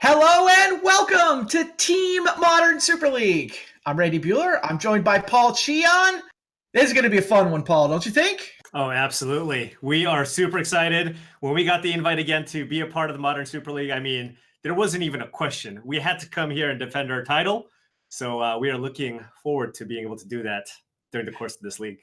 Hello and welcome to Team Modern Super League. I'm Randy Bueller. I'm joined by Paul Cheon. This is going to be a fun one, Paul, don't you think? Oh, absolutely. We are super excited. When we got the invite again to be a part of the Modern Super League, I mean, there wasn't even a question. We had to come here and defend our title. So we are looking forward to being able to do that during the course of this league.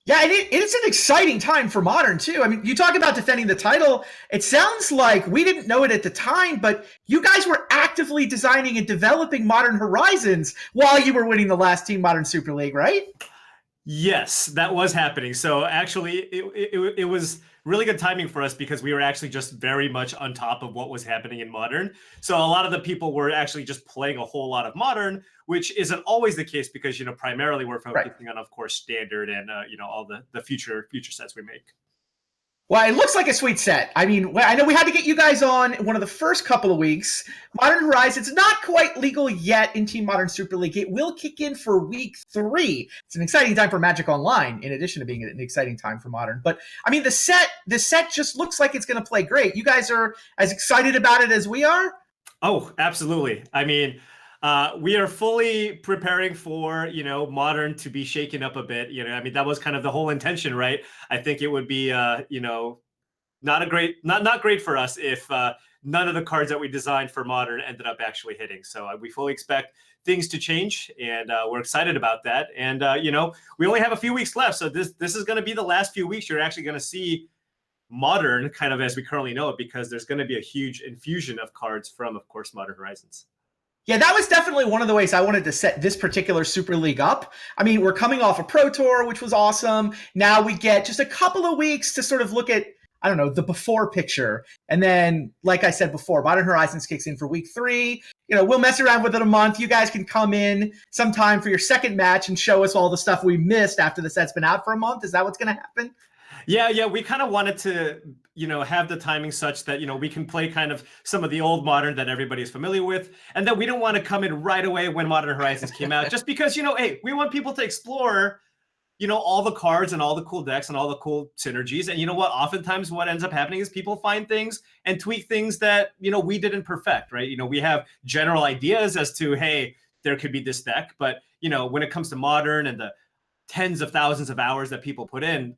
Yeah, it's an exciting time for Modern, too. I mean, you talk about defending the title. It sounds like we didn't know it at the time, but you guys were actively designing and developing Modern Horizons while you were winning the last Team Modern Super League, right? Yes, that was happening. So actually, it was really good timing for us because we were actually just very much on top of what was happening in Modern. So a lot of the people were actually just playing a whole lot of Modern, which isn't always the case because, primarily we're focusing on, of course, Standard and, all the future sets we make. Well, it looks like a sweet set. I mean, I know we had to get you guys on one of the first couple of weeks. Modern Horizons not quite legal yet in Team Modern Super League. It will kick in for week 3. It's an exciting time for Magic Online, in addition to being an exciting time for Modern. But I mean, the set just looks like it's going to play great. You guys are as excited about it as we are? Oh, absolutely. I mean, we are fully preparing for, Modern to be shaken up a bit. I mean, that was kind of the whole intention, right? I think it would be, not great for us if none of the cards that we designed for Modern ended up actually hitting. So we fully expect things to change, and we're excited about that. And, we only have a few weeks left. So this is going to be the last few weeks you're actually going to see Modern kind of as we currently know it, because there's going to be a huge infusion of cards from, of course, Modern Horizons. Yeah, that was definitely one of the ways I wanted to set this particular Super League up. I mean, we're coming off a Pro Tour, which was awesome. Now we get just a couple of weeks to sort of look at, I don't know, the before picture. And then, like I said before, Modern Horizons kicks in for week 3. We'll mess around with it a month. You guys can come in sometime for your second match and show us all the stuff we missed after the set's been out for a month. Is that what's going to happen? Yeah, we kind of wanted to, have the timing such that, we can play kind of some of the old Modern that everybody's familiar with, and that we don't want to come in right away when Modern Horizons came out, just because, hey, we want people to explore, all the cards and all the cool decks and all the cool synergies. And you know what? Oftentimes what ends up happening is people find things and tweak things that, we didn't perfect, right? We have general ideas as to, hey, there could be this deck, but, when it comes to Modern and the tens of thousands of hours that people put in,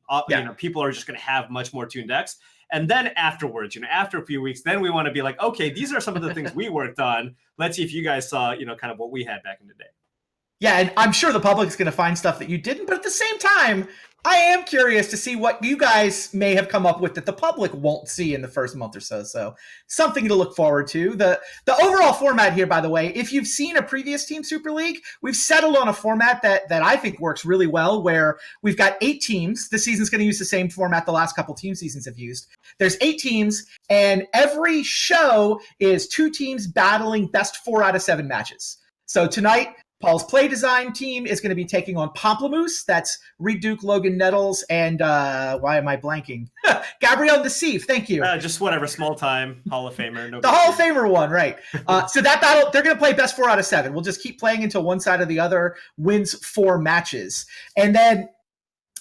people are just going to have much more tuned decks. And then afterwards, after a few weeks, then we want to be like, okay, these are some of the things we worked on. Let's see if you guys saw, kind of what we had back in the day. Yeah, and I'm sure the public is going to find stuff that you didn't, but at the same time, I am curious to see what you guys may have come up with that the public won't see in the first month or so. So something to look forward to. The overall format here, by the way, if you've seen a previous Team Super League, we've settled on a format that I think works really well, where we've got 8 teams. This season's going to use the same format the last couple team seasons have used. There's 8 teams, and every show is 2 teams battling best 4 out of 7 matches. So tonight, Paul's play design team is going to be taking on Pamplemousse. That's Reid Duke, Logan Nettles, and why am I blanking? Gabriel Nassif. Thank you. Just whatever, small time Hall of Famer. No, the Hall of Famer one, right? So that battle, they're going to play best 4 out of 7. We'll just keep playing until one side or the other wins 4 matches, and then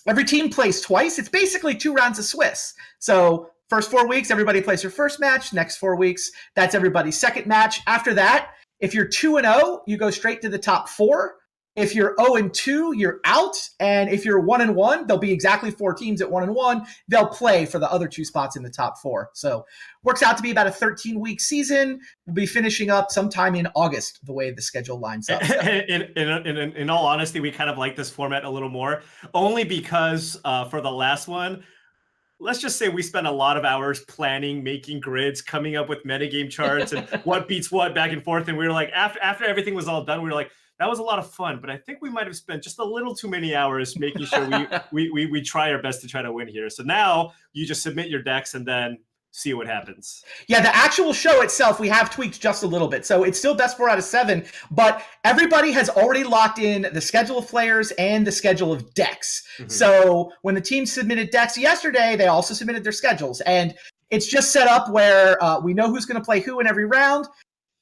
every team plays twice. It's basically 2 rounds of Swiss. So first 4 weeks, everybody plays their first match. Next 4 weeks, that's everybody's second match. After that, if you're 2-0, you go straight to the top 4. If you're 0-2, you're out. And if you're 1-1, there'll be exactly 4 teams at 1-1. They'll play for the other 2 spots in the top 4. So works out to be about a 13-week season. We'll be finishing up sometime in August, the way the schedule lines up. So. In all honesty, we kind of like this format a little more, only because for the last one, let's just say we spent a lot of hours planning, making grids, coming up with metagame charts and what beats what back and forth. And we were like, after everything was all done, we were like, that was a lot of fun. But I think we might have spent just a little too many hours making sure we try our best to try to win here. So now you just submit your decks and then see what happens. Yeah, the actual show itself, we have tweaked just a little bit. So it's still best 4 out of 7, but everybody has already locked in the schedule of players and the schedule of decks. Mm-hmm. So when the team submitted decks yesterday, they also submitted their schedules. And it's just set up where we know who's going to play who in every round.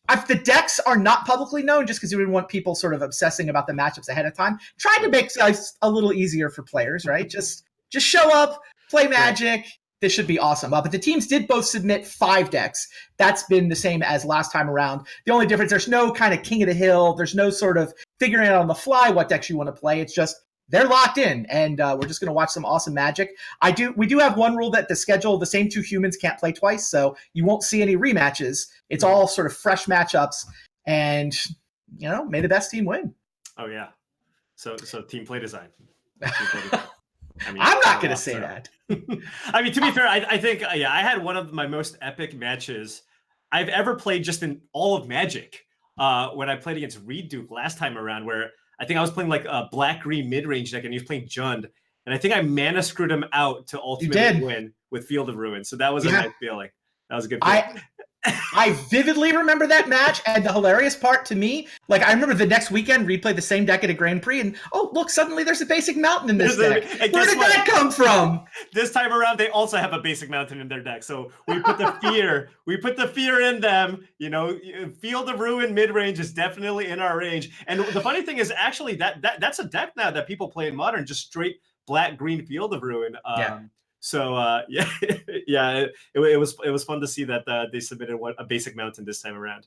If the decks are not publicly known, just because we didn't want people sort of obsessing about the matchups ahead of time, tried to make life a little easier for players, right? Just show up, play Magic, This should be awesome. But the teams did both submit 5 decks. That's been the same as last time around. The only difference, there's no kind of king of the hill. There's no sort of figuring out on the fly what decks you want to play. It's just they're locked in, and we're just going to watch some awesome Magic. We do have one rule that the same 2 humans can't play twice, so you won't see any rematches. It's all sort of fresh matchups, and may the best team win. Oh yeah. So team play design. Team play design. I mean, I'm not going to say that. I mean, to be fair, I think, I had one of my most epic matches I've ever played just in all of Magic when I played against Reid Duke last time around, where I think I was playing like a black-green mid-range deck and he was playing Jund. And I think I mana screwed him out to ultimately win with Field of Ruin. So that was a nice feeling. That was a good feeling. I vividly remember that match, and the hilarious part to me, like I remember the next weekend replayed the same deck at a Grand Prix, and look, suddenly there's a basic mountain in this deck. Where did that come from? This time around, they also have a basic mountain in their deck, so we put the fear, in them. Field of Ruin mid range is definitely in our range. And the funny thing is, actually, that's a deck now that people play in Modern, just straight black green Field of Ruin. So it was fun to see that they submitted a basic mountain this time around.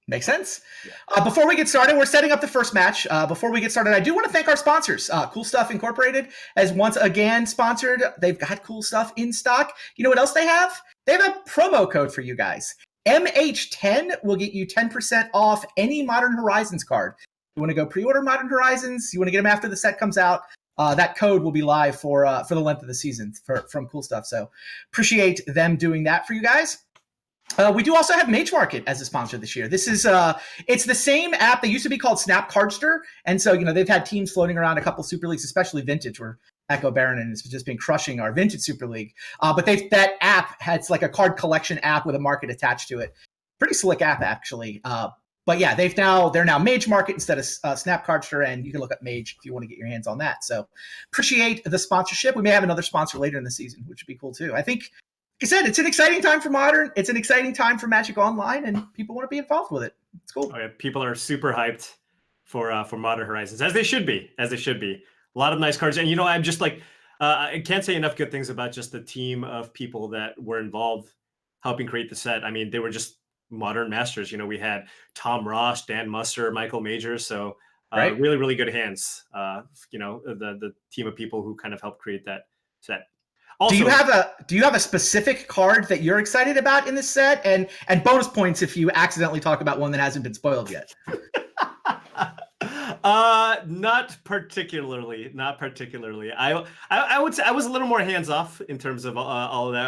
Makes sense. Yeah. Before we get started, we're setting up the first match. Before we get started, I do want to thank our sponsors. Cool Stuff Incorporated has once again sponsored. They've got cool stuff in stock. You know what else they have? They have a promo code for you guys. MH10 will get you 10% off any Modern Horizons card. You want to go pre-order Modern Horizons? You want to get them after the set comes out? That code will be live for the length of the season from Cool Stuff. So appreciate them doing that for you guys. We do also have Mage Market as a sponsor this year. This is it's the same app. They used to be called Snap Cardster, and so they've had teams floating around a couple Super Leagues, especially Vintage, where Echo Baron has just been crushing our Vintage Super League. But that app has like a card collection app with a market attached to it. Pretty slick app actually. But yeah, they're now Mage Market instead of Snap Cardster, and you can look up Mage if you want to get your hands on that. So appreciate the sponsorship. We may have another sponsor later in the season, which would be cool too. I think, like I said, it's an exciting time for Modern. It's an exciting time for Magic Online, and people want to be involved with it. It's cool. Oh, yeah. People are super hyped for Modern Horizons, as they should be. A lot of nice cards, and I'm just like, I can't say enough good things about just the team of people that were involved helping create the set. I mean, they were just Modern masters. We had Tom Ross, Dan Musser, Michael Majors. So really, really good hands. The team of people who kind of helped create that set. Also, do you have a specific card that you're excited about in this set? And bonus points if you accidentally talk about one that hasn't been spoiled yet. Not particularly. I would say I was a little more hands off in terms of all of that.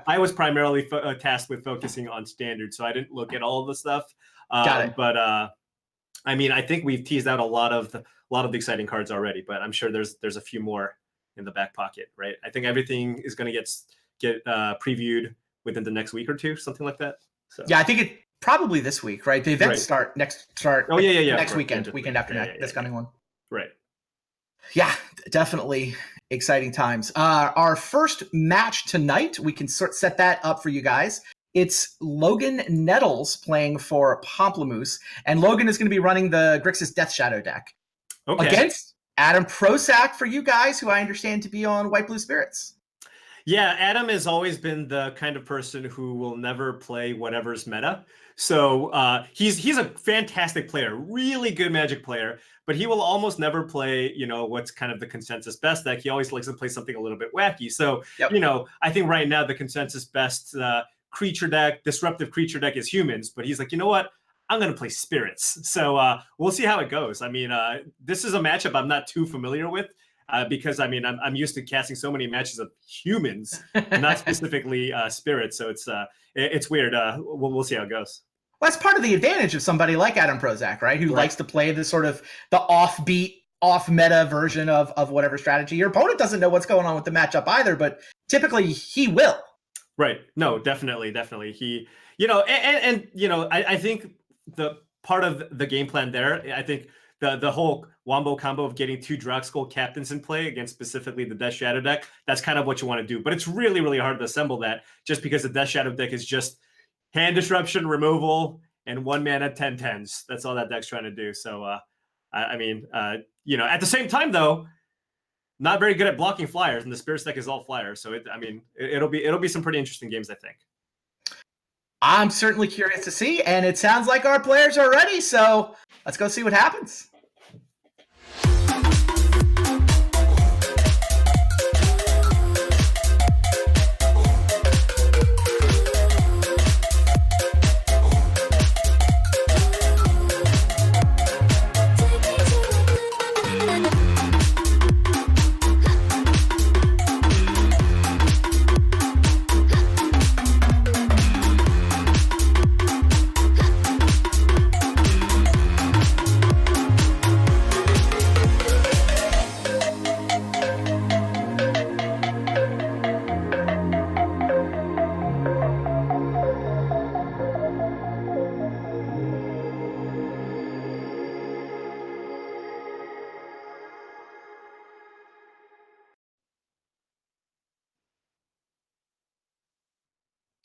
I was primarily tasked with focusing on Standard, so I didn't look at all of the stuff. Got it. But I mean, I think we've teased out a lot of the exciting cards already. But I'm sure there's a few more in the back pocket, right? I think everything is going to get previewed within the next week or two, something like that. So yeah, I think it. Probably this week, right? The events start next weekend, weekend after this coming one. Right. Yeah, definitely exciting times. Our first match tonight, we can set that up for you guys. It's Logan Nettles playing for Pamplemousse, and Logan is going to be running the Grixis Death Shadow deck against Adam Prosak for you guys, who I understand to be on White Blue Spirits. Yeah, Adam has always been the kind of person who will never play whatever's meta. So he's a fantastic player, really good Magic player, but he will almost never play, what's kind of the consensus best deck. He always likes to play something a little bit wacky. So, I think right now the consensus best creature deck, disruptive creature deck is humans, but he's like, you know what? I'm going to play spirits. So we'll see how it goes. I mean, this is a matchup I'm not too familiar with. Because I mean, I'm used to casting so many matches of humans, not specifically spirits. So it's weird. We'll see how it goes. Well, that's part of the advantage of somebody like Adam Prosak, right? Who likes to play the sort of the offbeat, off-meta version of whatever strategy. Your opponent doesn't know what's going on with the matchup either, but typically he will. Right. No, definitely. He, I think the part of the game plan there, I think the whole wombo combo of getting 2 Droxkull captains in play against specifically the Death Shadow deck, that's kind of what you want to do. But it's really, really hard to assemble that just because the Death Shadow deck is just hand disruption, removal, and 1 mana 10/10s. That's all that deck's trying to do. So, at the same time, though, not very good at blocking flyers, and the Spirits deck is all flyers. So it'll be some pretty interesting games, I think. I'm certainly curious to see, and it sounds like our players are ready. So let's go see what happens.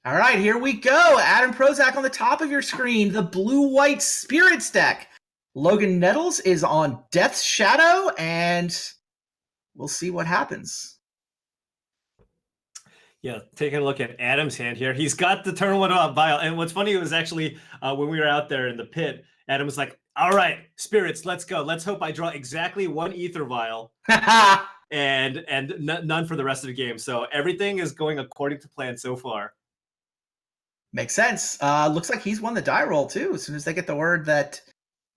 All right, here we go. Adam Prozac on the top of your screen, the blue-white Spirits deck. Logan Nettles is on Death's Shadow, and we'll see what happens. Yeah, taking a look at Adam's hand here. He's got the turn 1 vial. And what's funny was actually when we were out there in the pit, Adam was like, all right, Spirits, let's go. Let's hope I draw exactly 1 Ether vial and none for the rest of the game. So everything is going according to plan so far. Makes sense. Looks like he's won the die roll, too. As soon as they get the word that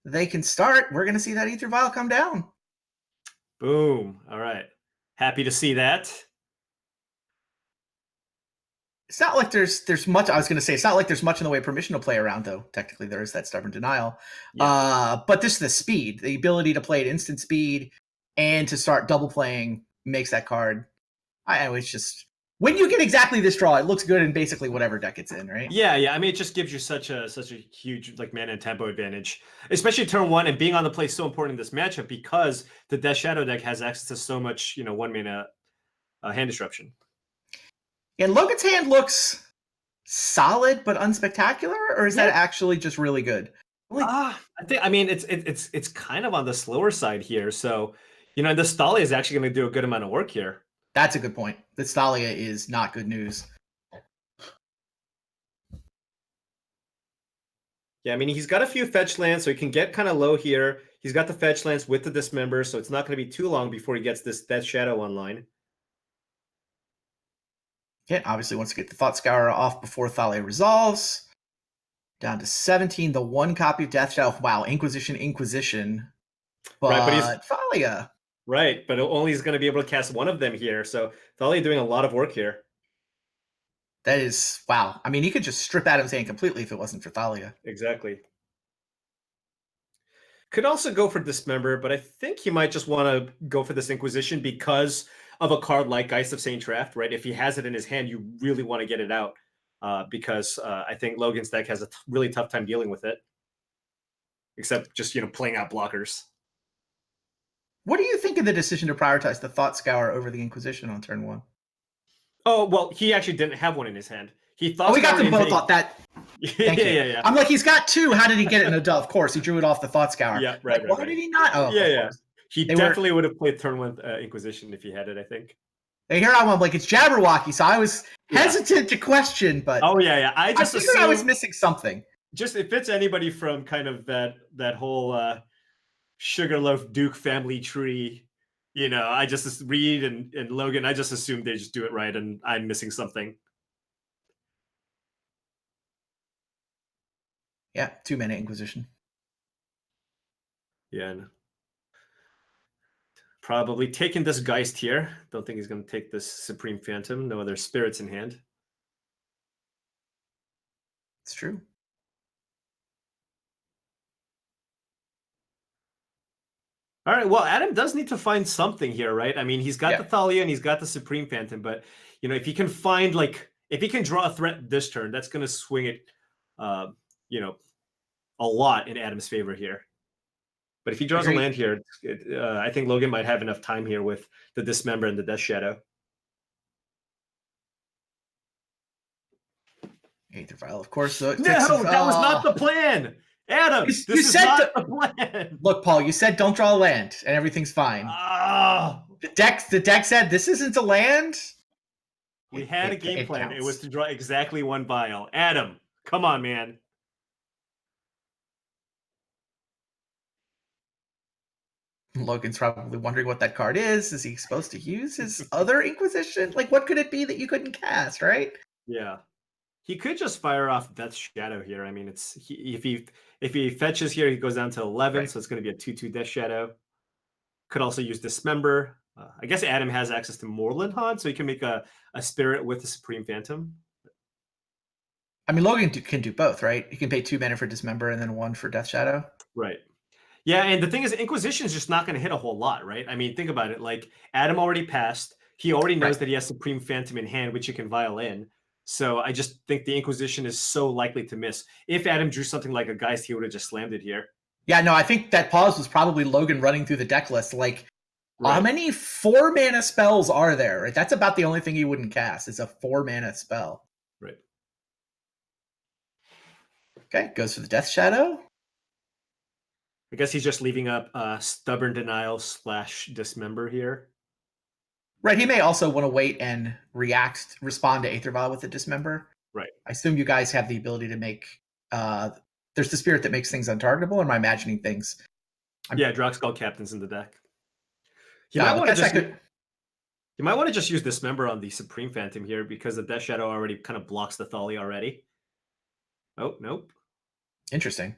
they can start, we're going to see that Ether vial come down. Boom. All right. Happy to see that. It's not like there's much. I was going to say, it's not like there's much in the way of permission to play around, though. Technically, there is that stubborn denial. Yeah. But this is the speed. The ability to play at instant speed and to start double playing makes that card. It's just... When you get exactly this draw, it looks good in basically whatever deck it's in, right? Yeah. I mean, it just gives you such a huge like mana and tempo advantage, especially turn 1, and being on the play is so important in this matchup because the Death Shadow deck has access to so much, 1 mana hand disruption. And Logan's hand looks solid but unspectacular, or is that actually just really good? It's kind of on the slower side here. So, the Thalia is actually going to do a good amount of work here. That's a good point. This Thalia is not good news. Yeah, I mean, he's got a few fetch lands, so he can get kind of low here. He's got the fetch lands with the Dismember, so it's not going to be too long before he gets this Death Shadow online. Yeah, obviously wants to get the Thought Scourer off before Thalia resolves. Down to 17, the 1 copy of Death Shadow. Wow, Inquisition. But, right, but he's Thalia. Right, but only is going to be able to cast 1 of them here. So Thalia doing a lot of work here. That is, wow. I mean, he could just strip Adam's hand completely if it wasn't for Thalia. Exactly. Could also go for Dismember, but I think he might just want to go for this Inquisition because of a card like Geist of Saint Draft, right? If he has it in his hand, you really want to get it out because I think Logan's deck has a really tough time dealing with it. Except just, playing out blockers. What do you think of the decision to prioritize the Thought Scour over the Inquisition on turn 1? Oh, well, he actually didn't have one in his hand. He thought we got them both off that. Yeah. I'm like, he's got 2. How did he get it? No, duh, of course. He drew it off the Thought Scour. Yeah, right. Why did he not? Oh, yeah. He definitely would have played turn 1 Inquisition if he had it, I think. And here I went, like, it's Jabberwocky, so I was hesitant to question, but... Oh, yeah. I figured I was missing something. Just, if it's anybody from kind of that whole... Sugarloaf Duke family tree, I just Reid and Logan, I just assumed they just do it right, and I'm missing something. Yeah, 2 mana Inquisition. Yeah, probably taking this Geist here. Don't think he's going to take this Supreme Phantom. No other Spirits in hand. It's true. All right, well, Adam does need to find something here, right? I mean, he's got the Thalia and he's got the Supreme Phantom, but, if he can find, if he can draw a threat this turn, that's going to swing it, a lot in Adam's favor here. But if he draws a land here, I think Logan might have enough time here with the Dismember and the Death Shadow. Aether Vial, of course. So no, that was not the plan. Adam, this is not the plan. Look, Paul, you said don't draw land and everything's fine. The deck said this isn't a land. We had a game plan. Counts. It was to draw exactly one vial. Adam, come on, man. Logan's probably wondering what that card is. Is he supposed to use his other Inquisition? Like, what could it be that you couldn't cast, right? Yeah. He could just fire off Death Shadow here. I mean, if he fetches here, he goes down to 11, right. So it's going to be a 2/2 Death Shadow. Could also use Dismember. I guess Adam has access to Moorland Haunt, so he can make a Spirit with the Supreme Phantom. I mean, Logan can do both, right? He can pay 2 mana for Dismember and then 1 for Death Shadow. Right. Yeah, and the thing is, Inquisition is just not going to hit a whole lot, right? I mean, think about it. Like, Adam already passed. He already knows that he has Supreme Phantom in hand, which he can vial in. So I just think the Inquisition is so likely to miss. If Adam drew something like a Geist, he would have just slammed it here. Yeah, no, I think that pause was probably Logan running through the deck list. Like, how many 4 mana spells are there? Right? That's about the only thing he wouldn't cast. Is a 4 mana spell. Right. Okay, goes for the Death Shadow. I guess he's just leaving up Stubborn Denial / Dismember here. Right, he may also want to wait and respond to Aether Vial with the Dismember. Right. I assume you guys have the ability to make... there's the spirit that makes things untargetable, or am I imagining things? Yeah, Droxcall Captain's in the deck. You might want to just use Dismember on the Supreme Phantom here because the Death Shadow already kind of blocks the Thali already. Oh, nope. Interesting.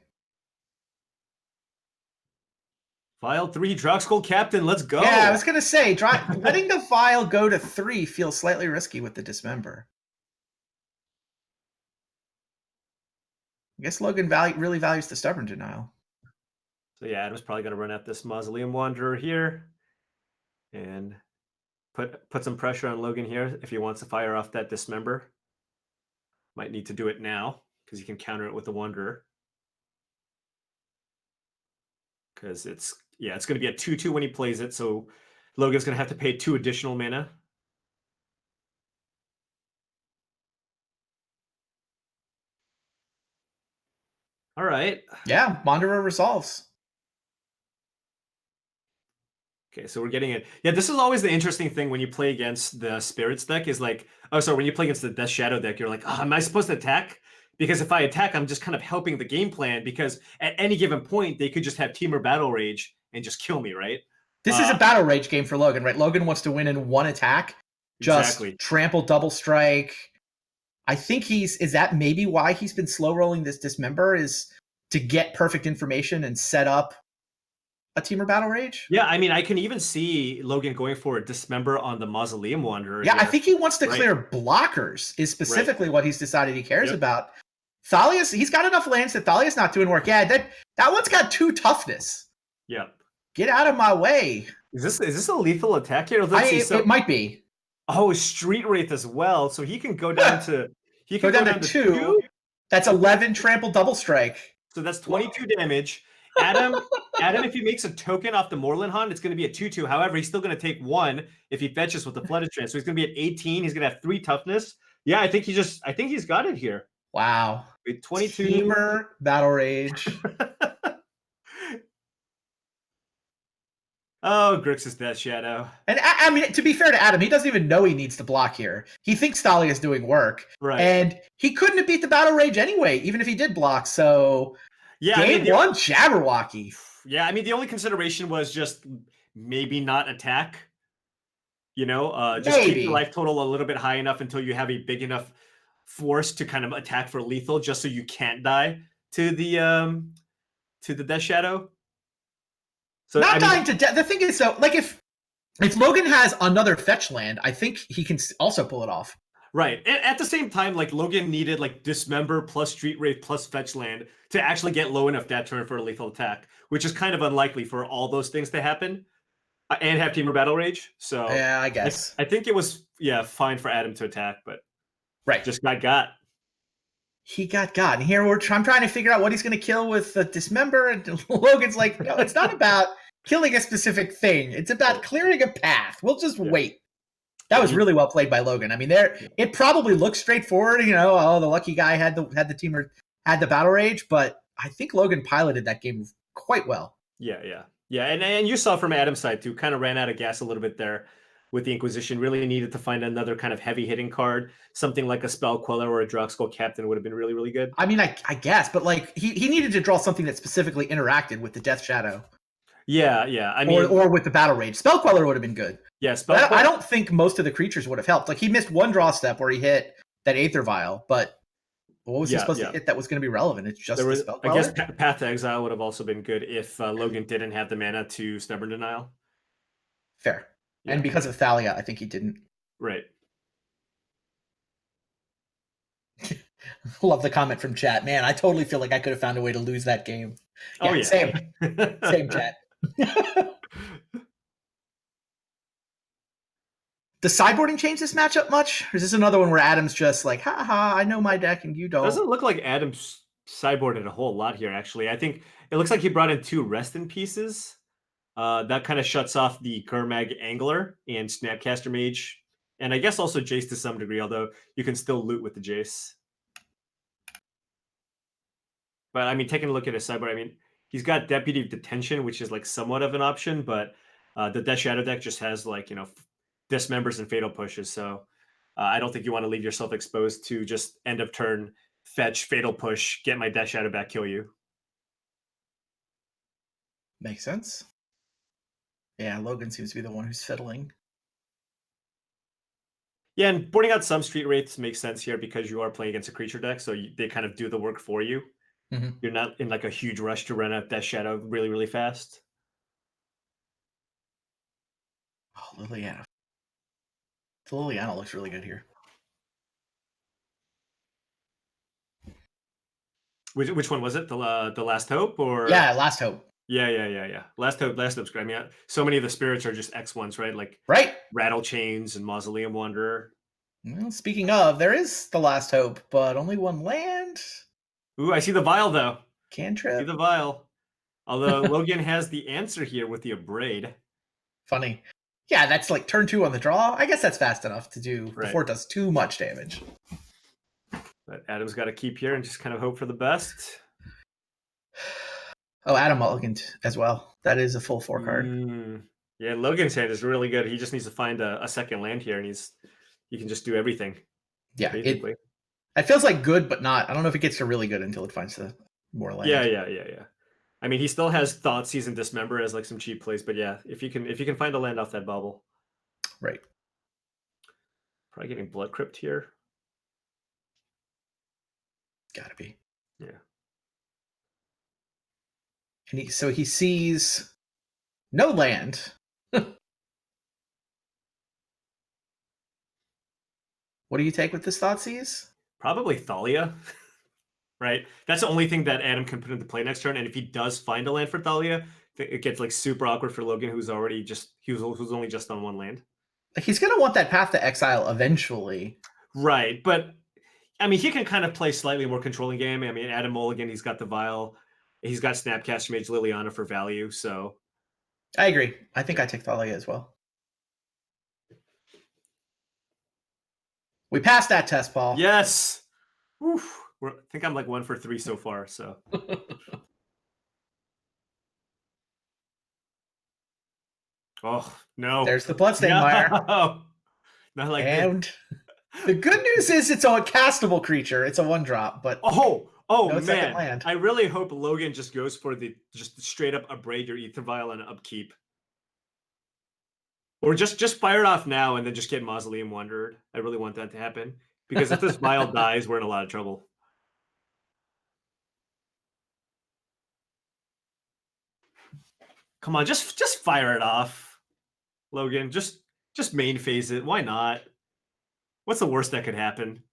Vial 3, Droxcall Captain, let's go. Yeah, I was going to say, letting the Vial go to 3 feels slightly risky with the Dismember. I guess Logan really values the Stubborn Denial. So yeah, Adam's probably going to run at this Mausoleum Wanderer here and put some pressure on Logan here if he wants to fire off that Dismember. Might need to do it now because he can counter it with the Wanderer. Because it's going to be a 2/2 when he plays it, so Logan's going to have to pay 2 additional mana. All right. Yeah, Wanderer resolves. Okay, so we're getting it. Yeah, this is always the interesting thing when you play against the Spirits deck is like, when you play against the Death Shadow deck, you're like, am I supposed to attack? Because if I attack, I'm just kind of helping the game plan because at any given point, they could just have Temur Battle Rage and just kill me, right? This is a Battle Rage game for Logan, right? Logan wants to win in 1 attack. Just trample, double strike. I think is that maybe why he's been slow rolling this Dismember is to get perfect information and set up a Temur Battle Rage? Yeah, I mean, I can even see Logan going for a Dismember on the Mausoleum Wanderer. Yeah, here. I think he wants to clear blockers is specifically what he's decided he cares about. Thalia's, he's got enough lands that Thalia's not doing work. Yeah, that one's got 2 toughness. Yeah. Get out of my way. Is this a lethal attack here? It might be. Oh, Street Wraith as well. So he can go down to go down to 2. That's 11 trample double strike. So that's 22 damage. Adam, if he makes a token off the Moorland Haunt, it's going to be a 2/2. However, he's still going to take 1 if he fetches with the Flooded Trance. So he's going to be at 18. He's going to have 3 toughness. Yeah, I think he's got it here. Wow. 22. Temur Battle Rage. Oh, Grixis Death Shadow. And I mean, to be fair to Adam, he doesn't even know he needs to block here. He thinks Thalia is doing work. Right. And he couldn't have beat the Battle Rage anyway, even if he did block. So, yeah, game 1, Jabberwocky. Yeah, I mean, the only consideration was just maybe not attack. Just keep your life total a little bit high enough until you have a big enough force to kind of attack for lethal, just so you can't die to the Death Shadow. So dying to death. The thing is, though, like if Logan has another fetch land, I think he can also pull it off. Right. And at the same time, like Logan needed like Dismember plus Street Wraith plus fetch land to actually get low enough that turn for a lethal attack, which is kind of unlikely for all those things to happen and have Temur Battle Rage. So yeah, I guess. I think it was fine for Adam to attack, but just got. He got. And here I'm trying to figure out what he's going to kill with the Dismember, and Logan's like, no, it's not about killing a specific thing. It's about clearing a path. We'll just wait. That was really well played by Logan. I mean, it probably looks straightforward. The lucky guy had the team or had the Battle Rage, but I think Logan piloted that game quite well. Yeah. Yeah, and you saw from Adam's side too, kind of ran out of gas a little bit there with the Inquisition. Really needed to find another kind of heavy hitting card. Something like a Spell Queller or a Drogskol Captain would have been really, really good. I mean, I guess, but like he needed to draw something that specifically interacted with the Death Shadow. Yeah, yeah. I mean, or with the Battle Rage. Spell Queller would have been good. Yeah, but I don't think most of the creatures would have helped. Like he missed one draw step where he hit that Aether Vial, but what was he supposed to hit that was going to be relevant? It's just the Spell Queller? I guess Path to Exile would have also been good if Logan didn't have the mana to Stubborn Denial. Fair. Yeah. And because of Thalia, I think he didn't. Right. Love the comment from chat. Man, I totally feel like I could have found a way to lose that game. Yeah, yeah. Same. Same chat. Does sideboarding change this matchup much? Or is this another one where Adam's just like, ha ha, I know my deck and you don't? Doesn't look like Adam's sideboarded a whole lot here, actually. I think it looks like he brought in 2 Rest in Pieces. That kind of shuts off the Gurmag Angler and Snapcaster Mage. And I guess also Jace to some degree, although you can still loot with the Jace. But I mean, taking a look at his sideboard, I mean, he's got Deputy of Detention, which is like somewhat of an option, but the Death Shadow deck just has like, Dismembers and Fatal Pushes. So I don't think you want to leave yourself exposed to just end of turn, fetch, Fatal Push, get my Death Shadow back, kill you. Makes sense. Yeah, Logan seems to be the one who's fiddling. Yeah, and boarding out some Street Wraiths makes sense here because you are playing against a creature deck, so they kind of do the work for you. Mm-hmm. You're not in like a huge rush to run out Death Shadow really, really fast. Oh, Liliana. The Liliana looks really good here. Which one was it? The Last Hope or? Yeah, Last Hope. Yeah. Last Hope's great. I mean, so many of the spirits are just X1s, right? Like Rattle Chains and Mausoleum Wanderer. Well, speaking of, there is the Last Hope, but only 1 land. Ooh, I see the Vial though. Cantrip. See the Vial. Although Logan has the answer here with the Abrade. Funny. Yeah, that's like turn 2 on the draw. I guess that's fast enough to do before it does too much damage. But Adam's got to keep here and just kind of hope for the best. Oh, Adam mulliganed as well. That is a full 4 card. Yeah, Logan's hand is really good. He just needs to find a second land here, and he can just do everything. Yeah, it feels like good, but not. I don't know if it gets to really good until it finds the more land. Yeah. I mean, he still has Thoughtseize and Dismember as like some cheap plays, but yeah, if you can find a land off that bubble, right? Probably getting Blood Crypt here. Gotta be. Yeah. And so he sees no land. What do you take with this Thoughtseize? Probably Thalia. Right? That's the only thing that Adam can put into play next turn. And if he does find a land for Thalia, it gets like super awkward for Logan, who's only just on 1 land. Like he's gonna want that Path to Exile eventually. Right. But I mean, he can kind of play slightly more controlling game. I mean, Adam Mulligan, he's got the Vial, he's got Snapcaster Mage Liliana for value. So I agree. I think I take Thalia as well. We passed that test, Paul. Yes. Oof. I think I'm like 1 for 3 so far. So. Oh no! There's the Bloodstained Mire. Not like and the good news is it's a castable creature. It's a 1-drop, but no man! Second land. I really hope Logan just goes for just straight up Abrade your Aether Vial and upkeep, or just fire it off now and then just get Mausoleum Wanderer. I really want that to happen because if this Vial dies, we're in a lot of trouble. Come on, just fire it off, Logan. Just main phase it. Why not? What's the worst that could happen?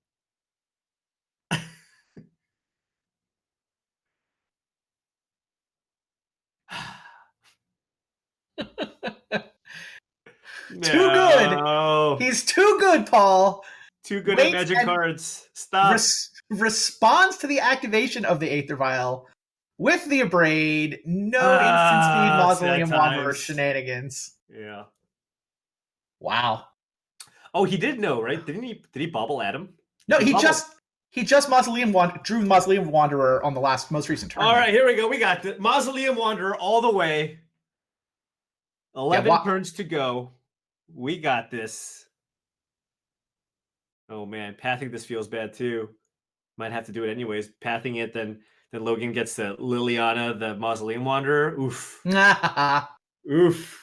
Too good. He's too good, Paul. Too good at Magic cards. Stop. Responds to the activation of the Aether Vial with the Abrade. No instant speed Mausoleum Wanderer shenanigans. Yeah. Wow. Oh, he did know, right? Did he bobble Adam? No, he just drew Mausoleum Wanderer on the most recent turn. All right, here we go. We got the Mausoleum Wanderer all the way. 11 turns to go. We got this. Oh man, pathing this feels bad too. Might have to do it anyways. Pathing it, then Logan gets the Liliana, the Mausoleum Wanderer. Oof. Oof.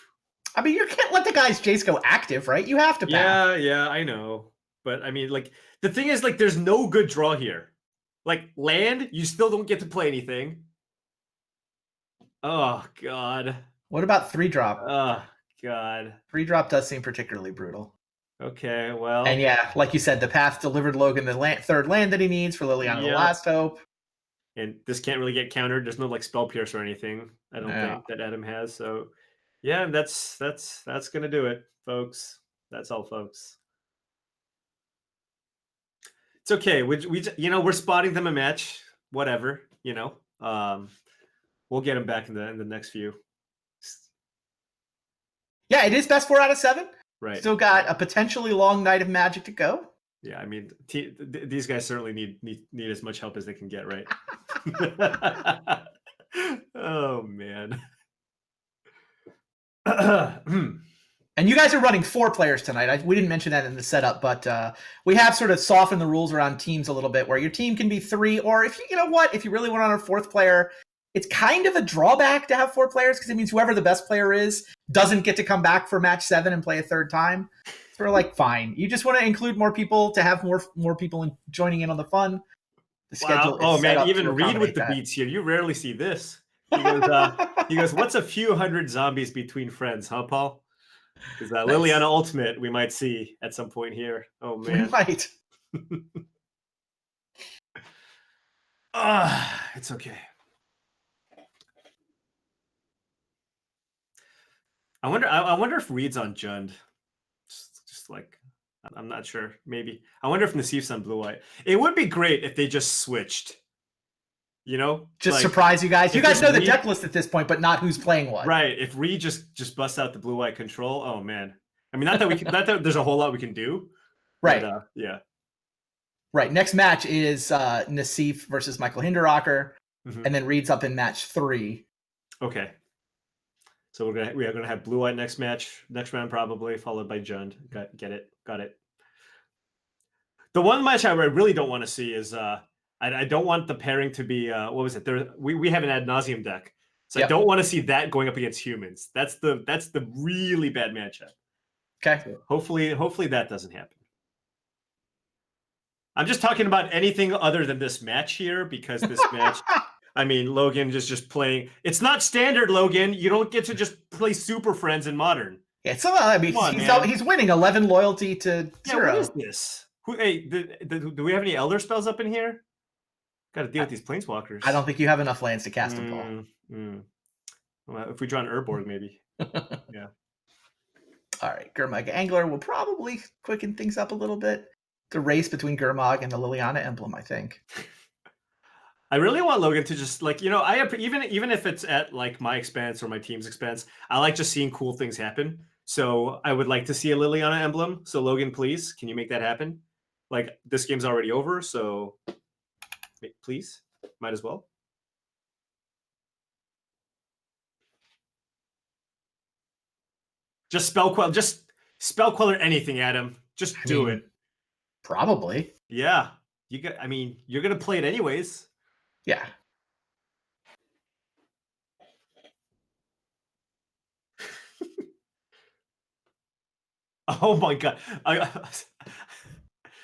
I mean, you can't let the guy's Jace go active, right? You have to path. Yeah, I know. But I mean, like, the thing is, like, there's no good draw here. Like, land, you still don't get to play anything. Oh, God. What about 3-drop? Oh, God. 3-drop does seem particularly brutal. Okay, well. And yeah, like you said, the path delivered Logan the third land that he needs for Liliana the Last Hope. And this can't really get countered. There's no, like, Spell Pierce or anything, I don't think, that Adam has. So, yeah, that's going to do it, folks. That's all, folks. It's okay. We we're spotting them a match. Whatever, we'll get them back in the next few. Yeah, it is best 4 out of 7. Right. Still got a potentially long night of Magic to go. Yeah, I mean, these guys certainly need as much help as they can get, right? Oh man. And you guys are running 4 players tonight. We didn't mention that in the setup, but we have sort of softened the rules around teams a little bit, where your team can be 3, or if if you really want on a 4th player, it's kind of a drawback to have 4 players, because it means whoever the best player is doesn't get to come back for match 7 and play a 3rd time. So we're like, fine. You just want to include more people to have more people joining in on the fun. The schedule is set up even to Reid with the that. beats here. You rarely see this. He goes, what's a few hundred zombies between friends, huh, Paul? Because Liliana Ultimate we might see at some point here. Oh man. We might. It's okay. I wonder if Reid's on Jund. Just like, I'm not sure. Maybe. I wonder if Nassif's on Blue White. It would be great if they just switched. Just like, surprise you guys. You guys know the deck list at this point, but not who's playing what. Right. If Reid just busts out the Blue White control, oh man. I mean, not that there's a whole lot we can do. Right. But, yeah. Right. Next match is Nassif versus Michael Hinderrocker, and then Reid's up in match 3. Okay. So we are gonna have Blue White next round probably, followed by Jund. Got it. The one match I really don't want to see is I don't want the pairing to be what was it? We haven't had Nauseam deck, so I don't want to see that going up against humans. That's the really bad matchup. Okay. So hopefully that doesn't happen. I'm just talking about anything other than this match here, because this match. I mean, Logan is just playing. It's not standard, Logan. You don't get to just play Super Friends in Modern. Yeah, he's winning 11 loyalty to 0. What is this? Do we have any Elder spells up in here? Got to deal with these Planeswalkers. I don't think you have enough lands to cast them, Paul. Well, if we draw an Urborg, maybe. Yeah. All right, Gurmag Angler will probably quicken things up a little bit. The race between Gurmag and the Liliana emblem, I think. I really want Logan to just even if it's at like my expense or my team's expense, I like just seeing cool things happen. So I would like to see a Liliana emblem. So Logan, please, can you make that happen? Like, this game's already over, so please, might as well. Just spell queller anything, Adam. Just do it. Probably. Yeah. You're gonna play it anyways. Yeah. Oh my god.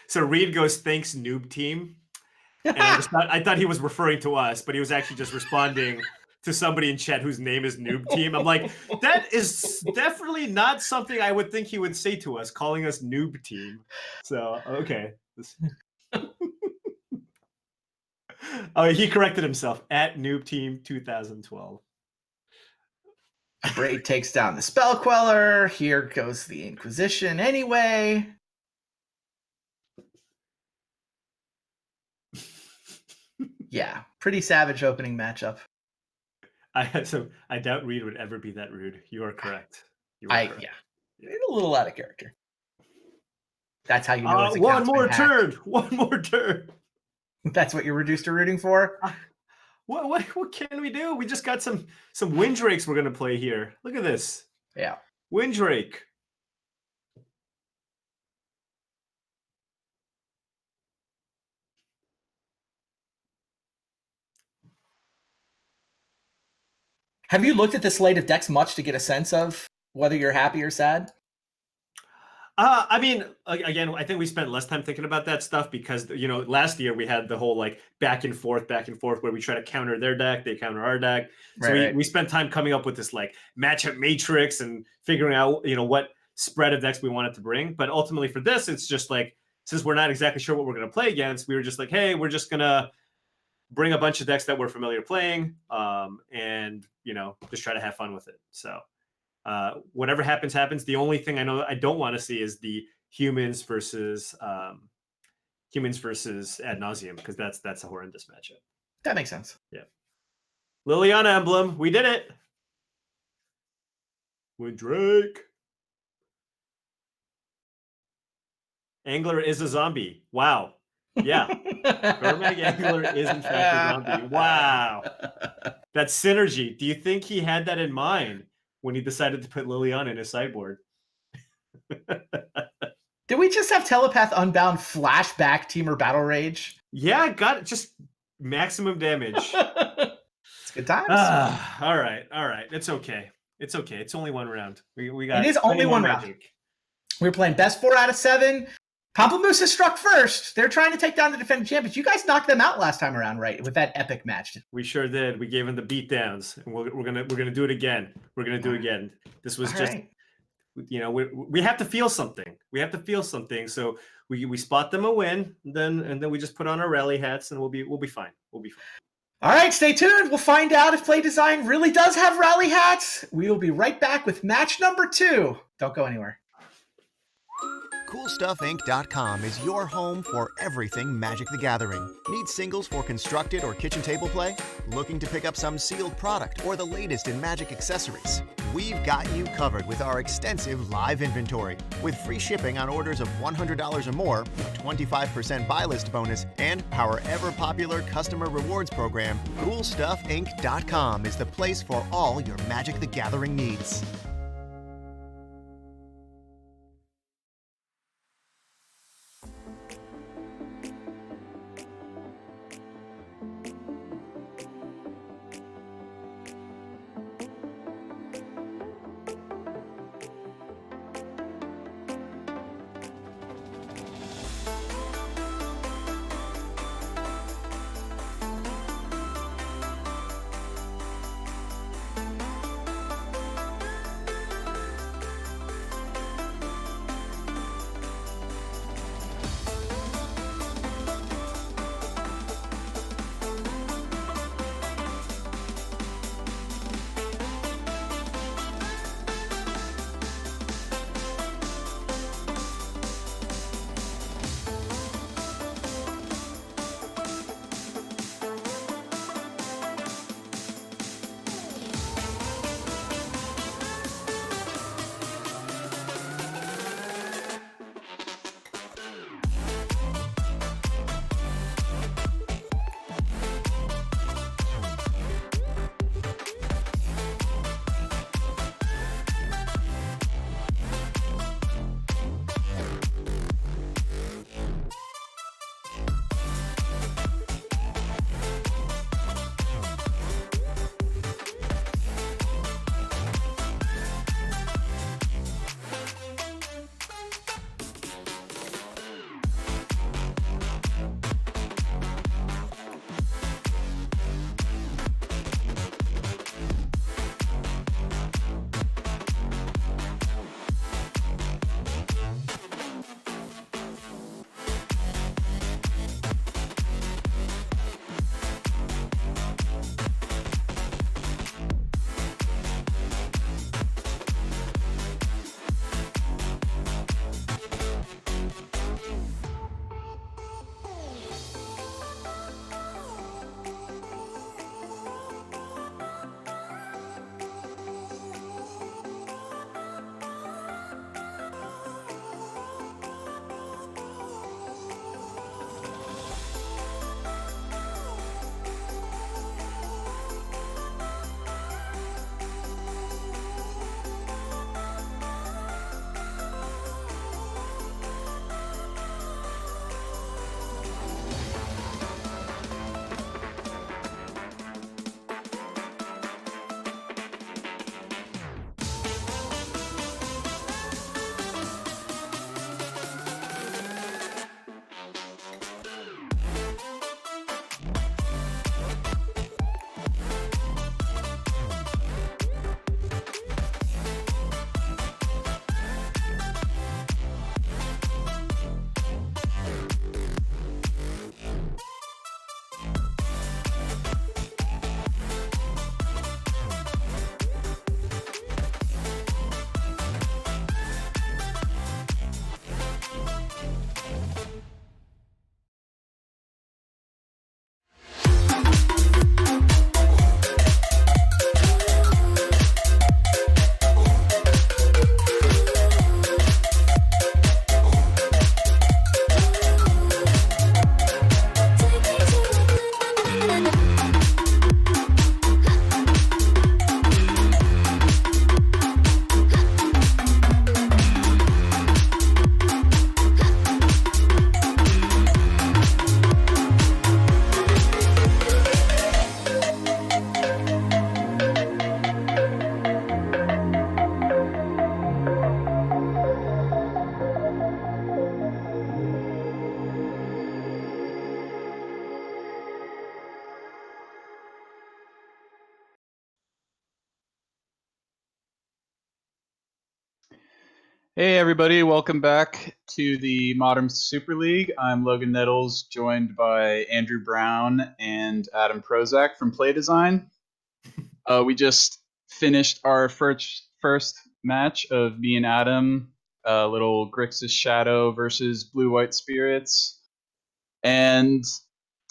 So Reid goes, thanks, noob team. And I thought he was referring to us, but he was actually just responding to somebody in chat whose name is noob team. I'm like, that is definitely not something I would think he would say to us, calling us noob team. So, okay. Oh, he corrected himself at Noob Team 2012. Braid takes down the Spell Queller. Here goes the Inquisition anyway. Yeah, pretty savage opening matchup. I doubt Reid would ever be that rude. You are correct. Yeah, a little out of character. That's how you know. One more turn. That's what you're reduced to rooting for? What can we do? We just got some Windrakes we're gonna play here. Look at this. Yeah. Windrake. Have you looked at the slate of decks much to get a sense of whether you're happy or sad? I mean, again, I think we spent less time thinking about that stuff because, last year we had the whole like back and forth where we try to counter their deck, they counter our deck. So we spent time coming up with this like matchup matrix and figuring out, what spread of decks we wanted to bring. But ultimately for this, it's just like, since we're not exactly sure what we're going to play against, we were just like, hey, we're just going to bring a bunch of decks that we're familiar playing, and, just try to have fun with it. So whatever happens. The only thing I know I don't want to see is the humans versus ad nauseam, because that's a horrendous matchup. That makes sense. Yeah. Liliana emblem, we did it. With Drake. Angler is a zombie. Wow. Yeah. Vermag Angler is in fact a zombie. Wow. That synergy. Do you think he had that in mind when he decided to put Liliana in his sideboard? Did we just have Telepath Unbound flashback Teamer Battle Rage? Yeah, got it. Just maximum damage. It's good times. All right. It's okay. It's only one round. We got. It is only one round. We're playing best 4 out of 7. Pamplemousse is struck first. They're trying to take down the defending champions. You guys knocked them out last time around, right? With that epic match. We sure did. We gave them the beatdowns, and we're gonna do it again. We're gonna do it again. This was just. Right. We have to feel something. So we spot them a win, and then we just put on our rally hats, and we'll be fine. We'll be fine. All right, stay tuned. We'll find out if Play Design really does have rally hats. We will be right back with match number 2. Don't go anywhere. CoolStuffInc.com is your home for everything Magic the Gathering. Need singles for constructed or kitchen table play? Looking to pick up some sealed product or the latest in Magic accessories? We've got you covered with our extensive live inventory. With free shipping on orders of $100 or more, a 25% buy list bonus, and our ever-popular customer rewards program, CoolStuffInc.com is the place for all your Magic the Gathering needs. Hey everybody, welcome back to the Modern Super League. I'm Logan Nettles, joined by Andrew Brown and Adam Prozac from Play Design. We just finished our first match of me and Adam, little Grixis Shadow versus Blue White Spirits. And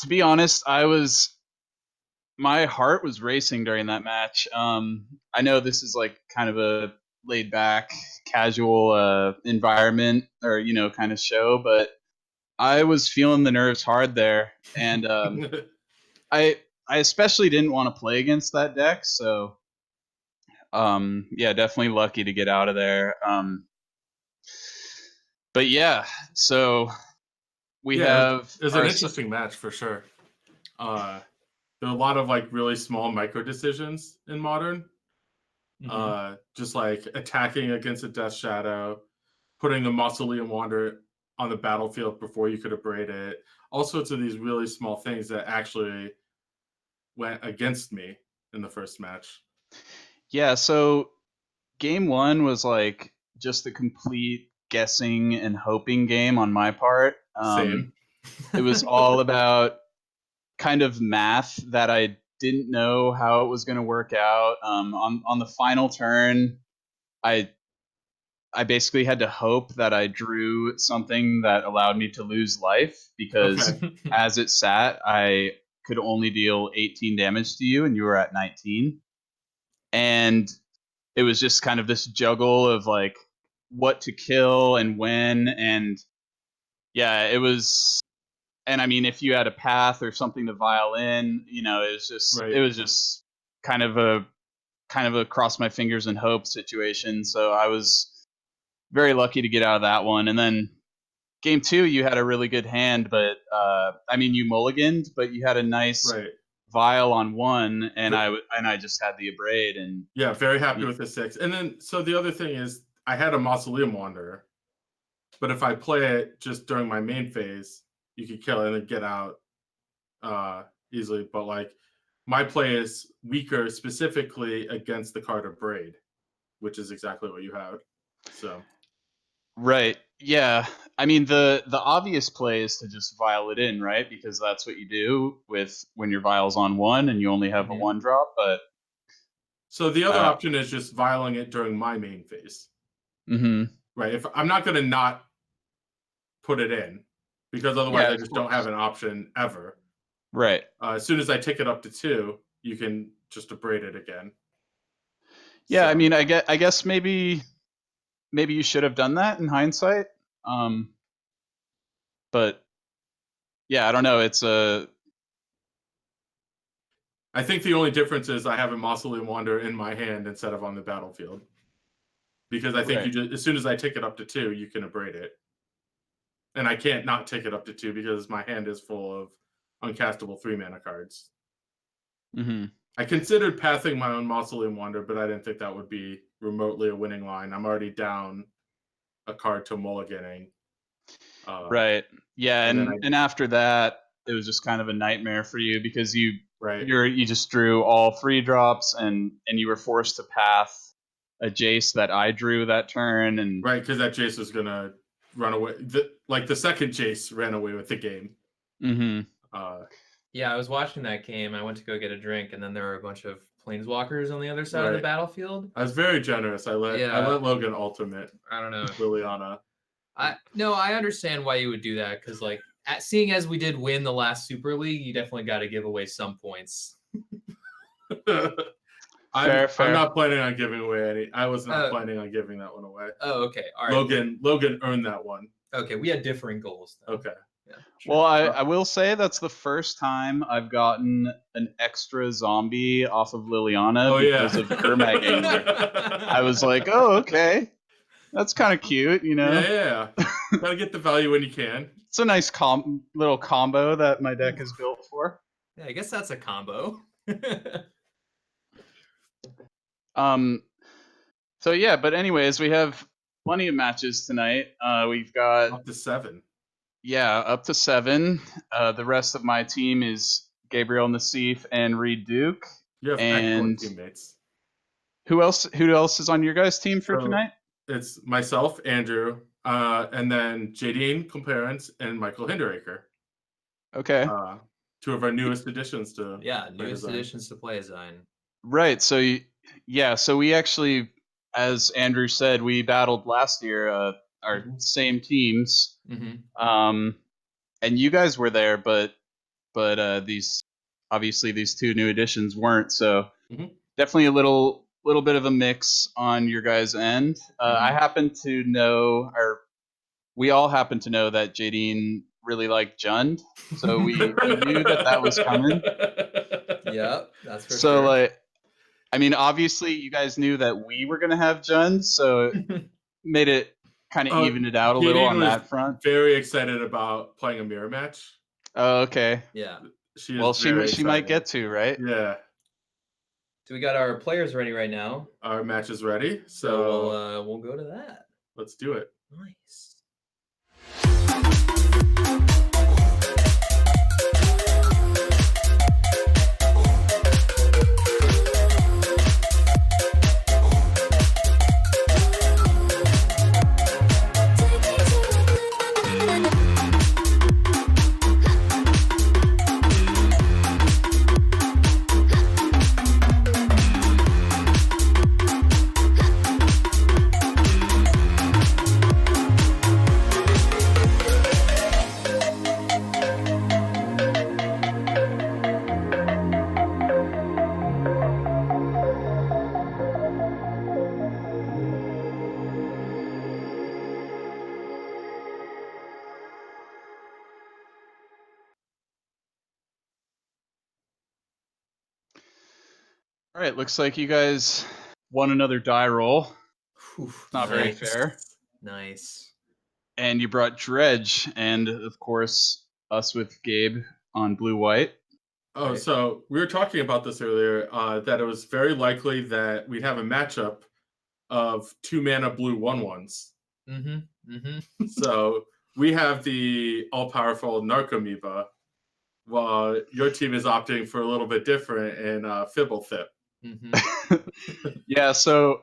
to be honest, my heart was racing during that match. I know this is like kind of a laid back, casual environment or kind of show, but I was feeling the nerves hard there, and I I especially didn't want to play against that deck. So yeah, definitely lucky to get out of there. But yeah, so we have it was an interesting match for sure. There are a lot of like really small micro decisions in Modern. Just like attacking against a Death Shadow, putting the Mausoleum Wanderer on the battlefield before you could abrade it. All sorts of these really small things that actually went against me in the first match. Yeah, so game one was like just a complete guessing and hoping game on my part. Same. It was all about kind of math that I didn't know how it was going to work out. On the final turn, I basically had to hope that I drew something that allowed me to lose life because as it sat, I could only deal 18 damage to you and you were at 19. And it was just kind of this juggle of like what to kill and when. And yeah, it was. And I mean, if you had a path or something to vial in, it was just kind of a cross my fingers and hope situation. So I was very lucky to get out of that one. And then game two, you had a really good hand, but I mean, you mulliganed, but you had a nice vial on one, and I just had the abrade. And yeah, very happy with the 6. And then so the other thing is I had a Mausoleum Wanderer, but if I play it just during my main phase, you could kill it and then get out easily. But like my play is weaker specifically against the card of Braid, which is exactly what you have. So right, yeah. I mean, the obvious play is to just vial it in, right? Because that's what you do with when your vial's on one and you only have a 1-drop. But so the other option is just vialing it during my main phase. Right. If I'm not going to not put it in, because otherwise I just don't have an option ever. Right. As soon as I tick it up to 2, you can just abrade it again. Yeah, so. I mean, I guess maybe you should have done that in hindsight. But yeah, I don't know. I think the only difference is I have a Mausoleum Wanderer in my hand instead of on the battlefield. Because I think you just, as soon as I tick it up to 2, you can abrade it. And I can't not tick it up to 2 because my hand is full of uncastable 3-mana cards. I considered pathing my own Mausoleum Wanderer, but I didn't think that would be remotely a winning line. I'm already down a card to mulliganing. Right. Yeah, and after that, it was just kind of a nightmare for you because you just drew all 3 drops and you were forced to path a Jace that I drew that turn. And right, because that Jace was gonna run away. The second Jace ran away with the game. Yeah, I was watching that game. I went to go get a drink, and then there were a bunch of planeswalkers on the other side of the battlefield. I was very generous. I let Logan ultimate. I don't know. Liliana. I understand why you would do that, because like seeing as we did win the last Super League, you definitely got to give away some points. I'm not planning on giving away any. I was not planning on giving that one away. Oh, okay. All right. Logan earned that one. Okay, we had differing goals. Okay. Yeah, sure. Well, I will say that's the first time I've gotten an extra zombie off of Liliana because of Kermagging. I was like, oh, okay. That's kind of cute, Yeah. Gotta get the value when you can. It's a nice little combo that my deck is built for. Yeah, I guess that's a combo. So yeah, but anyways, we have plenty of matches tonight. We've got up to 7. Yeah, up to 7. The rest of my team is Gabriel Nassif and Reid Duke. You have excellent teammates. Who else is on your guys' team for tonight? It's myself, Andrew, and then Jadine Comparens and Michael Hinderaker. Okay. Two of our newest additions to Yeah, Play newest Design. additions to Play Design. Right. So so we actually, as Andrew said, we battled last year, our same teams. Mm-hmm. And you guys were there, but these two new additions weren't. So definitely a little bit of a mix on your guys' end. I happen to know, or we all happen to know, that Jadine really liked Jund, so we knew that was coming. Yep, that's for So sure. like, I mean, obviously you guys knew that we were gonna have Jund, so it made it kind of evened it out a little Jadine on was that front. very excited about playing a mirror match. Oh, okay. Yeah. She might get to, right? Yeah. So we got our players ready right now. Our match is ready, so we'll go to that. Let's do it. Nice. All right, looks like you guys won another die roll. Not very Nice. fair. Nice. And you brought Dredge, and of course us with Gabe on blue-white. Oh, so we were talking about this earlier, that it was very likely that we'd have a matchup of 2-mana blue 1/1s. So we have the all-powerful Narcomoeba, while your team is opting for a little bit different in Fibblethip. Yeah, so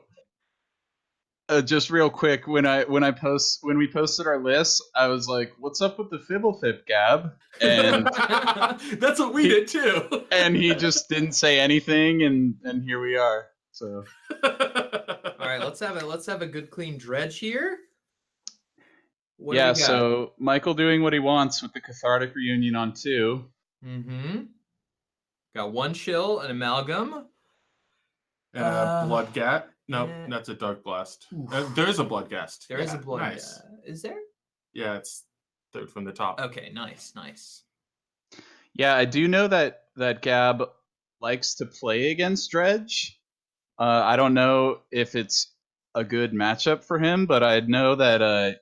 just real quick, when we posted our list, I was like, "What's up with the Fibblethip, Gab?" And that's what we did too. And he just didn't say anything, and here we are. So all right, let's have a good clean Dredge here. What yeah, so Michael doing what he wants with the Cathartic Reunion on 2. Got 1 chill, an amalgam, and a Bloodgat. No, that's a Dark Blast. There is a Bloodgast. There is a Bloodgast. Nice. Is there? Yeah, it's third from the top. Okay, nice. Yeah, I do know that Gab likes to play against Dredge. I don't know if it's a good matchup for him, but I know that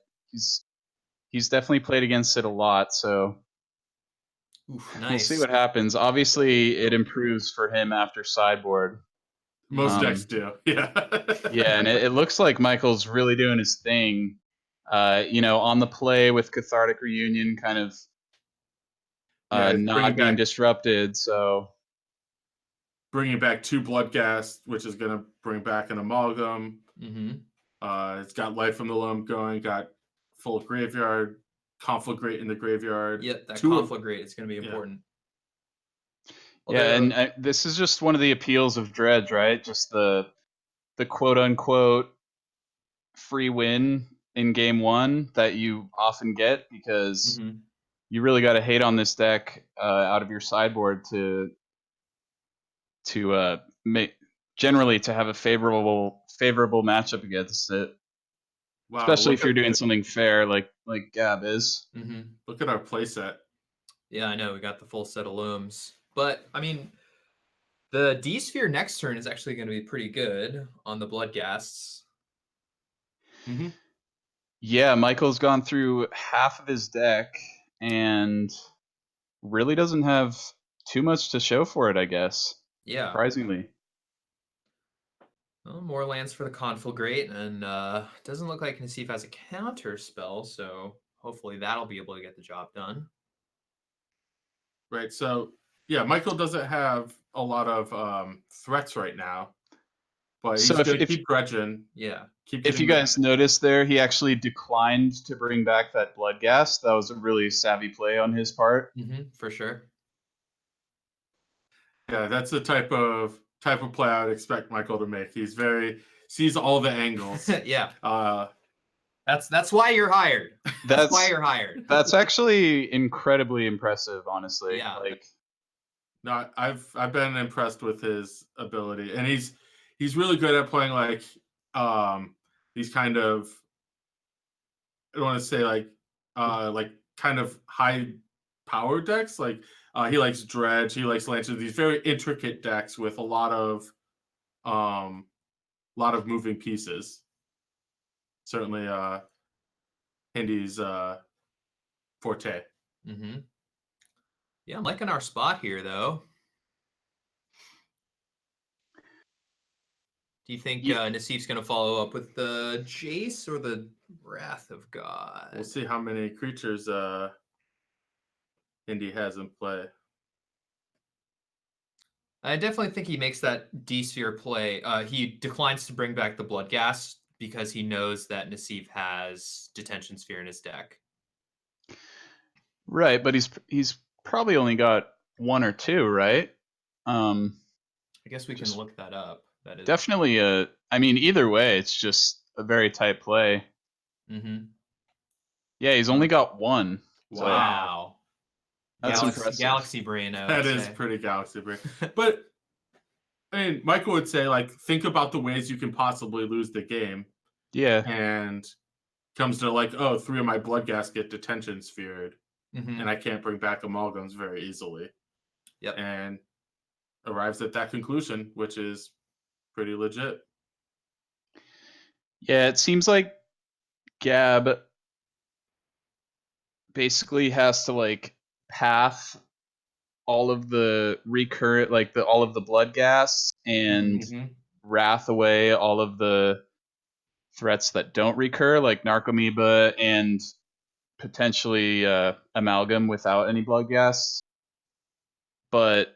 he's definitely played against it a lot. So nice. We'll see what happens. Obviously, it improves for him after sideboard. Most decks do, yeah. Yeah, and it looks like Michael's really doing his thing. On the play with Cathartic Reunion, kind of not being disrupted. So bringing back 2 Bloodghast, which is going to bring back an amalgam. It's got Life from the Loam going. Got full graveyard, Conflagrate in the graveyard. Yep, that Conflagrate is going to be important. Yeah, and this is just one of the appeals of Dredge, right? Just the quote unquote free win in game 1 that you often get, because you really got to hate on this deck out of your sideboard to make generally to have a favorable matchup against it. Wow, especially if you're doing something fair like Gab is. Look at our playset. Yeah, I know we got the full set of looms, but I mean, the D Sphere next turn is actually going to be pretty good on the Bloodghasts. Yeah, Michael's gone through half of his deck and really doesn't have too much to show for it, I guess. Yeah. Surprisingly. Well, more lands for the Conflagrate, and doesn't look like Nassif has a counter spell, so hopefully that'll be able to get the job done. Right, so yeah, Michael doesn't have a lot of threats right now, But he's So going to if keep dredging. Yeah. Keep if you getting guys noticed there, he actually declined to bring back that blood gas. That was a really savvy play on his part. For sure. Yeah, that's the type of play I would expect Michael to make. He's sees all the angles. Yeah. Uh, That's why you're hired. That's why you're hired. That's actually incredibly impressive, honestly. Yeah. Like, no, I've been impressed with his ability, and he's really good at playing like these kind of, I don't want to say like kind of high power decks. Like he likes Dredge, he likes Lancer. These very intricate decks with a lot of moving pieces. Certainly, Indy's forte. Yeah, I'm liking our spot here, though. Do you think Nassif's going to follow up with the Jace or the Wrath of God? We'll see how many creatures Indy has in play. I definitely think he makes that D-Sphere play. He declines to bring back the Blood Gas because he knows that Nassif has Detention Sphere in his deck. right, but he's probably only got one or two, right? I guess we can look that up. That is definitely I mean, either way, it's just a very tight play. Yeah, he's only got one. So wow. that's impressive. Galaxy brain. That is pretty galaxy brain. But I mean, Michael would say, like, think about the ways you can possibly lose the game. Yeah. And comes to like, oh, 3 of my blood gas get detention sphered, and I can't bring back amalgams very easily. Yep. And arrives at that conclusion, which is pretty legit. Yeah, it seems like Gab basically has to like path all of the recurrent, like all of the blood gas and wrath away all of the threats that don't recur, like Narcomoeba and potentially Amalgam without any blood gas. But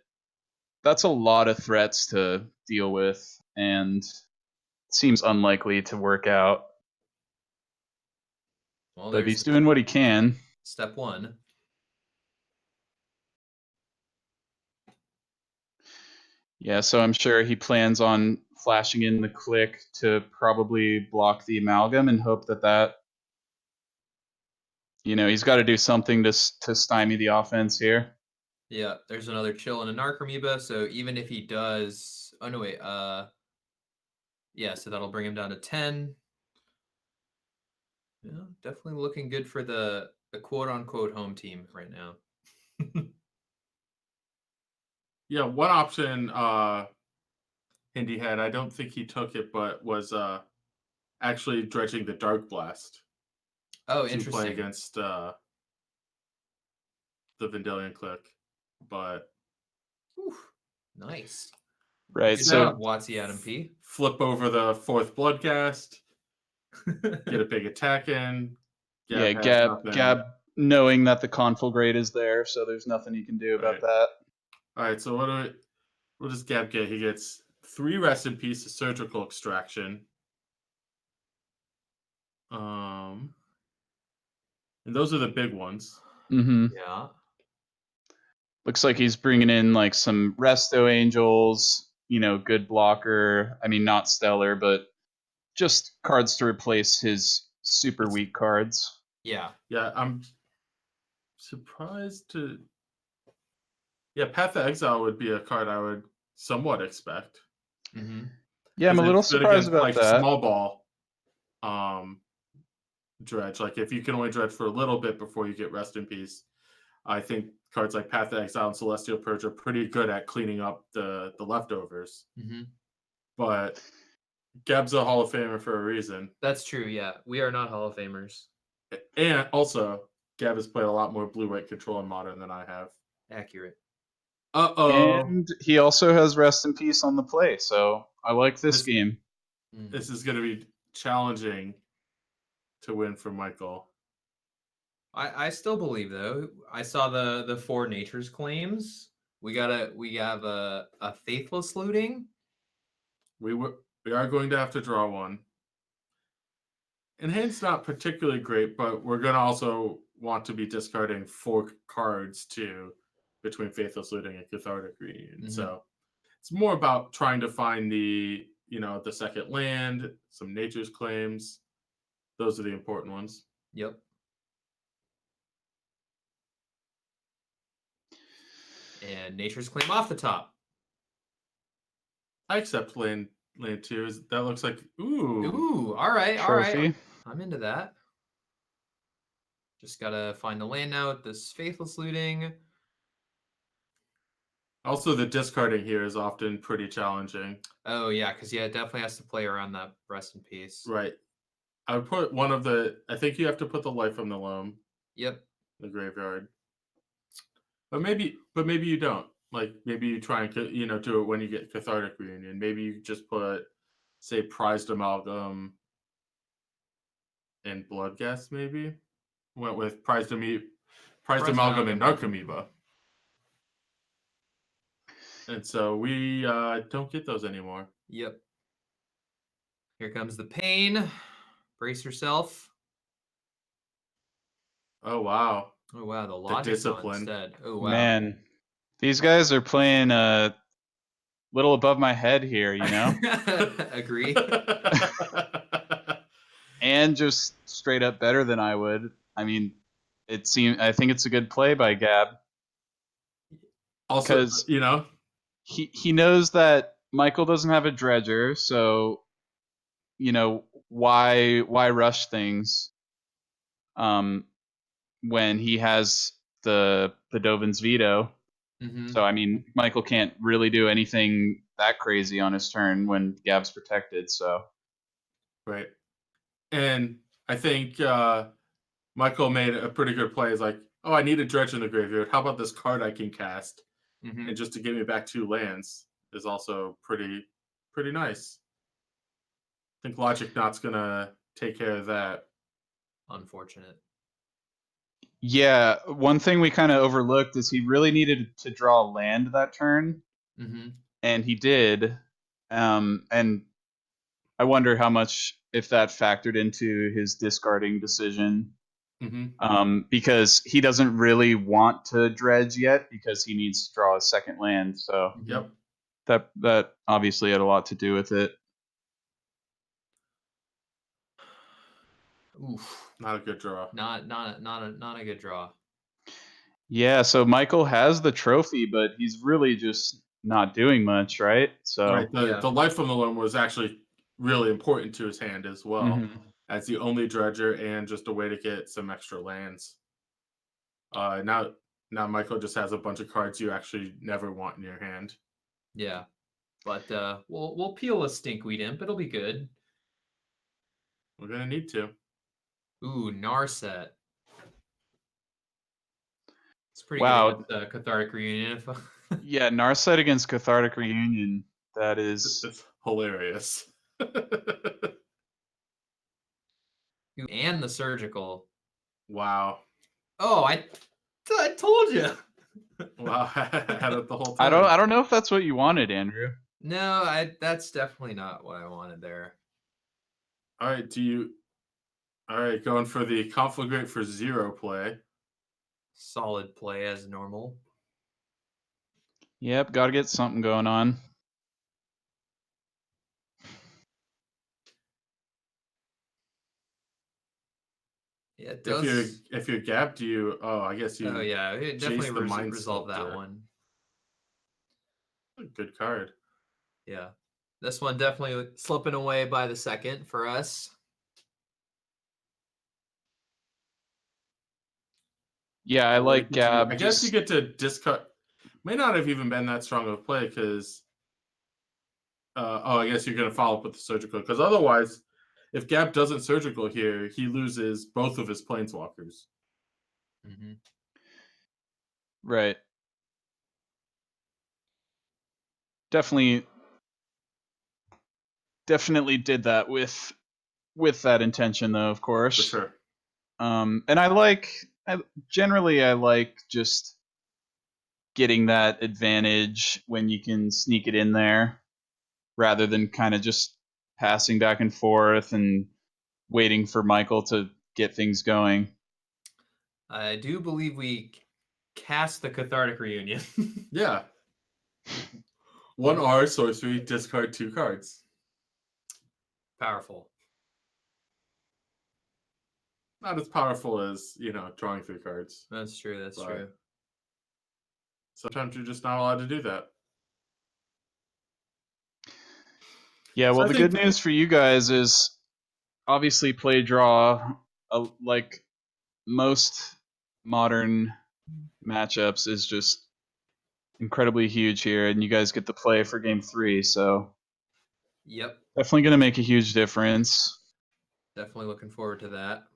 that's a lot of threats to deal with, and it seems unlikely to work out. Well, but he's doing what he can. Step one. Yeah, so I'm sure he plans on flashing in the click to probably block the amalgam and hope that he's got to do something to stymie the offense here. Yeah, there's another chill and a Narcomoeba, so even if he does... Oh, no, wait. Yeah, so that'll bring him down to 10. Yeah, definitely looking good for the quote-unquote home team right now. Yeah, one option Indy had, I don't think he took it, but was actually dredging the Dark Blast. Oh, to interesting. play against the Vendilion click, but nice. Right, so Watsy Adam P. Flip over the 4th Bloodgast, get a big attack in. Gab knowing that the Conflagrate is there, so there's nothing he can do about that. All right, so what does Gab get? He gets 3 Rest in Peace Surgical Extraction. And those are the big ones. Yeah. Looks like he's bringing in like some Resto Angels, good blocker. I mean, not stellar, but just cards to replace his super weak cards. Yeah. Yeah, I'm surprised to... Yeah, Path of Exile would be a card I would somewhat expect. Yeah, I'm a little surprised about that. Small ball dredge. Like, if you can only dredge for a little bit before you get Rest in Peace, I think cards like Path of Exile and Celestial Purge are pretty good at cleaning up the leftovers. But Gab's a Hall of Famer for a reason. That's true, yeah. We are not Hall of Famers. And also, Gab has played a lot more blue-white control in Modern than I have. Accurate. And he also has Rest in Peace on the play, so I like this game. This is going to be challenging to win for Michael. I still believe, though. I saw the 4 Nature's Claims. We have a Faithless Looting. We are going to have to draw one. And hand's not particularly great, but we're going to also want to be discarding 4 cards too between Faithless Looting and Cathartic Reunion. So it's more about trying to find the second land, some Nature's Claims. Those are the important ones. Yep. And Nature's Claim off the top. I accept land 2. That looks like Ooh, all right, all Trophy. right. I'm into that. Just gotta find the land now with this Faithless Looting. Also, the discarding here is often pretty challenging. Oh yeah, because it definitely has to play around that Rest in Peace. Right. I would put one of the. I think you have to put the Life from the Loam. Yep. The graveyard. But maybe you don't. Like maybe you try and do it when you get Cathartic Reunion. Maybe you just put, say, Prized Amalgam and Bloodghast. Maybe went with Prized Amalgam and Narcomoeba. And so we don't get those anymore. Yep. Here comes the pain. Brace yourself. Oh wow. Oh wow, the Logic discipline. instead. Oh wow. Man, these guys are playing a little above my head here, Agree. and just straight up better than I would. I mean, I think it's a good play by Gab. Also, he knows that Michael doesn't have a dredger, so why rush things when he has the Dovin's veto. So I mean, Michael can't really do anything that crazy on his turn when Gab's protected. So right. And I think Michael made a pretty good play. He's like, oh, I need a dredge in the graveyard. How about this card I can cast? And just to give me back 2 lands is also pretty nice. I think Logic Knot's going to take care of that. Unfortunate. yeah, one thing we kind of overlooked is he really needed to draw land that turn, and he did. And I wonder how much if that factored into his discarding decision. Because he doesn't really want to dredge yet because he needs to draw a second land. So Yep. That obviously had a lot to do with it. Oof. Not a good draw. Not a good draw. Yeah, so Michael has the trophy, but he's really just not doing much, right? So right. The Life from the Loam was actually really important to his hand as well, as the only dredger and just a way to get some extra lands. Now Michael just has a bunch of cards you actually never want in your hand. Yeah, but we'll peel a Stinkweed Imp. It'll be good. We're gonna need to. Ooh, Narset. It's pretty Wow. good. Cathartic Reunion. Yeah, Narset against Cathartic Reunion. That is It's hilarious. And the Surgical. Wow. Oh, I told you. Wow, I had it the whole time. I don't know if that's what you wanted, Andrew. No, that's definitely not what I wanted there. All right, going for the Conflagrate for 0 play. Solid play as normal. Yep, got to get something going on. Yeah, it does. If you're Gab, do you? Oh, I guess you. Oh yeah, it definitely Mind resolve that Sculptor. one. Good card. Yeah, this one definitely slipping away by the second for us. Yeah, I like Gab. I guess you get to discard. May not have even been that strong of a play because. I guess you're going to follow up with the Surgical because otherwise, if Gab doesn't Surgical here, he loses both of his Planeswalkers. Right. Definitely did that with that intention, though. Of course. For sure. And I generally like just getting that advantage when you can sneak it in there, rather than kind of just passing back and forth and waiting for Michael to get things going. I do believe we cast the Cathartic Reunion. Yeah. 1 sorcery, discard 2 cards. Powerful. Not as powerful as, drawing 3 cards. That's true. That's But true. sometimes you're just not allowed to do that. Yeah, So well, I the think- good news for you guys is obviously play draw, like most modern matchups, is just incredibly huge here, and you guys get to play for game 3, so Yep. definitely going to make a huge difference. Definitely looking forward to that.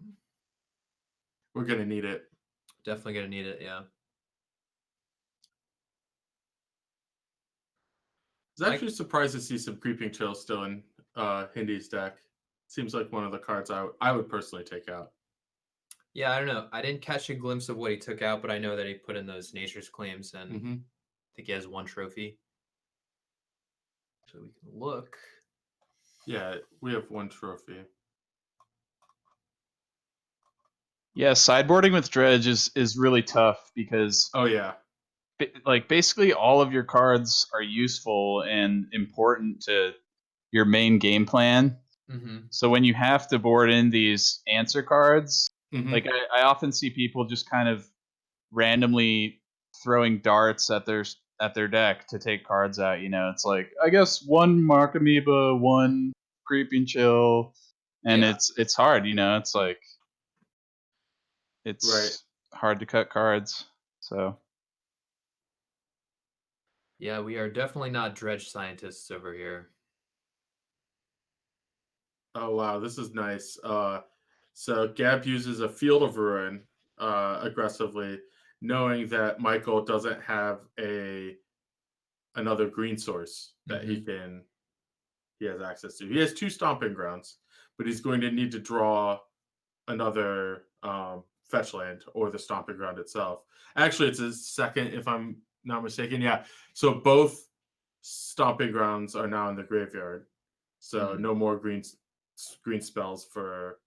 We're going to need it. Definitely gonna need it. Yeah. I was actually surprised to see some Creeping Chill still in Hindy's deck. Seems like one of the cards I would personally take out. Yeah, I don't know. I didn't catch a glimpse of what he took out, but I know that he put in those Nature's Claims, and I think he has 1 trophy. So we can look. Yeah, we have 1 trophy. Yeah, sideboarding with Dredge is really tough because Oh yeah. like basically all of your cards are useful and important to your main game plan. Mm-hmm. So when you have to board in these answer cards, like I often see people just kind of randomly throwing darts at their deck to take cards out. It's like, I guess 1 Mark Amoeba, 1 Creeping Chill, and Yeah. it's hard. It's like it's Right. hard to cut cards. So Yeah, we are definitely not Dredge scientists over here. Oh wow, this is nice. So Gab uses a Field of Ruin aggressively, knowing that Michael doesn't have another green source that he has access to. He has 2 Stomping Grounds, but he's going to need to draw another fetch land or the Stomping Ground itself. Actually, it's his second, if I'm not mistaken. Yeah. So both Stomping Grounds are now in the graveyard. So no more green spells for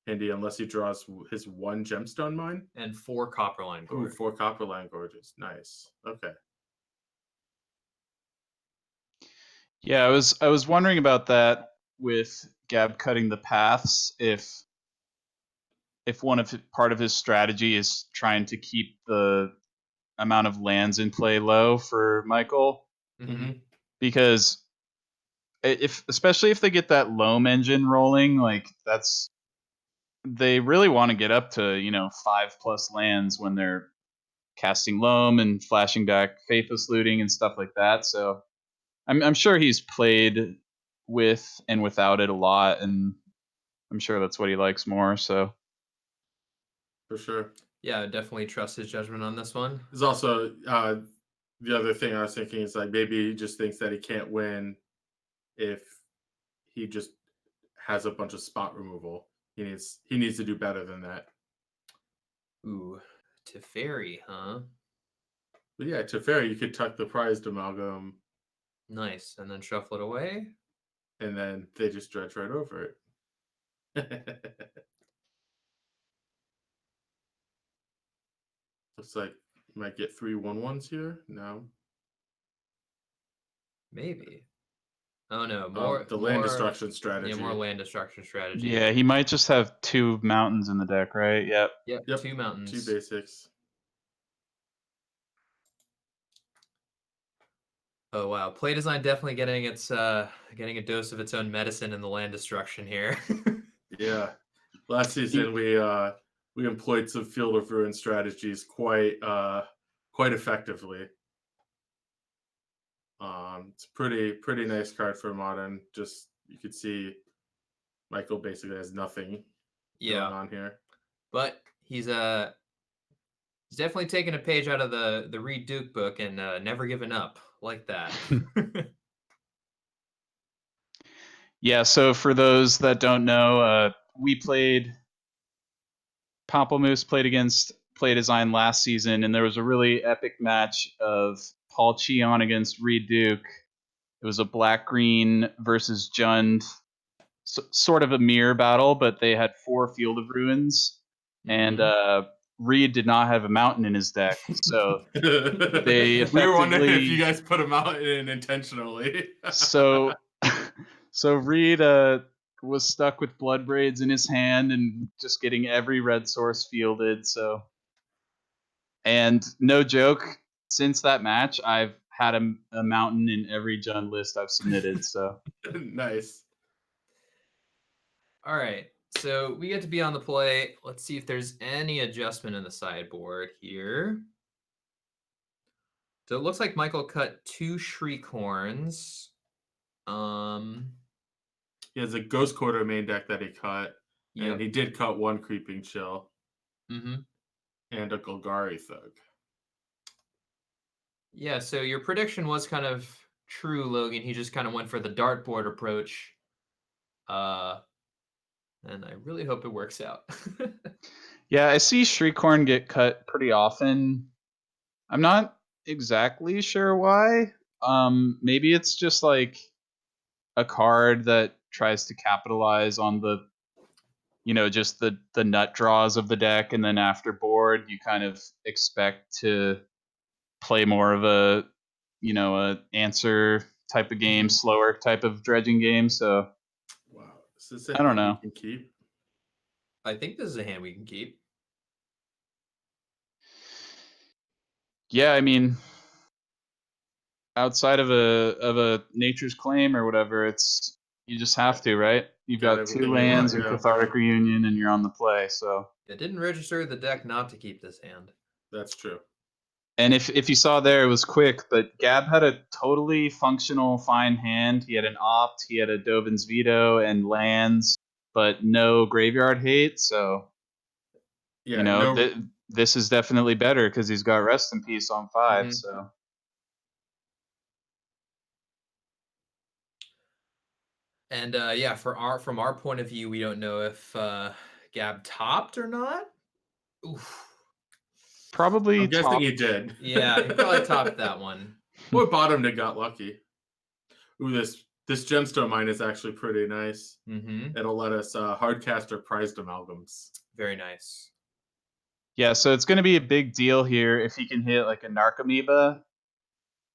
Hindy unless he draws his 1 Gemstone Mine. And 4 Copperline Ooh, Gorge. 4 Copperline Gorges. Nice. Okay. yeah, I was wondering about that with Gab cutting the paths, if part of his strategy is trying to keep the amount of lands in play low for Michael, because especially if they get that loam engine rolling, like they really want to get up to 5+ lands when they're casting loam and flashing back Faithless Looting and stuff like that. So I'm sure he's played with and without it a lot, and I'm sure that's what he likes more. So For sure. Yeah, I definitely trust his judgment on this one. There's also the other thing I was thinking is like maybe he just thinks that he can't win if he just has a bunch of spot removal. He needs to do better than that. Ooh, Teferi, huh? But yeah, Teferi, you could tuck the prized amalgam, Nice. And then shuffle it away. and then they just dredge right over it. Looks like you might get 3 1/1s here. No. Maybe. Oh no, more the land destruction strategy. Yeah, more land destruction strategy. yeah, he might just have 2 mountains in the deck, right? Yep. Yep, Yep, 2 mountains. 2 basics. Oh wow, play design definitely getting a dose of its own medicine in the land destruction here. Yeah. Last season we employed some Field of Ruin strategies quite effectively. It's pretty nice card for modern. Just you could see Michael basically has nothing going on here. But he's definitely taken a page out of the Reid Duke book and never given up like that. Yeah, so for those that don't know, we played Pamplemousse against Play Design last season, and there was a really epic match of Paul Cheon against Reid Duke. It was a black-green versus Jund sort of a mirror battle, but they had 4 Field of Ruins, and Reid did not have a mountain in his deck, so they effectively. We were wondering if you guys put him out in intentionally. so Reid was stuck with Blood Braids in his hand and just getting every red source fielded. So, and no joke, since that match, I've had a mountain in every Jund list I've submitted. So nice. All right, so we get to be on the play. Let's see if there's any adjustment in the sideboard here. So it looks like Michael cut 2 Shriekhorns. He has a Ghost Quarter main deck that he cut, Yep. and he did cut 1 Creeping Chill. Mm-hmm. And a Golgari Thug. Yeah, so your prediction was kind of true, Logan. He just kind of went for the dartboard approach. And I really hope it works out. yeah, I see Shriekhorn get cut pretty often. I'm not exactly sure why. Maybe it's just like a card that tries to capitalize on the, just the nut draws of the deck, and then after board you kind of expect to play more of a answer type of game, slower type of dredging game. So wow, is this a I don't know. You can keep? I think this is a hand we can keep. Yeah, I mean, outside of a Nature's Claim or whatever, it's you just have to, right? You've got 2 lands and Cathartic Reunion, and you're on the play. So it didn't register the deck not to keep this hand. That's true. And if you saw there, it was quick, but Gab had a totally functional, fine hand. He had an Opt, he had a Dovin's Veto and lands, but no graveyard hate. So, Yeah, this is definitely better because he's got Rest in Peace on 5. Mhm. So, And yeah, from our point of view, we don't know if Gab topped or not. Oof. probably I'm guessing top. he did. Yeah, he probably topped that one. Or bottomed and got lucky. Ooh, this gemstone mine is actually pretty nice. Mm-hmm. It'll let us hardcast our prized amalgams. Very nice. Yeah, so it's going to be a big deal here if he can hit like a Narcomoeba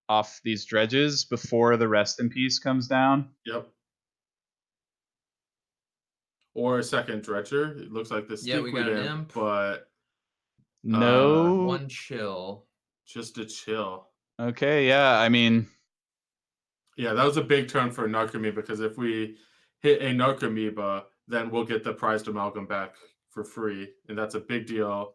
off these dredges before the Rest in Peace comes down. Yep. Or a second dredger. It looks like this. Yeah, we got an imp, but no 1 chill. Just a chill. Okay, yeah, I mean, yeah, that was a big turn for Narcomoeba, because if we hit a Narcomoeba, then we'll get the prized amalgam back for free, and that's a big deal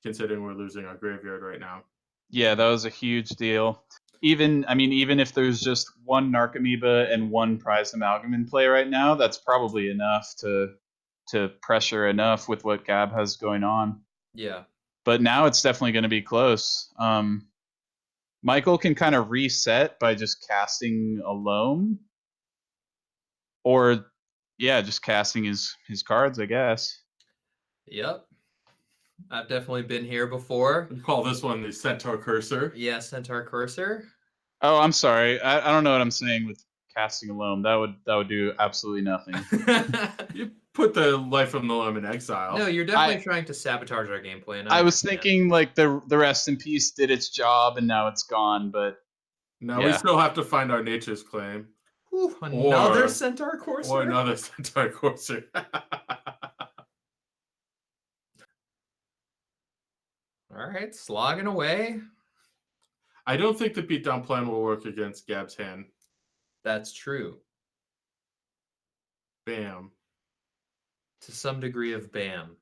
considering we're losing our graveyard right now. Yeah, that was a huge deal. Even if there's just 1 Narcomoeba and 1 prized amalgam in play right now, that's probably enough to pressure enough with what Gab has going on. Yeah. But now it's definitely going to be close. Michael can kind of reset by just casting a loam, or just casting his cards, I guess. Yep. I've definitely been here before. We call this one the Centaur Cursor. Yeah, Centaur Cursor. Oh, I'm sorry. I don't know what I'm saying with casting a loam. That would do absolutely nothing. You put the Life from the Loam in exile. No, you're definitely trying to sabotage our gameplay. And I was thinking like the Rest in Peace did its job and now it's gone, but now we still have to find our Nature's Claim. Ooh, another Centaur Courser? Or another Centaur Courser. All right, slogging away. I don't think the beatdown plan will work against Gab's hand. That's true. Bam. To some degree of bam.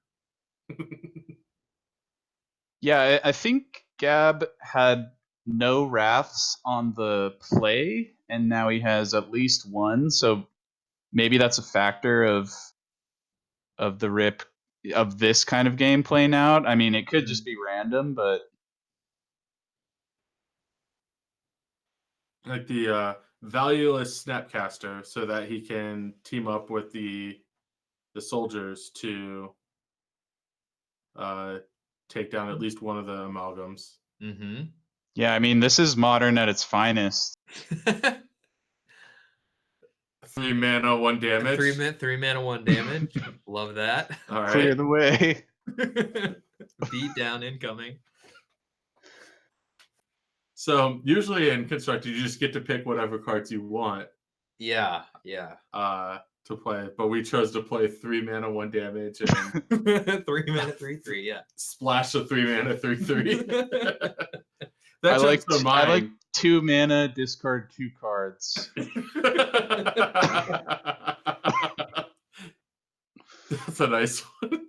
Yeah, I think Gab had no wraths on the play, and now he has at least 1. So maybe that's a factor of the rip of this kind of game playing out. I mean, it could just be random, but like the valueless Snapcaster, so that he can team up with the soldiers to take down at least one of the amalgams. Mm-hmm. Yeah, I mean, this is modern at its finest. 3 mana, 1 damage. 3 mana, 1 damage. Love that. All right. Clear the way. Beat down incoming. So usually in Constructed, you just get to pick whatever cards you want. Yeah. To play, but we chose to play 3 mana, 1 damage, and 3 mana, 3/3. Yeah. splash a 3 mana, 3/3. I like That's I like 2 mana, discard 2 cards. That's a nice one.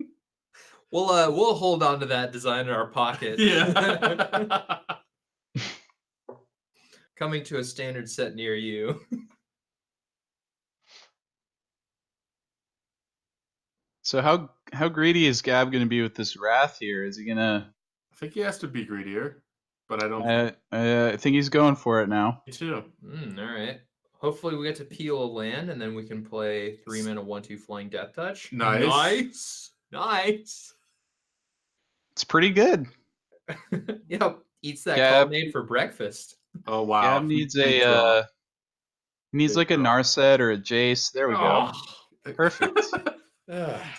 We'll hold on to that design in our pocket. Yeah. Coming to a standard set near you. So how greedy is Gab going to be with this Wrath here? Is he gonna? I think he has to be greedier, but I don't. I think he's going for it now. Me too. All right. Hopefully we get to peel a land, and then we can play 3 mana 1/2 Flying Death Touch. Nice. It's pretty good. Yep. Eats that Gab- colonnade for breakfast. Oh wow. Gab needs a needs like a Narset or a Jace. There we go. Perfect.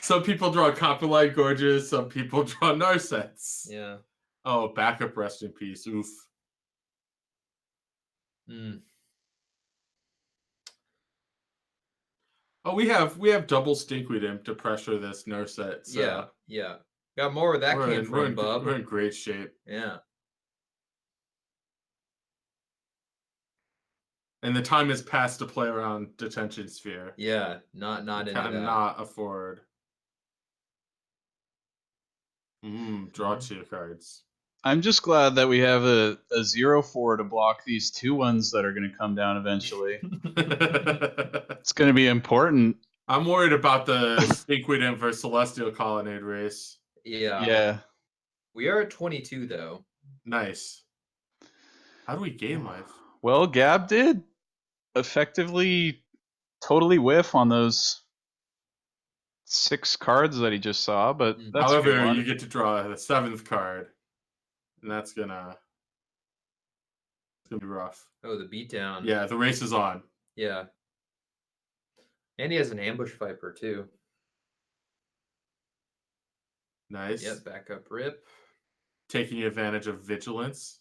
Some people draw Copperlight Gorges, some people draw Narsets. Yeah. Oh, backup rest in peace. Oof. Oh, we have double Stinkweed Imp to pressure this Narset. So Yeah. Got more where that came from, bub. We're in great shape. Yeah. And the time has passed to play around Detention Sphere. Yeah. Not into that. Cannot afford. Draw 2 cards. I'm just glad that we have a 0/4 to block these 2 ones that are going to come down eventually. It's going to be important. I'm worried about the Stinkweed Imp versus Celestial Colonnade race. Yeah. We are at 22 though. Nice. How do we gain life? Well, Gab did effectively totally whiff on those 6 cards that he just saw, but that's however, you get to draw the 7th card, and it's gonna be rough. Oh, the beatdown. Yeah, the race is on. Yeah. And he has an Ambush Viper too. Nice. Yep, backup rip. Taking advantage of Vigilance.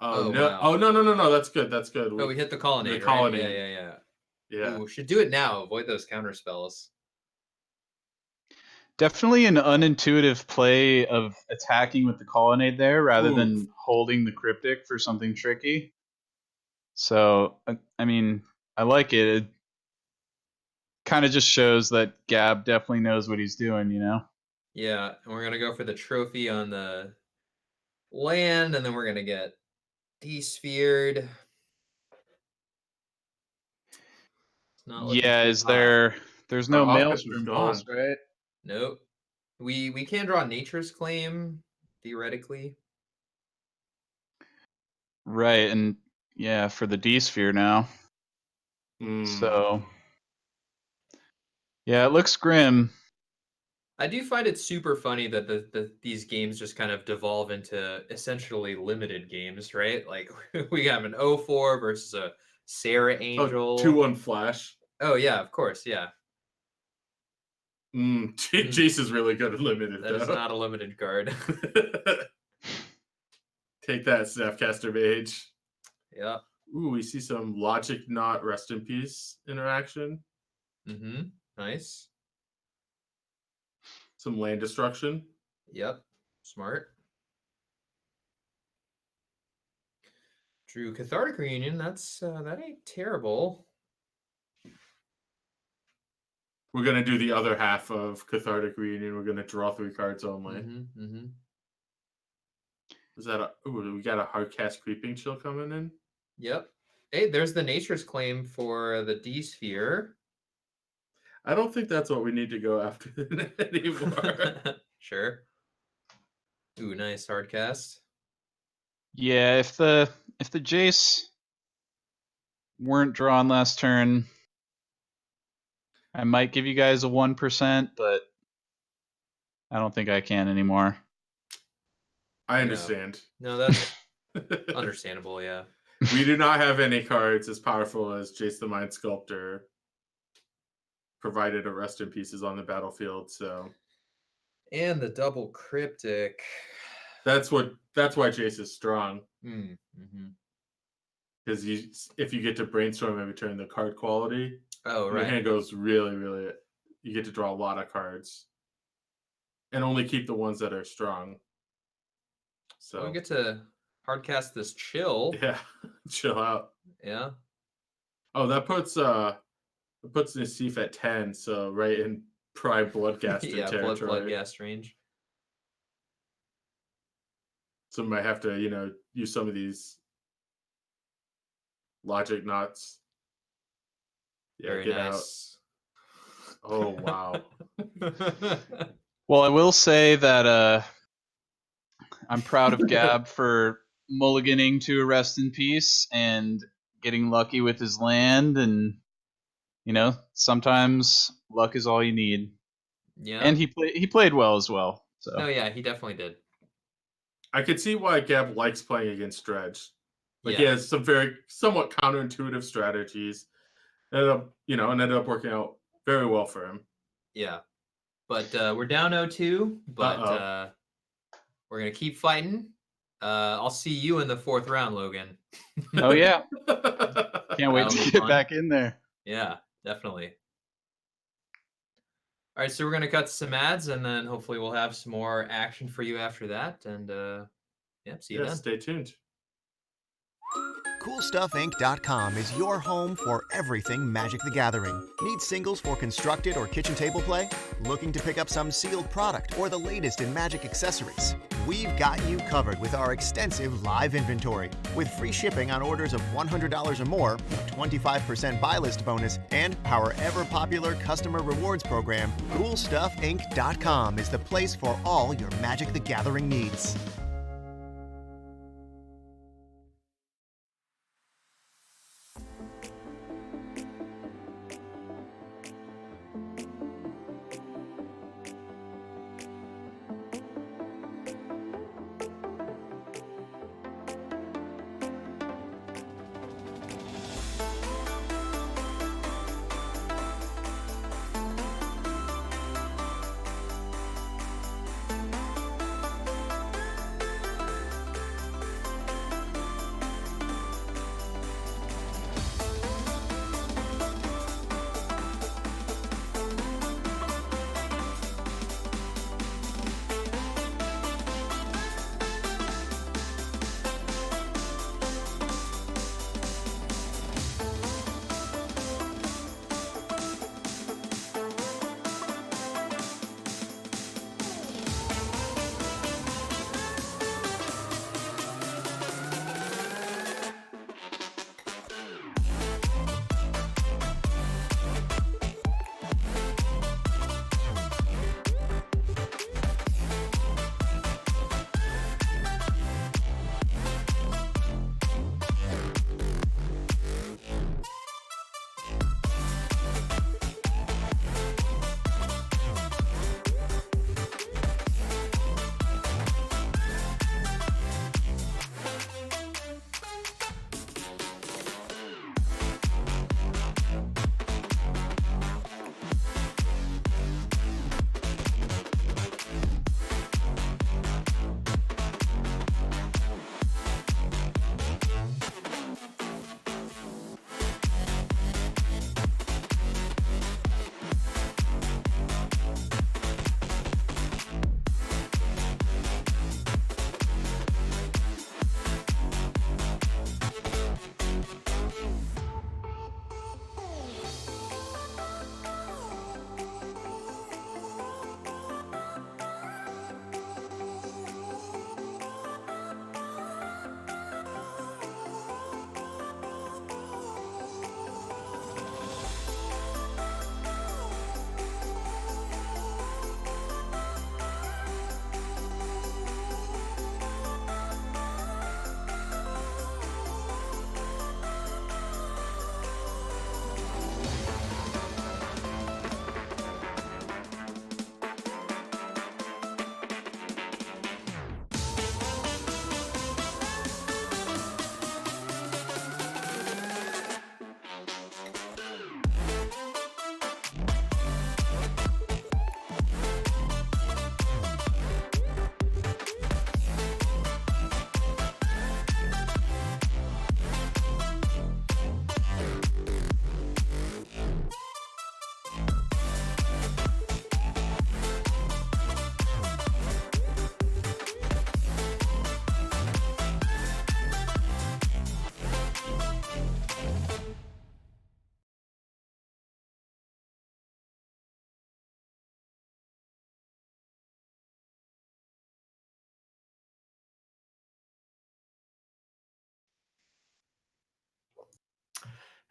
Oh, Oh, no. wow. Oh, no. That's good. Oh, we hit the colonnade. The right? colonnade. Yeah. Ooh, should do it now. Avoid those counter spells. Definitely an unintuitive play of attacking with the colonnade there rather than holding the cryptic for something tricky. So, I mean, I like it. It kind of just shows that Gab definitely knows what he's doing, you know? Yeah, and we're going to go for the trophy on the land, and then we're going to get de-sphered. Yeah, there's no Maelstrom Pulse, right? Nope. We can draw Nature's Claim, theoretically. Right, and yeah, for the D-Sphere now. So, yeah, it looks grim. I do find it super funny that these games just kind of devolve into essentially limited games, right? Like we have an 0/4 versus a Sarah Angel. 2/1 Flash. Oh yeah, of course, yeah. Jace is really good at limited. That is not a limited card. Take that, Snapcaster Mage. Yeah. Ooh, we see some Logic Knot Rest in Peace interaction. Nice. Some land destruction. Yep. Smart. Drew Cathartic Reunion. That ain't terrible. We're gonna do the other half of Cathartic Reunion. We're gonna draw 3 cards only. Is that we got a Hardcast Creeping Chill coming in? Yep. Hey, there's the Nature's Claim for the D-Sphere. I don't think that's what we need to go after anymore. Sure. Ooh, nice hardcast. Yeah, if the Jace weren't drawn last turn, I might give you guys a 1%, but I don't think I can anymore. I understand. No, that's understandable, yeah. We do not have any cards as powerful as Jace the Mind Sculptor provided a rest in pieces on the battlefield. So And the double cryptic. that's why Jace is strong. Mm-hmm. Because if you get to brainstorm and return the card quality, right. Your hand goes really, really. You get to draw a lot of cards, and only keep the ones that are strong. So we get to hardcast this chill. Yeah, chill out. Yeah. Oh, that puts Nassif at 10, so right in prime Bloodgaster territory. Bloodgast range. So we might have to, use some of these logic knots. Yeah, Very get nice. out. Oh wow. Well, I will say that I'm proud of Gab for mulliganing to a rest in peace and getting lucky with his land, and sometimes luck is all you need. Yeah. And he played well as well. So. Oh yeah, he definitely did. I could see why Gab likes playing against Dredge. Like Yeah. he has some very somewhat counterintuitive strategies. Ended up working out very well for him. Yeah. But we're down 0-2, but we're gonna keep fighting. I'll see you in the 4th round, Logan. Oh yeah. Can't wait to get back in there. Yeah, definitely. All right, so we're gonna cut some ads, and then hopefully we'll have some more action for you after that. And see you then. Stay tuned. CoolStuffInc.com is your home for everything Magic the Gathering. Need singles for constructed or kitchen table play? Looking to pick up some sealed product or the latest in Magic accessories? We've got you covered with our extensive live inventory. With free shipping on orders of $100 or more, a 25% buy list bonus, and our ever-popular customer rewards program, CoolStuffInc.com is the place for all your Magic the Gathering needs.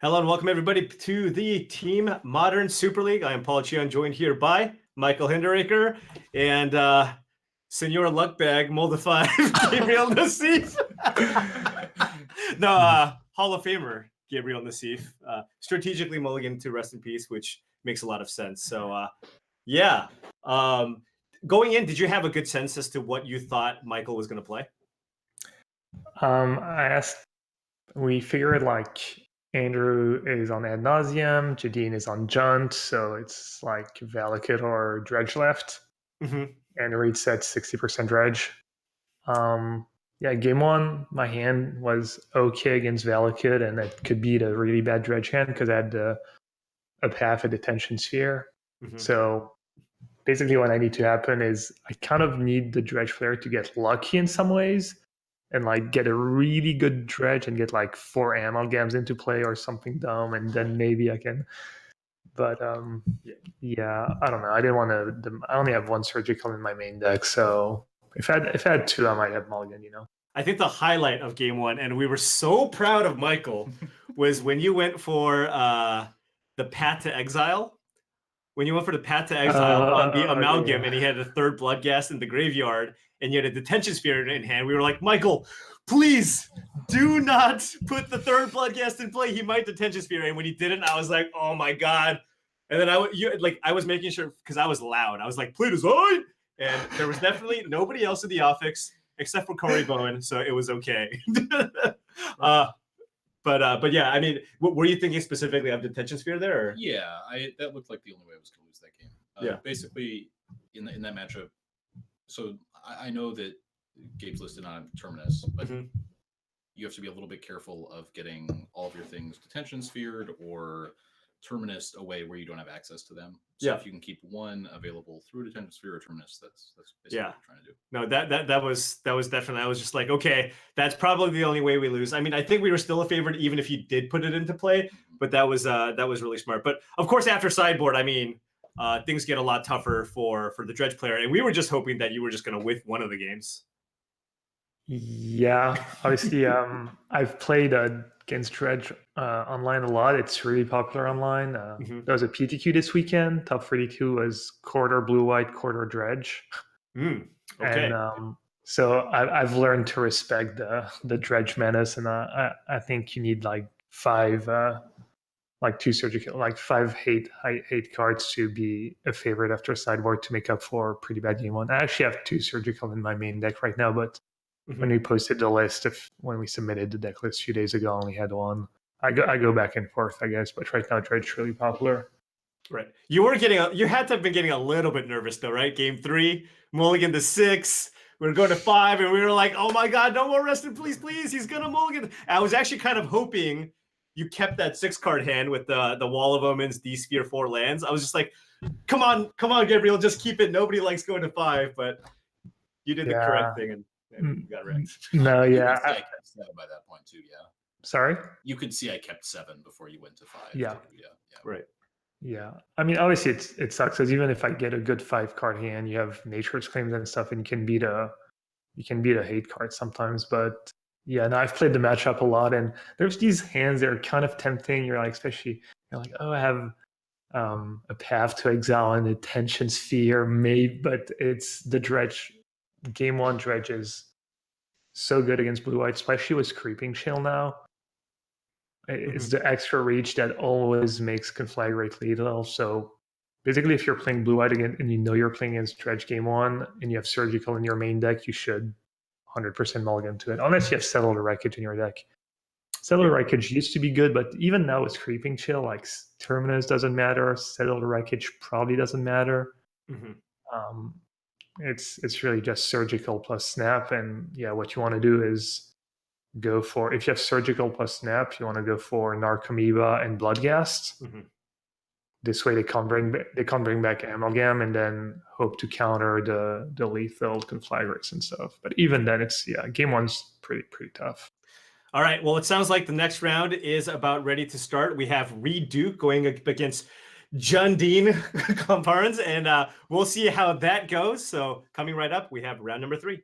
Hello and welcome everybody to the Team Modern Super League. I am Paul Chion, joined here by Michael Hinderaker and Senor Luckbag, Mold of 5, Gabriel Nassif. Hall of Famer Gabriel Nassif, strategically mulligan to rest in peace, which makes a lot of sense. So going in, did you have a good sense as to what you thought Michael was going to play? We figured like Andrew is on Ad Nauseam, Jadine is on Junt, so it's like Valakut or Dredge left. Mm-hmm. And Reid said 60% Dredge. Game one, my hand was okay against Valakut, and that could beat a really bad Dredge hand because I had a path, a detention sphere. Mm-hmm. So basically what I need to happen is I kind of need the Dredge player to get lucky in some ways and like get a really good Dredge and get like 4 amalgams into play or something dumb, and then maybe I can. But I don't know. I didn't want to. I only have 1 surgical in my main deck, so if I had 2, I might have mulligan. I think the highlight of game 1, and we were so proud of Michael, was when you went for the Path to Exile. When you went for the Path to Exile on the Amalgam, and he had a 3rd Bloodghast in the graveyard, and you had a Detention Sphere in hand, we were like, Michael, please do not put the 3rd Bloodghast in play. He might Detention Sphere. And when he didn't, I was like, oh my God. And then I was making sure, because I was loud. I was like, play design. And there was definitely nobody else in the offix except for Corey Bowen, so it was okay. But yeah, I mean, were you thinking specifically of Detention Sphere there? Or? Yeah, that looked like the only way I was going to lose that game. Basically, in that matchup, so I know that Gabe's listed on Terminus, but you have to be a little bit careful of getting all of your things Detention Sphered or Terminus away where you don't have access to them. So if you can keep 1 available through Detention Sphere or Terminus, that's basically what I'm trying to do. No, that was definitely, I was just like, okay, that's probably the only way we lose. I mean, I think we were still a favorite even if you did put it into play, but that was really smart. But of course, after sideboard, I mean, things get a lot tougher for the Dredge player, and we were just hoping that you were just going to whiff one of the games. Yeah, obviously, I've played against Dredge online a lot. It's really popular online. There was a PTQ this weekend. Top 32 was quarter blue-white, quarter Dredge. Okay. And so I've learned to respect the Dredge menace, and I think you need like 5 like 2 surgical, like 5 hate cards to be a favorite after sideboard to make up for a pretty bad game 1. I actually have 2 surgical in my main deck right now, but when we posted the list, when we submitted the deck list a few days ago, I only had 1. I go back and forth, I guess, but right now Dredge is really popular. Right. You had to have been getting a little bit nervous though, right? Game 3, mulligan to 6. We were going to 5, and we were like, oh my God, no more rested, please. He's gonna mulligan. I was actually kind of hoping you kept that 6-card hand with the Wall of Omens, D-Sphere, 4 lands. I was just like, come on, Gabriel, just keep it. Nobody likes going to 5, but you did the correct thing and got wrecked. No, yeah. I kept 7 by that point too, yeah. Sorry? You could see I kept 7 before you went to 5. Yeah. Too. Yeah. Right. Yeah. I mean, obviously it sucks because even if I get a good 5-card hand, you have Nature's Claims and stuff, and you can beat a hate card sometimes. But yeah, no, I've played the matchup a lot, and there's these hands that are kind of tempting. You're like, oh, I have a Path to Exile and a Tension Sphere, maybe, but it's the Dredge. Game 1 Dredge is so good against blue-white, especially with Creeping Chill now. It's the extra reach that always makes Conflagrate lethal. So basically, if you're playing blue-white again and you know you're playing against Dredge game 1 and you have Surgical in your main deck, you should 100% mulligan to it, unless you have Settle the Wreckage in your deck. Settle the Wreckage used to be good, but even now with Creeping Chill, like Terminus doesn't matter, Settle the Wreckage probably doesn't matter. It's really just Surgical plus Snap, and yeah, what you want to do is go for, if you have Surgical plus Snap, you want to go for Narcomoeba and Bloodghast. This way they can't bring back Amalgam, and then hope to counter the lethal Conflagrates and stuff. But even then, game 1's pretty tough. All right, well, it sounds like the next round is about ready to start. We have Reid Duke going against Jundine Comparans, and we'll see how that goes. So coming right up, we have round number 3.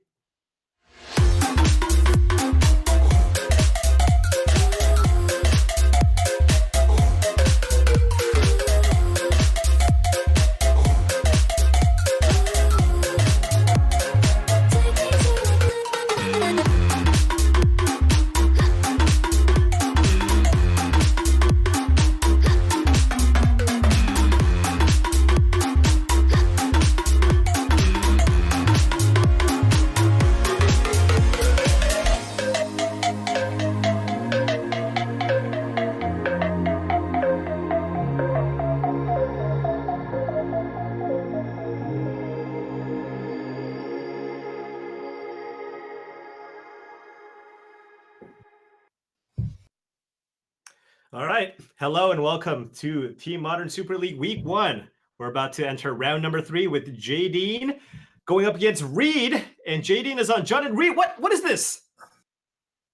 All right. Hello and welcome to Team Modern Super League Week 1. We're about to enter round number 3 with Jadine going up against Reid, and Jadine is on Jund. And Reid, what is this?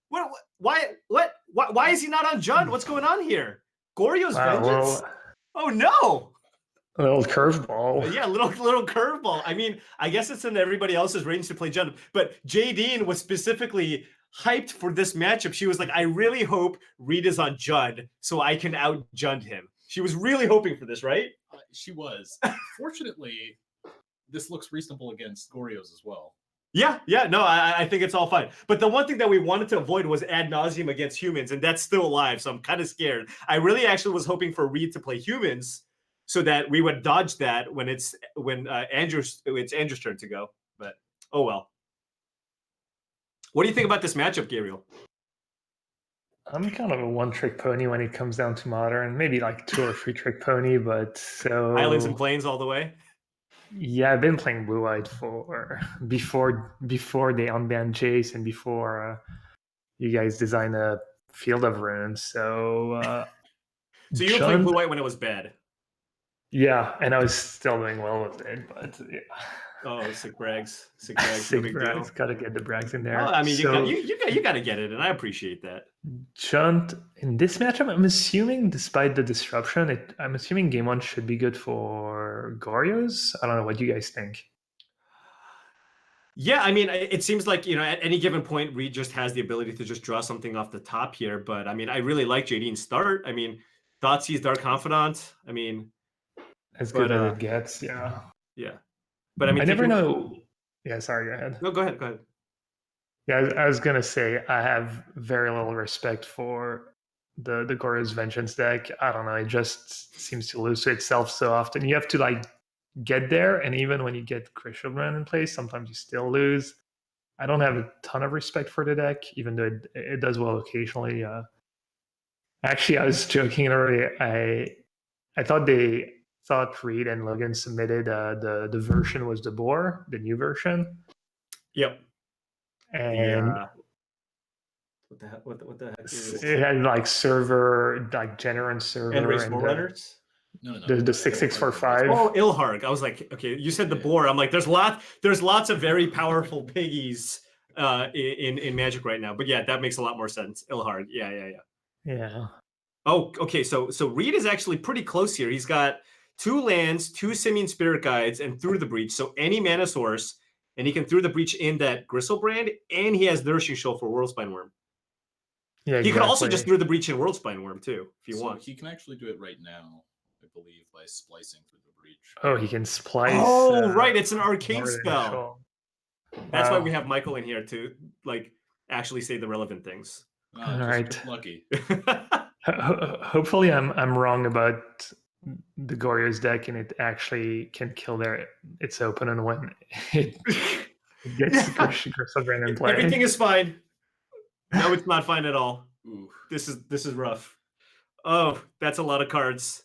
Why is he not on Jund? What's going on here? Goryo's vengeance? Oh no! A little curveball. Yeah, little curveball. I mean, I guess it's in everybody else's range to play Jund, but Jadine was specifically hyped for this matchup. She was like, I really hope Reid is on Jund so I can out Jund him. She was really hoping for this, right? She was. Fortunately, this looks reasonable against Goryo's as well. Yeah, no, I think it's all fine. But the one thing that we wanted to avoid was ad nauseam against humans, and that's still alive, so I'm kind of scared. I really actually was hoping for Reid to play humans so that we would dodge that when it's Andrew's turn to go. But oh well. What do you think about this matchup, Gabriel? I'm kind of a one-trick pony when it comes down to modern, maybe like 2 or 3-trick pony, but so Islands and Plains all the way. Yeah, I've been playing blue-white for before they unbanned Jace and before you guys designed a Field of Runes. So so you were playing blue-white when it was bad. Yeah, and I was still doing well with it, but yeah. Oh, sick brags. Sick brags. Gotta get the brags in there. Well, I mean, you gotta get it, and I appreciate that. Jund, in this matchup, I'm assuming, despite the disruption, I'm assuming game 1 should be good for Goryo's. I don't know what you guys think. Yeah, I mean, it seems like, at any given point, Reid just has the ability to just draw something off the top here. But I mean, I really like Jadine's start. I mean, Thoughtseize Dark Confidant. I mean, as good as it gets. Yeah. Yeah. But I mean, I never know. Yeah, sorry, go ahead. No, go ahead. Yeah, I was gonna say I have very little respect for the Goryo's Vengeance deck. I don't know, it just seems to lose to itself so often. You have to get there, and even when you get Crucial Brand in place, sometimes you still lose. I don't have a ton of respect for the deck, even though it does well occasionally. Actually, I was joking already. I thought Reid and Logan submitted the version was the boar, the new version. Yep. And what the heck is it had server, Generant server, and race forerunners. No. The 6645. Oh, Ilharg. I was like, okay, you said the boar. I'm like, there's lots of very powerful piggies in Magic right now. But yeah, that makes a lot more sense. Ilharg. Yeah. Oh, okay. So Reid is actually pretty close here. He's got 2 lands, 2 Simian Spirit Guides, and Through the Breach. So any mana source, and he can Through the Breach in that Gristlebrand, and he has Nourishing Shoal for Worldspine Worm. Yeah, exactly. He can also just Through the Breach in Worldspine Worm too, if you want. He can actually do it right now, I believe, by splicing Through the Breach. Oh, he can splice. Oh, right. It's an arcane spell. That's why we have Michael in here to actually say the relevant things. All right. Lucky. Hopefully, I'm wrong about the Goryo's deck, and it actually can kill its opponent when it gets Crystal Brand in play. Everything is fine. No, it's not fine at all. Ooh, this is rough. Oh, that's a lot of cards.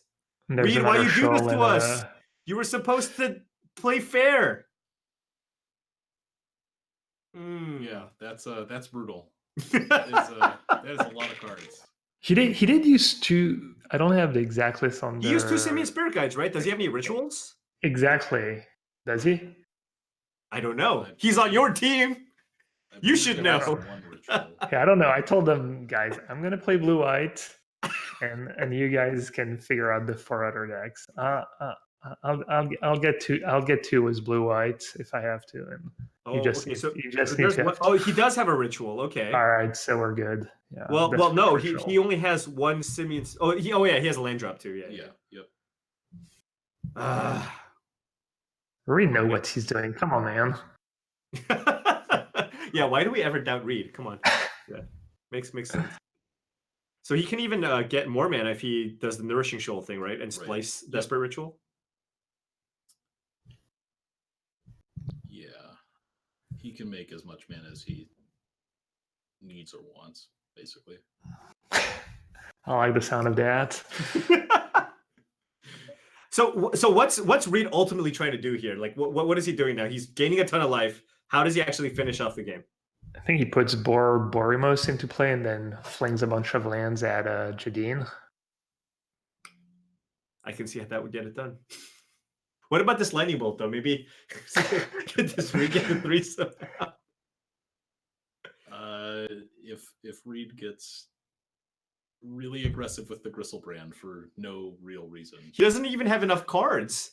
Reid, why you do this to us? You were supposed to play fair. Yeah, that's brutal. That is a lot of cards. He did use 2. I don't have the exact list on. He used 2 Simian Spirit Guides, right? Does he have any rituals? Exactly. Does he? I don't know. He's on your team. You should know. Yeah, I don't know. I told them, guys, I'm gonna play blue-white, and you guys can figure out the 4 other decks. I'll get 2 as blue-white if I have to, and you just need to. Oh, he does have a ritual. Okay. All right, so we're good. Yeah. Well, no, he only has 1 Simian. He has a land drop too. Yeah. Yep. Reid know what he's doing. Come on, man. Yeah. Why do we ever doubt Reid? Come on. Yeah. Makes sense. So he can even get more mana if he does the Nourishing Shoal thing, right? And splice Desperate Ritual. Yeah. He can make as much mana as he needs or wants, basically. I like the sound of that. So what's Reid ultimately trying to do here? What is he doing now? He's gaining a ton of life. How does he actually finish off the game? I think he puts Borymos into play and then flings a bunch of lands at Jadine. I can see how that would get it done. What about this lightning bolt though? Maybe get this Reid get the 3 somehow. If Reid gets really aggressive with the Gristlebrand for no real reason, He doesn't even have enough cards.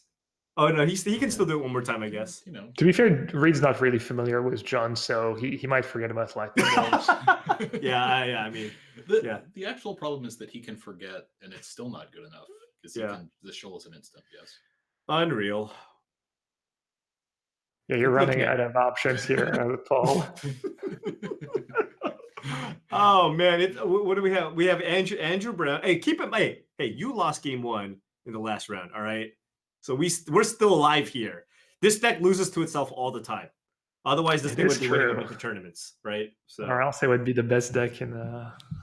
Oh no, he can still do it one more time, I guess. you know. To be fair, Reid's not really familiar with John, so he might forget about lightning bolts. yeah, I mean, the actual problem is that he can forget, and it's still not good enough because the shill is an instant. Yes. Unreal. Yeah, you're Look running at- out of options here, Paul. Oh man, what do we have? We have Andrew Brown. Hey, keep it. Hey, you lost game 1 in the last round. All right, so we're still alive here. This deck loses to itself all the time. Otherwise, this thing would be winning a bunch of tournaments, right? So, or else it would be the best deck in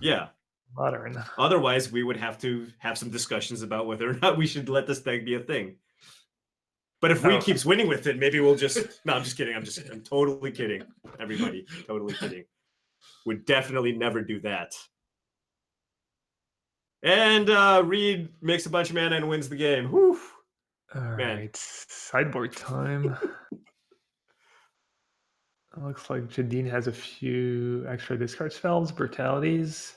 yeah, Modern. Otherwise, we would have to have some discussions about whether or not we should let this deck be a thing. But if Reid keeps winning with it, maybe we'll just. No, I'm just kidding. I'm totally kidding. Everybody, totally kidding. Would definitely never do that. And Reid makes a bunch of mana and wins the game. Whew. All Man. right, sideboard time. It looks like Jadine has a few extra discard spells, brutalities.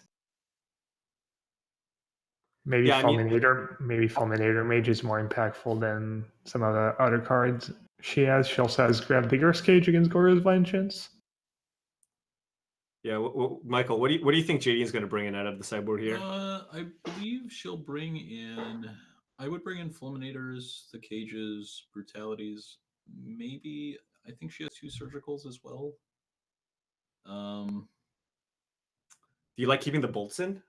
Maybe Fulminator. Maybe Fulminator Mage is more impactful than some of the other cards she has. She also has Grab Digger's Cage against Goryo's Vengeance. Yeah, Michael, what do you think JD is going to bring in out of the sideboard here? I believe she'll bring in. I would bring in Fulminators, the Cages, Brutalities. Maybe I think she has 2 Surgicals as well. Do you like keeping the bolts in?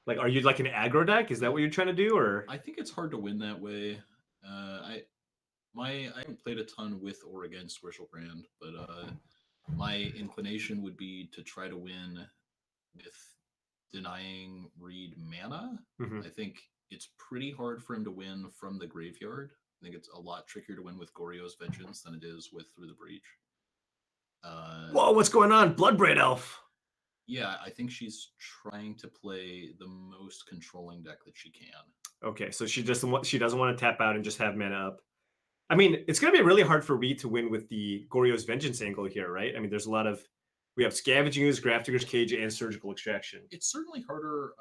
Like, are you like an aggro deck? Is that what you're trying to do, or? I think it's hard to win that way. I haven't played a ton with or against Gristlebrand, but my inclination would be to try to win with denying Reid mana. Mm-hmm. I think it's pretty hard for him to win from the graveyard. I think it's a lot trickier to win with Goryo's Vengeance than it is with Through the Breach. Whoa, what's going on? Bloodbraid Elf. Yeah, I think she's trying to play the most controlling deck that she can. Okay, so she doesn't want to tap out and just have mana up. I mean, it's going to be really hard for Reid to win with the Goryo's Vengeance angle here, right? I mean, there's a lot of... We have Scavenging Ooze, Graf Digger's Cage, and Surgical Extraction. It's certainly harder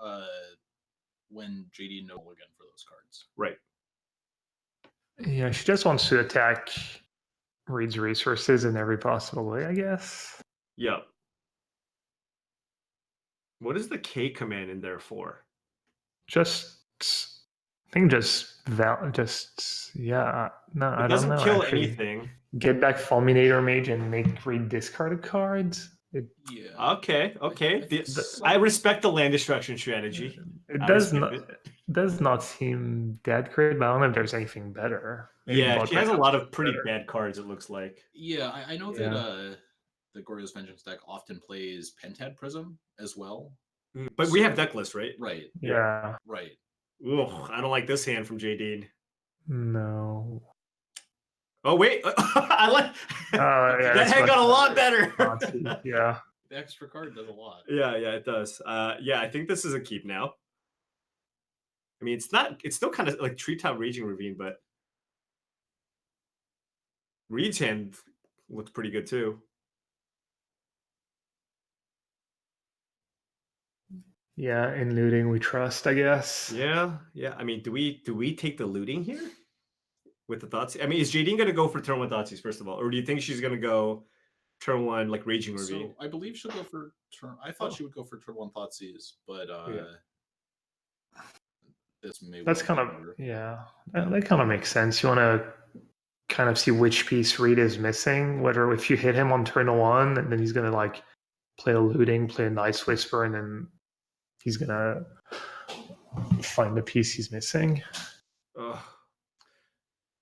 when JD no again for those cards. Right. Yeah, she just wants to attack Reid's resources in every possible way, I guess. Yep. What is the K command in there for? I think yeah. No, I don't know. It doesn't kill actually. anything. Get back Fulminator Mage and make Reid discard cards. Yeah. Okay. I respect the land destruction strategy. It does not seem that great, but I don't know if there's anything better. Maybe she has a lot of pretty bad cards, it looks like. Yeah, I know that the Goryo's Vengeance deck often plays Pentad Prism as well. But we have deck list, right? Right. Yeah. Right. Ugh, I don't like this hand from JD. No. Oh wait, I like that hand got a lot better. Yeah. The extra card does a lot. Yeah, it does. I think this is a keep now. I mean, it's still kind of like Treetop Raging Ravine, but Reid's hand looks pretty good too. Yeah, in looting we trust, I guess. Yeah. I mean, do we take the looting here with the Thoughtseize? I mean, is Jadine gonna go for turn 1 Thoughtseize first of all, or do you think she's gonna go turn 1 like Raging Ravine? So I believe she'll go for turn. I thought she would go for turn 1 Thoughtseize, but this may. That's kind of that kind of makes sense. You want to kind of see which piece Reid is missing. Whether if you hit him on turn 1, and then he's gonna like play a looting, play a Night's Whisper, and then he's gonna find the piece he's missing.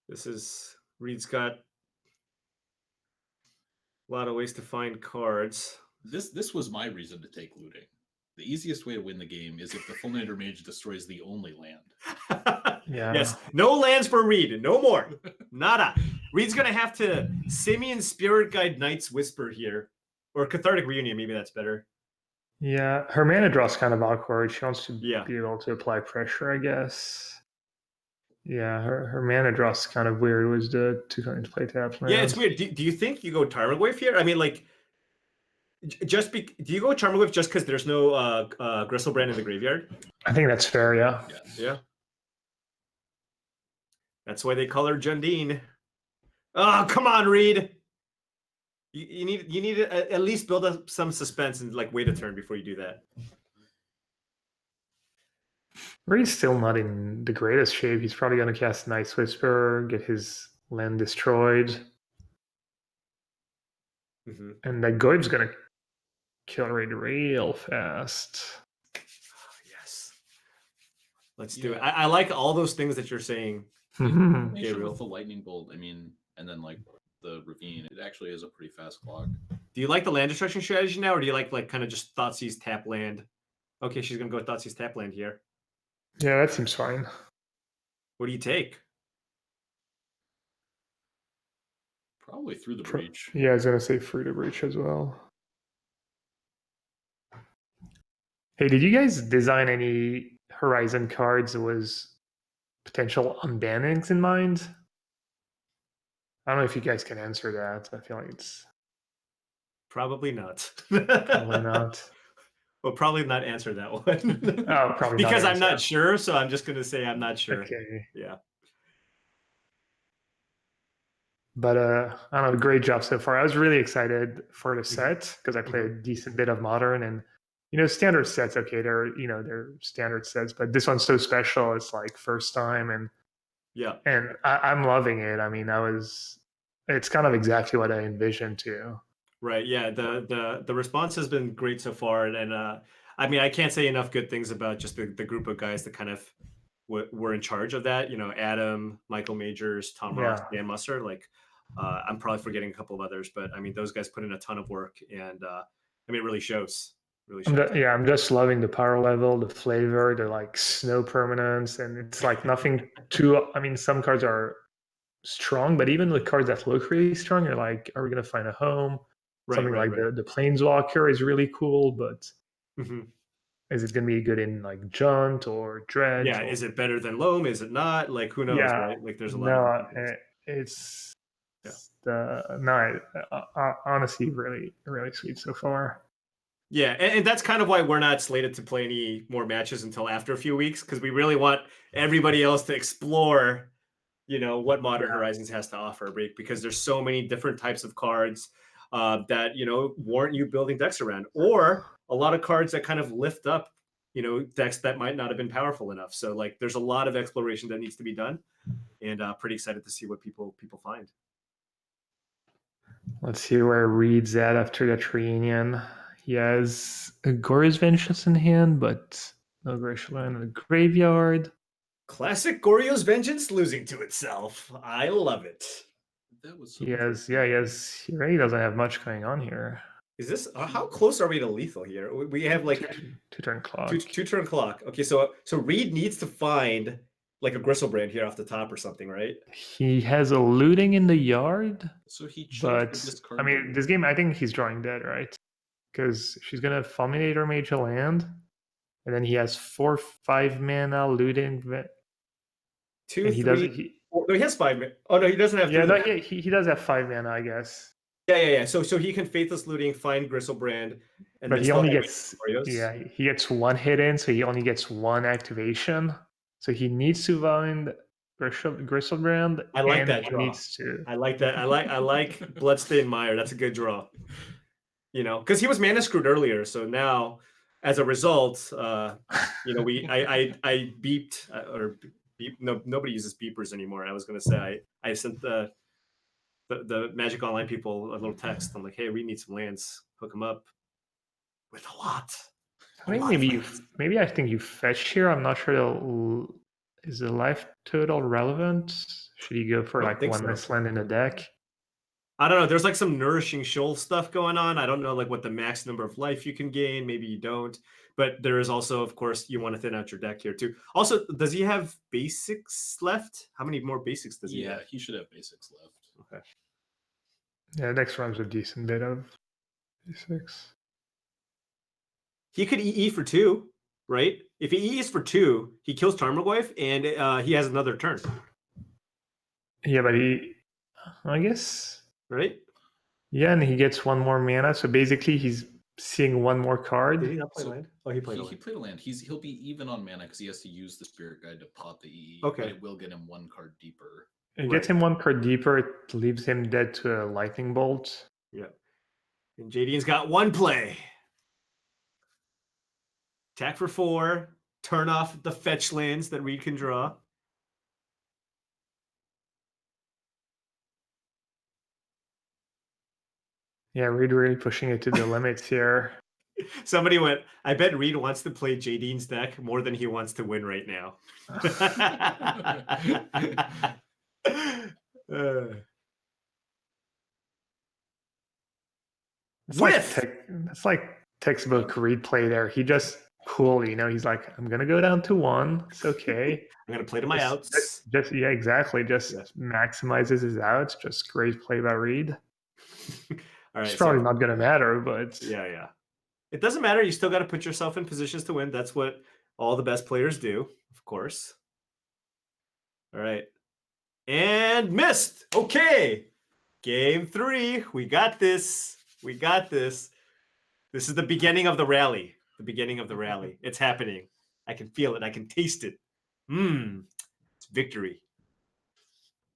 This is Reid's got a lot of ways to find cards. This was my reason to take looting. The easiest way to win the game is if the Fulminator Mage destroys the only land. Yeah. Yes. No lands for Reid. No more. Nada. Reid's gonna have to Simian Spirit Guide Night's Whisper here, or Cathartic Reunion. Maybe that's better. Yeah, her mana draw's kind of awkward. She wants to be able to apply pressure, I guess. Yeah, her mana draw's kind of weird. Was the 2 coins play tap land? Yeah, it's weird. Do you think you go Tarmogoyf here? I mean, like, do you go Tarmogoyf just because there's no Gristlebrand in the graveyard? I think that's fair. Yeah. Yeah. That's why they call her Jundine. Oh, come on, Reid. You need to at least build up some suspense and like wait a turn before you do that. Reid's still not in the greatest shape. He's probably going to cast Night's Whisper, get his land destroyed. And that Goyb's going to kill Reid real fast. Yes. Let's do it. I like all those things that you're saying. Make sure with the lightning bolt, I mean, and then like the ravine, it actually is a pretty fast clock. Do you like the land destruction strategy now, or do you like kind of just Thoughtseize tap land? Okay, she's gonna go Thoughtseize tap land here. Yeah, that seems fine. What do you take? Probably through the breach. Yeah, I was gonna say through the breach as well. Hey, did you guys design any Horizon cards with potential unbannings in mind? I don't know if you guys can answer that. I feel like it's probably not. Probably not. Well, probably not answer that one. Oh, probably because not I'm not sure, so I'm just gonna say I'm not sure. Okay. Yeah. But I don't know, great job so far. I was really excited for the set because I played a decent bit of Modern, and standard sets, okay, they're standard sets, but this one's so special. It's like first time, and I'm loving it. I mean, it's kind of exactly what I envisioned too. Right. Yeah. The response has been great so far, and I mean, I can't say enough good things about just the group of guys that kind of were in charge of that. Adam, Michael Majors, Tom Ross, Dan Musser. Like, I'm probably forgetting a couple of others, but I mean, those guys put in a ton of work, and I mean, it really shows. I'm just loving the power level, the flavor, the like snow permanence, and it's like nothing too. I mean, some cards are strong, but even the cards that look really strong, you're like, are we gonna find a home? Something like the Planeswalker is really cool, but is it gonna be good in like Junt or Dredge? Yeah, is it better than Loam? Is it not? Like, who knows, right? Like, there's a lot of it's honestly really, really sweet so far. Yeah, and that's kind of why we're not slated to play any more matches until after a few weeks, because we really want everybody else to explore, what Modern Horizons has to offer, because there's so many different types of cards that, warrant you building decks around, or a lot of cards that kind of lift up, decks that might not have been powerful enough. So like, there's a lot of exploration that needs to be done, and pretty excited to see what people find. Let's see where Reid's at after that reunion. He has a Goryo's Vengeance in hand, but no Grishland in the graveyard. Classic Goryo's Vengeance losing to itself. I love it. That was He really doesn't have much going on here. Is this how close are we to lethal here? We have like two turn clock. Two turn clock. Okay, so Reid needs to find like a Gristlebrand here off the top or something, right? He has a looting in the yard. So I mean, this game, I think he's drawing dead, right? Because she's gonna fulminate her major land, and then he has 4/5 mana looting. Two, three. No, he has 5 mana. Oh no, he doesn't have. Yeah, he does have 5 mana, I guess. Yeah. So he can Faithless Looting, find Gristlebrand, and but he only gets he gets 1 hit in, so he only gets 1 activation. So he needs to find Gristlebrand. I like that draw. I like that. I like Bloodstained Mire. That's a good draw. Because he was mana screwed earlier, so now, as a result, I beeped or beep. No, nobody uses beepers anymore. I was gonna say I sent the Magic Online people a little text. I'm like, hey, we need some lands. Hook them up with a lot. Maybe I think you fetch here. I'm not sure. Is the life total relevant? Should you go for like one less land in the deck? I don't know. There's like some Nourishing Shoal stuff going on. I don't know like what the max number of life you can gain. Maybe you don't. But there is also, of course, you want to thin out your deck here too. Also, does he have basics left? How many more basics does he have? Yeah, he should have basics left. Okay. Yeah, next round's a decent bit of basics. He could EE for 2. right? If he E's for 2, he kills Tarmogoyf, and he has another turn. Yeah, but I guess. Right? Yeah, and he gets 1 more mana. So basically, he's seeing 1 more card. Did he not play So land? Oh, he played a He land. played a land. He'll be even on mana because he has to use the Spirit Guide to pop the EE. Okay. But it will get him 1 card deeper. It gets him 1 card deeper. It leaves him dead to a lightning bolt. Yeah. And JD's got 1 play. Attack for 4. Turn off the fetch lands that Reid can draw. Yeah, Reid really pushing it to the limits here. Somebody went, I bet Reid wants to play Jadine's deck more than he wants to win right now. That's like textbook Reid play there. He just cool, he's like, I'm gonna go down to 1. It's okay. I'm gonna play to my outs. Yeah, exactly. Just maximizes his outs. Just great play by Reid. All right, it's probably not gonna matter, but yeah. It doesn't matter. You still got to put yourself in positions to win. That's what all the best players do, of course. All right. And missed. Okay. Game 3. We got this. We got this. This is the beginning of the rally. The beginning of the rally. It's happening. I can feel it. I can taste it. It's victory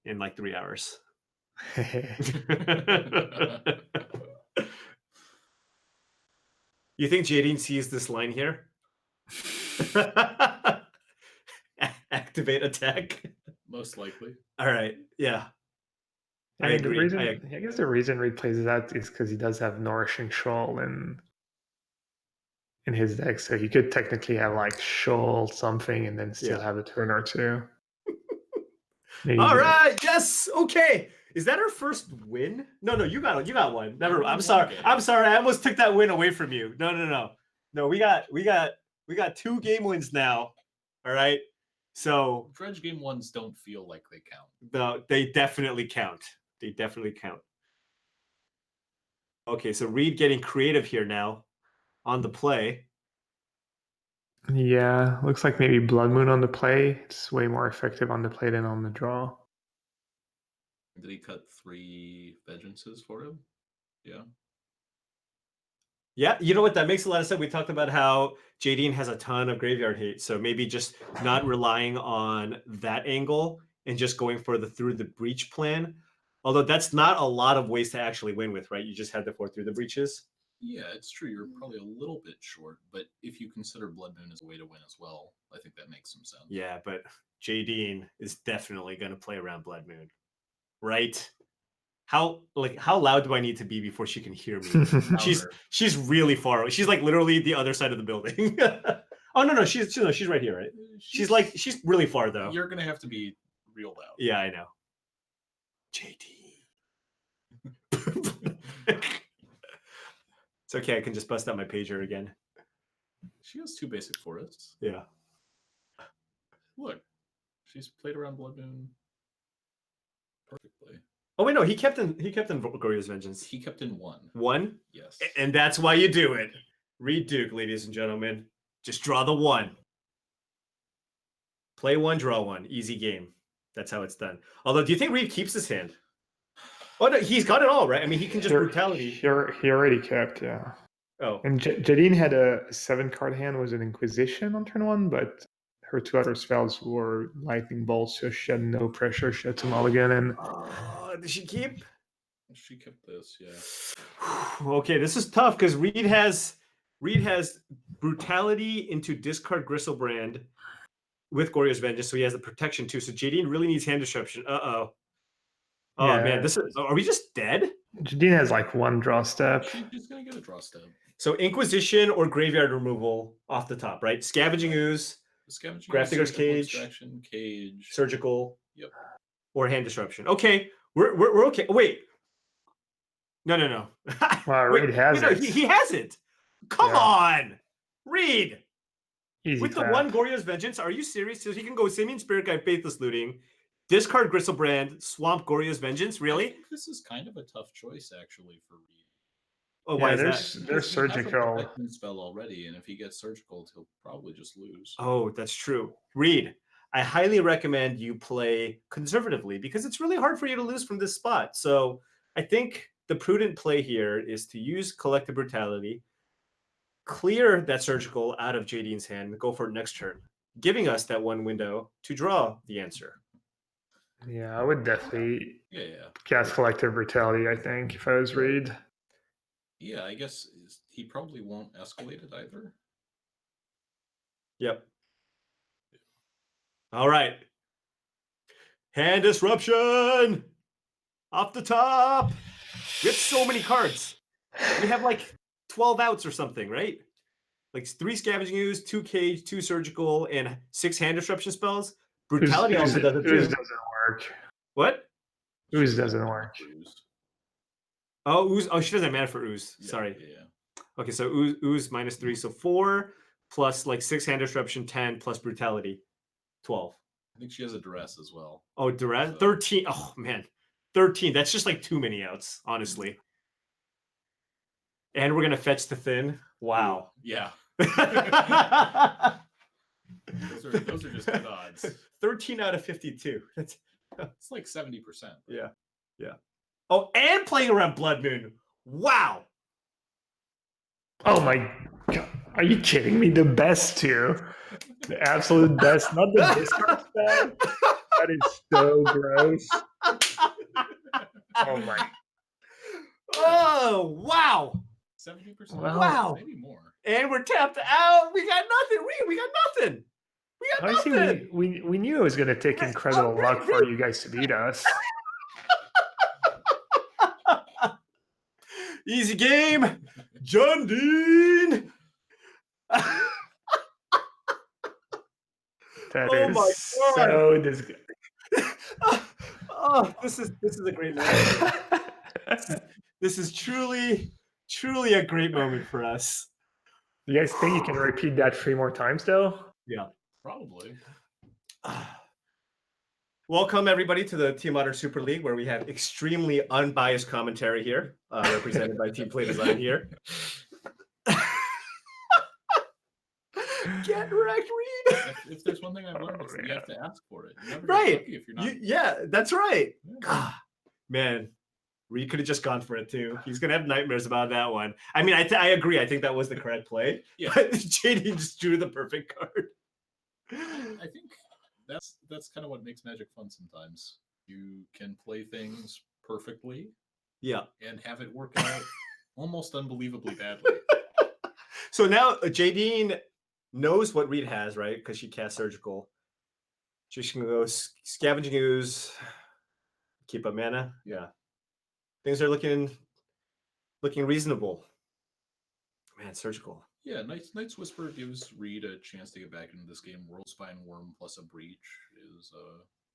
in like 3 hours. You think Jadine sees this line here? Activate attack. Most likely. All right. Yeah. I agree. I guess the reason Reid plays that is because he does have Nourishing Shoal in his deck, so he could technically have like Shoal something and then still have a turn or 2. All right. Yes. Okay. Is that our first win? No, you got one. Never. I'm sorry. I'm sorry. I almost took that win away from you. No. We got 2 game wins now. All right. So Dredge game 1s don't feel like they count. No, they definitely count. Okay, so Reid getting creative here now on the play. Yeah, looks like maybe Blood Moon on the play. It's way more effective on the play than on the draw. Did he cut 3 Vengeances for him? Yeah. Yeah, you know what? That makes a lot of sense. We talked about how Jadine has a ton of graveyard hate, so maybe just not relying on that angle and just going for the through the breach plan. Although that's not a lot of ways to actually win with, right? You just had the 4 through the breaches. Yeah, it's true. You're probably a little bit short, but if you consider Blood Moon as a way to win as well, I think that makes some sense. Yeah, but Jadine is definitely going to play around Blood Moon, right? How loud do I need to be before she can hear me? she's really far away. She's like literally the other side of the building. Oh no, she's right here, right? She's really far though. You're gonna have to be real loud. Yeah, I know. JD. It's okay. I can just bust out my pager again. She has 2 basic forests. Yeah. Look, she's played around Blood Moon perfectly. Oh wait, no, he kept in Goryo's Vengeance. He kept in 1. 1? Yes. And that's why you do it. Reid Duke, ladies and gentlemen. Just draw the 1. Play 1, draw 1. Easy game. That's how it's done. Although, do you think Reid keeps his hand? Oh no, he's got it all, right? I mean, he can just brutality. He already kept, yeah. Oh. And Jadine had a 7-card hand, was an Inquisition on turn 1, but her 2 other spells were Lightning Bolts, so she had no pressure. She had to mulligan. And did she keep? She kept this, yeah. Okay, this is tough because Reid has brutality into discard Gristlebrand with Goryo's Vengeance, so he has the protection too. So Jadine really needs hand disruption. Oh man, this is. Are we just dead? Jadine has like 1 draw step. She's gonna get a draw step. So Inquisition or Graveyard removal off the top, right? Scavenging Ooze. Grafdigger's Cage, Surgical, yep, or Hand Disruption. Okay, we're okay. Wait, no. Wow, Reid has it. He has it. Come on, Reid. Easy with tap. The 1 Goryo's Vengeance. Are you serious? So he can go Simian Spirit Guide, Faithless Looting, discard Gristlebrand, swamp Goryo's Vengeance. Really? I think this is kind of a tough choice actually for Reid. Oh, why is that? There's He has a surgical. protection spell already, and if he gets surgical, he'll probably just lose. Oh, that's true. Reid, I highly recommend you play conservatively because it's really hard for you to lose from this spot. So I think the prudent play here is to use Collective Brutality, clear that surgical out of Jadine's hand, and go for it next turn, giving us that one window to draw the answer. Yeah, I would definitely Yeah. cast Collective Brutality, I think, if I was Reid. Yeah, I guess he probably won't escalate it either. Yep. All right. Hand Disruption! Off the top! We have so many cards. We have like 12 outs or something, right? Like 3 Scavenging Ooze, 2 Cage, 2 Surgical, and 6 Hand Disruption spells. Brutality also does it too. Ooze doesn't work. What? Ooze doesn't work. Oh, Ooze. Oh, she doesn't have mana for Ooze. Yeah, Sorry. Yeah. Okay, so Ooze -3. So 4 plus like 6 Hand Disruption, 10 plus Brutality, 12. I think she has a Duress as well. Oh, Duress? 13. Oh, man. 13. That's just like too many outs, honestly. And we're going to fetch the Thin. Wow. Yeah. those are just good odds. 13 out of 52. It's like 70%. Yeah. Yeah. Oh, and playing around Blood Moon. Wow. Oh my god. Are you kidding me? The best too. The absolute best. Not the discard spell. That is so gross. Oh my. Oh, wow. 70%. Wow. Maybe more. And we're tapped out. We got nothing. We got nothing. We got Honestly, nothing. we knew it was going to take incredible luck for you guys to beat us. Easy game. John Dean. That Oh is my God. so disgusting. Oh, this is a great moment. This is truly a great moment for us. You guys think you can repeat that 3 more times though? Yeah. Probably. Welcome everybody to the Team Modern Super League, where we have extremely unbiased commentary here, represented by Team Play Design here. Get wrecked, Reid. If there's one thing I've learned, it's you have to ask for it. You never Right. get lucky if you're not. Yeah, that's right. Yeah. God, man, Reid could have just gone for it too. He's gonna have nightmares about that one. I mean, I agree. I think that was the correct play. Yeah. But JD just drew the perfect card. I think that's kind of what makes Magic fun sometimes. You can play things perfectly. Yeah. And have it work out almost unbelievably badly. So now Jadine knows what Reid has, right? Because she cast Surgical. She can go Scavenging Ooze, keep up mana. Yeah. Things are looking reasonable. Man, Surgical. Yeah, Knight's Whisper gives Reid a chance to get back into this game. Worldspine Worm plus a Breach is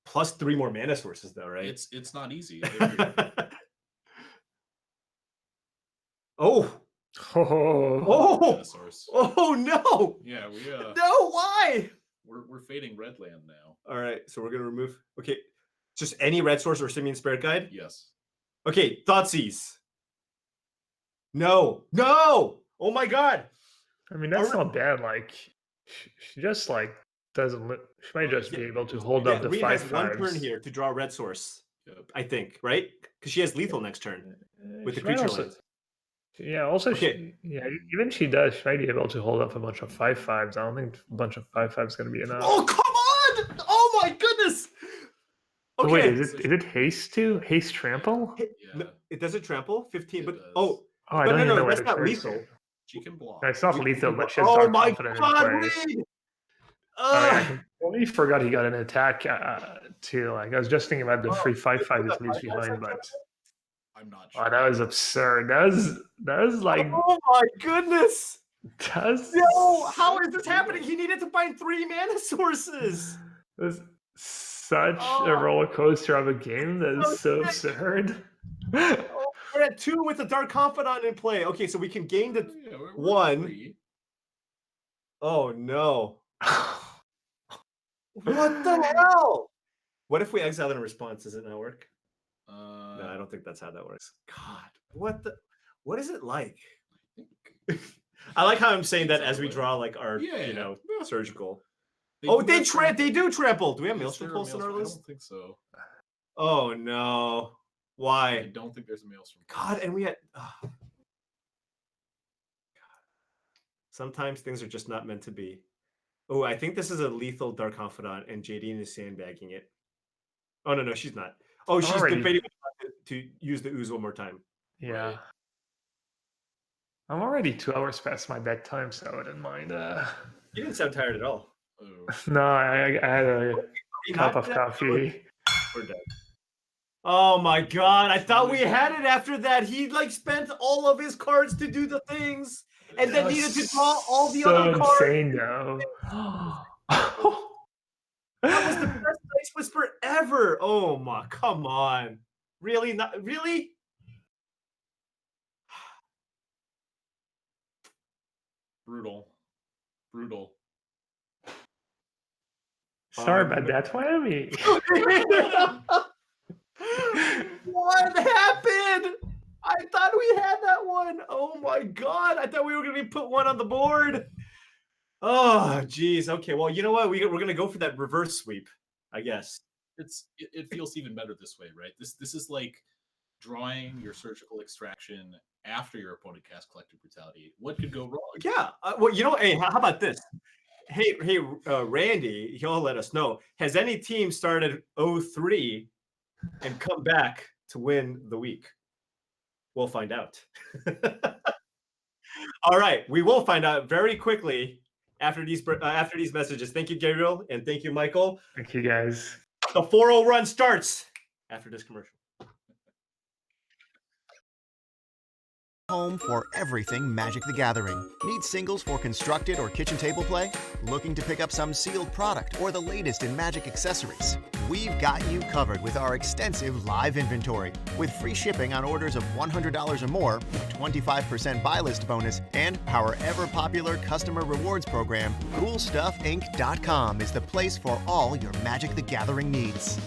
plus 3 more mana sources, though, right? It's not easy. Oh no! Yeah, we no, why? We're fading Redland now. All right, so we're gonna remove. Okay, just any red source or Simian Spirit Guide. Yes. Okay, Thoughtseize. No. Oh my God. I mean, that's not bad. Like, she just like doesn't. She might just be able to hold up the Reid 5/5s. has one turn here to draw a red source. Yep. I think, right? Because she has lethal next turn with the creature lands. Yeah, also, even she does, she might be able to hold up a bunch of 5/5s. I don't think a bunch of 5/5s is going to be enough. Oh, come on! Oh my goodness! Okay. Oh, wait, is it haste too? Haste trample? No, it doesn't trample 15, but does. I don't even know that's what not it lethal. She can block. No, it's not lethal, but she has Oh dark my confidence God, in play. Reid! I completely forgot he got an attack too. Like, I was just thinking about the free 5/5 that leaves behind, but I'm not sure. oh, that was absurd. That was like, oh my goodness! That's No, how is this happening? He needed to find 3 mana sources. It was such a roller coaster of a game. That is so absurd. We're at 2 with the Dark Confidant in play. Okay, so we can gain the 1. 3. Oh no. What the hell? What if we exile in response? Does it not work? No, I don't think that's how that works. God, what the? What is it like? I like how I'm saying that as we Exactly. draw like our, Yeah. you know, surgical. They Oh, do they have some- they do trample. Do we have Is Maelstrom there a Pulse in our Maelstrom? I list? don't think so. Oh no. I Why? don't think there's a Maelstrom. God, and we had God. Sometimes things are just not meant to be. Oh, I think this is a lethal Dark Confidant, and Jadine is sandbagging it. Oh no, she's not. Oh, she's already- debating to use the ooze one more time. Yeah. Right. I'm already 2 hours past my bedtime, so I wouldn't mind. You didn't sound tired at all. Oh. No, I had a You cup not of dead? coffee. We're dead. Oh my god, I thought we had it after that. He like spent all of his cards to do the things and then needed to draw all the so other cards. insane, though. That was the best Ice Whisper ever. Oh my, come on. Really? Not really? Brutal. Sorry about that, Whammy. What happened? I thought we had that one. Oh my god. I thought we were going to put one on the board. Oh, geez. Okay. Well, you know what? We're going to go for that reverse sweep, I guess. It feels even better this way, right? This is like drawing your surgical extraction after your opponent casts Collective Brutality. What could go wrong? Yeah. Well, you know, hey, how about this? Hey, Randy, he'll let us know. Has any team started 0-3 and come back to win the week? We'll find out. All right, we will find out very quickly after these messages. Thank you, Gabriel, and thank you, Michael. Thank you, guys. The 4-0 run starts after this commercial. Home for everything Magic the Gathering. Need singles for constructed or kitchen table play? Looking to pick up some sealed product or the latest in Magic accessories? We've got you covered with our extensive live inventory. With free shipping on orders of $100 or more, a 25% buy list bonus, and our ever-popular customer rewards program, CoolStuffInc.com is the place for all your Magic the Gathering needs.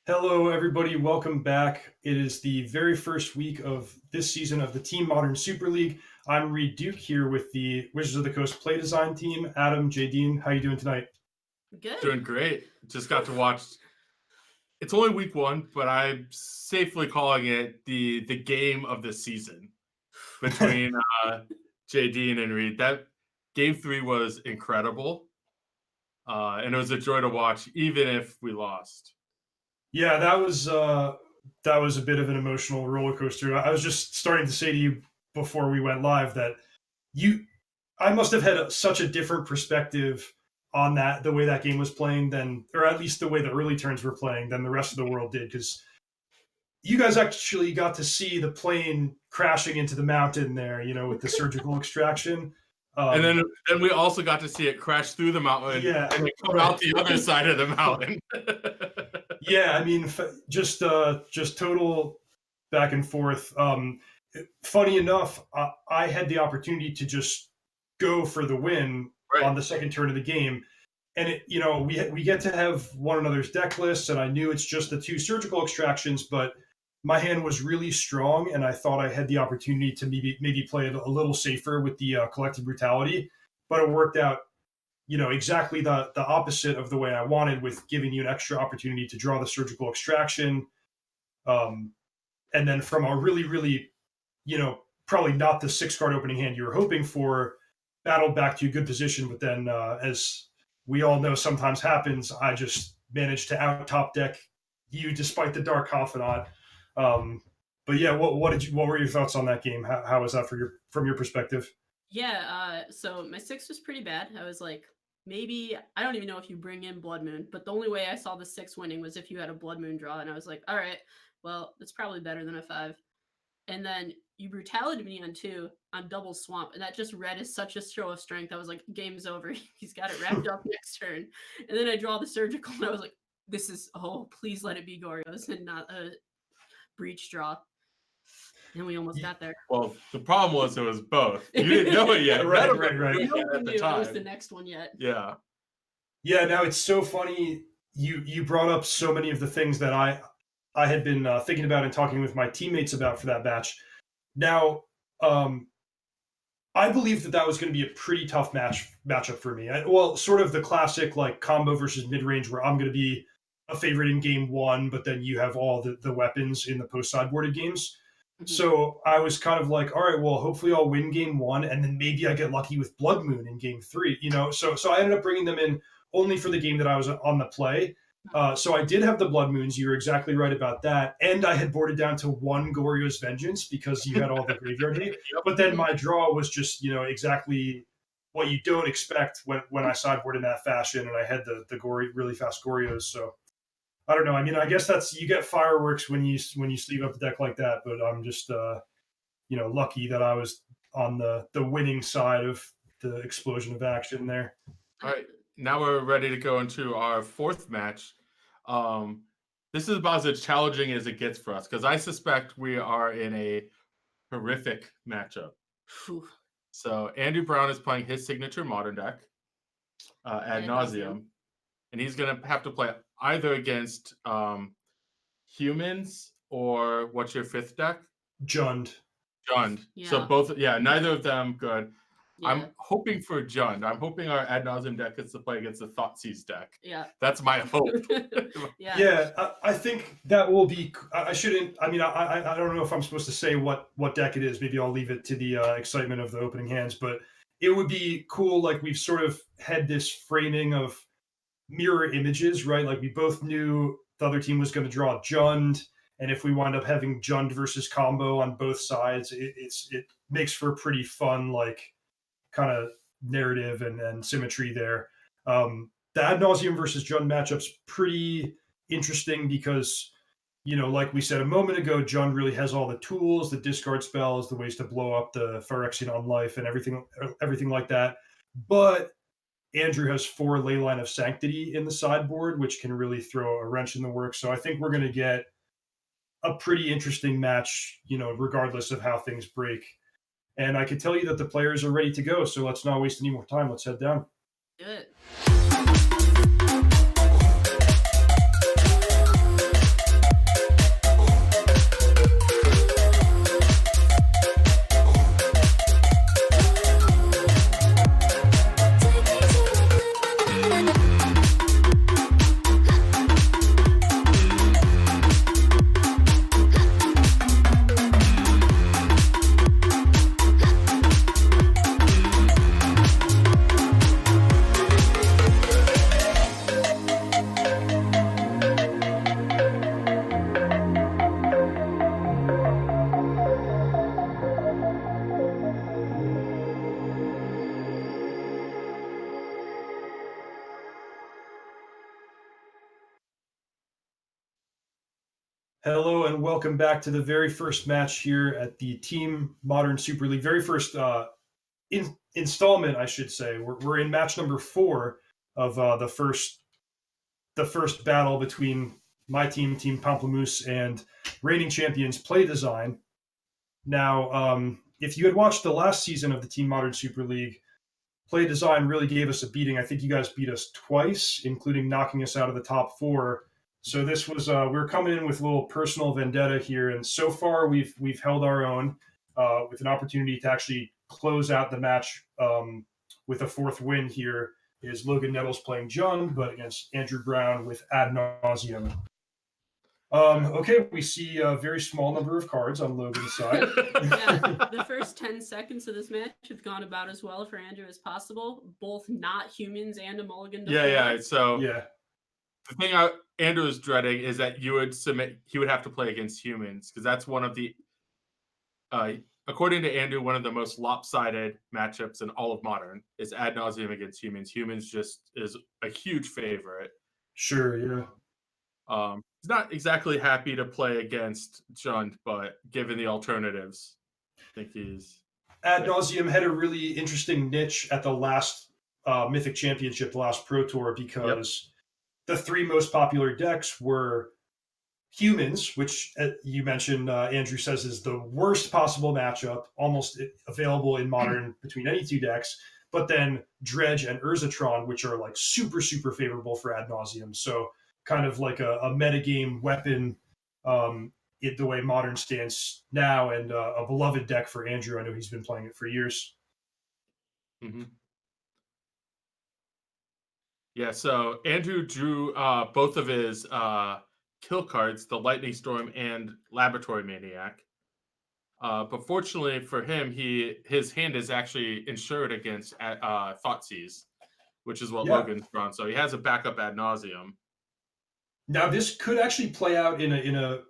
Hello, everybody. Welcome back. It is the very first week of this season of the Team Modern Super League. I'm Reid Duke here with the Wizards of the Coast play design team. Adam, J. Dean, how you doing tonight? Good. Doing great. Just got to watch. It's only week 1, but I'm safely calling it the game of the season between J. Dean and Reid. That game 3 was incredible, and it was a joy to watch, even if we lost. Yeah, that was a bit of an emotional roller coaster. I was just starting to say to you before we went live that I must have had such a different perspective on the way that game was playing than, or at least the way the early turns were playing, than the rest of the world did, because you guys actually got to see the plane crashing into the mountain there, with the surgical extraction. And then we also got to see it crash through the mountain and then come out the other side of the mountain. Yeah, I mean, just total back and forth. Funny enough, I had the opportunity to just go for the win on the second turn of the game. And, we get to have one another's deck lists, and I knew it's just the 2 surgical extractions, but my hand was really strong, and I thought I had the opportunity to maybe play it a little safer with the collective brutality. But it worked out, exactly the opposite of the way I wanted, with giving you an extra opportunity to draw the surgical extraction. And then from a really, really, probably not the 6-card opening hand you were hoping for, battled back to a good position. But then, as we all know sometimes happens, I just managed to out-top deck you despite the Dark Confidant. But yeah, what were your thoughts on that game? How was that from your perspective? Yeah, so my 6 was pretty bad. I was like, maybe, I don't even know if you bring in Blood Moon, but the only way I saw the 6 winning was if you had a Blood Moon draw, and I was like, all right, well, that's probably better than a 5. And then you brutality me on 2 on double swamp, and that just read as such a show of strength. I was like, game's over. He's got it wrapped up next turn. And then I draw the surgical, and I was like, please let it be Goryo's and not a breach draw. And we almost got there. Well, the problem was it was both. You didn't know it yet. Right. At the time. It was the next one yet. Yeah. Yeah, now it's so funny. You brought up so many of the things that I had been thinking about and talking with my teammates about for that match. Now, I believe that was going to be a pretty tough matchup for me. Sort of the classic like combo versus mid-range, where I'm going to be a favorite in game 1, but then you have all the weapons in the post-sideboarded games. Mm-hmm. So I was kind of like, all right, well, hopefully I'll win game 1, and then maybe I get lucky with Blood Moon in game 3. So I ended up bringing them in only for the game that I was on the play. So I did have the Blood Moons. You were exactly right about that. And I had boarded down to 1 Goryo's Vengeance because you had all the graveyard hate. But then my draw was just, exactly what you don't expect when I sideboard in that fashion, and I had the really fast Goryos. So I don't know. I mean, I guess you get fireworks when you sleeve up the deck like that. But I'm just, lucky that I was on the winning side of the explosion of action there. All right. Now we're ready to go into our 4th match. This is about as challenging as it gets for us, because I suspect we are in a horrific matchup. Whew. So Andrew Brown is playing his signature modern deck, Ad Nauseam, and he's going to have to play either against humans or what's your 5th deck? Jund. Yeah. So both, neither of them good. Yeah. I'm hoping for Jund. I'm hoping our Ad Nauseam deck gets to play against the Thoughtseize deck. Yeah. That's my hope. Yeah, I think that will be. I shouldn't. I mean, I don't know if I'm supposed to say what deck it is. Maybe I'll leave it to the excitement of the opening hands. But it would be cool. Like, we've sort of had this framing of mirror images, right? Like, we both knew the other team was going to draw Jund, and if we wind up having Jund versus combo on both sides, it makes for a pretty fun, like, kind of narrative and symmetry there. The Ad Nauseam versus Jund matchup's pretty interesting because, like we said a moment ago, Jund really has all the tools, the discard spells, the ways to blow up the Phyrexian on life and everything like that. But Andrew has 4 Leyline of Sanctity in the sideboard, which can really throw a wrench in the works. So I think we're going to get a pretty interesting match, regardless of how things break. And I can tell you that the players are ready to go. So let's not waste any more time. Let's head down. Do it. Hello and welcome back to the very first match here at the Team Modern Super League. Very first installment, I should say. We're in match number 4 of the first battle between my team, Team Pamplemousse, and reigning champions Play Design. Now, if you had watched the last season of the Team Modern Super League, Play Design really gave us a beating. I think you guys beat us twice, including knocking us out of the top 4. So this was we're coming in with a little personal vendetta here, and so far we've held our own with an opportunity to actually close out the match with a 4th win. Here is Logan Nettles playing Jung, but against Andrew Brown with Ad Nauseam. Okay, we see a very small number of cards on Logan's side. Yeah, the first 10 seconds of this match have gone about as well for Andrew as possible. Both not humans and a mulligan. Yeah. So yeah. The thing Andrew is dreading is that he would have to play against humans, because that's one of the, according to Andrew, one of the most lopsided matchups in all of Modern is Ad Nauseam against humans. Humans just is a huge favorite. Sure, yeah. He's not exactly happy to play against Jund, but given the alternatives, I think he's... Ad Nauseam had a really interesting niche at the last Mythic Championship, the last Pro Tour, because the 3 most popular decks were humans, which you mentioned, Andrew says is the worst possible matchup, almost available in Modern between any 2 decks, but then Dredge and Urzatron, which are like super, super favorable for Ad Nauseam. So kind of like a metagame weapon the way Modern stands now, and a beloved deck for Andrew. I know he's been playing it for years. Mm-hmm. Yeah, so Andrew drew both of his kill cards, the Lightning Storm and Laboratory Maniac. But fortunately for him, his hand is actually insured against Thoughtseize, which is what Logan's drawn. So he has a backup Ad Nauseam. Now this could actually play out in a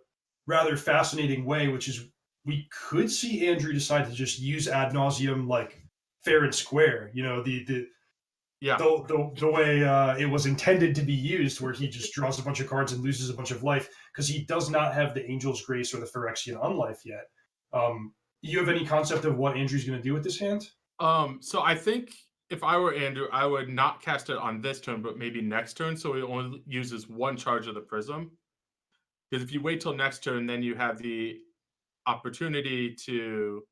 rather fascinating way, which is we could see Andrew decide to just use Ad Nauseam like fair and square. You know, the way it was intended to be used, where he just draws a bunch of cards and loses a bunch of life, because he does not have the Angel's Grace or the Phyrexian Unlife yet. You have any concept of what Andrew's going to do with this hand? So I think if I were Andrew, I would not cast it on this turn, but maybe next turn, so he only uses 1 charge of the Prism. Because if you wait till next turn, then you have the opportunity to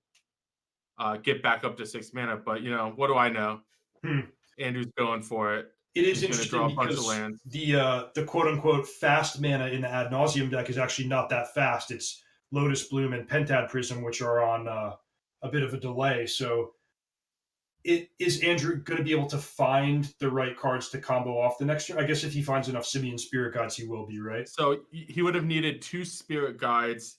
get back up to 6 mana. But, what do I know? Andrew's going for it. It is interesting because the quote-unquote fast mana in the Ad Nauseam deck is actually not that fast. It's Lotus Bloom and Pentad Prism, which are on a bit of a delay. So is Andrew going to be able to find the right cards to combo off the next turn? I guess if he finds enough Simian Spirit Guides, he will be, right? So he would have needed 2 Spirit Guides,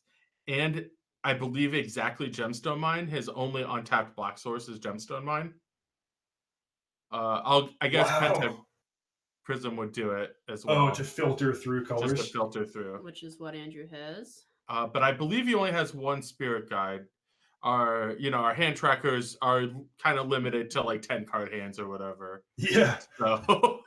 and I believe exactly Gemstone Mine. His only untapped black source is Gemstone Mine. I guess Pentad Prism would do it as well. Oh, to filter through colors? Just to filter through. Which is what Andrew has. But I believe he only has 1 Spirit Guide. Our hand trackers are kind of limited to like 10 card hands or whatever. Yeah. So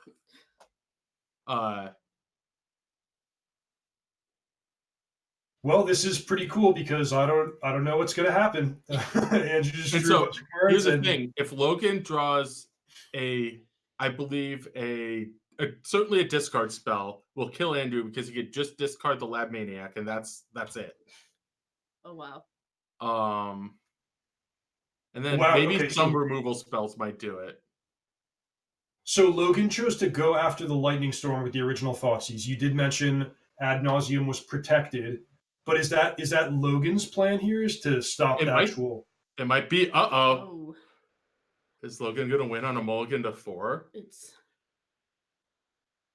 well, this is pretty cool because I don't know what's going to happen. Andrew just drew a bunch of cards. Here's the thing: if Logan draws I believe certainly a discard spell, will kill Andrew, because he could just discard the Lab Maniac, and that's it. Oh wow. And then maybe some removal spells might do it. So Logan chose to go after the Lightning Storm with the original Thoughtseize. You did mention Ad Nauseam was protected, but is that Logan's plan here, is to stop the actual? It might be. Oh. Is Logan going to win on a mulligan to 4?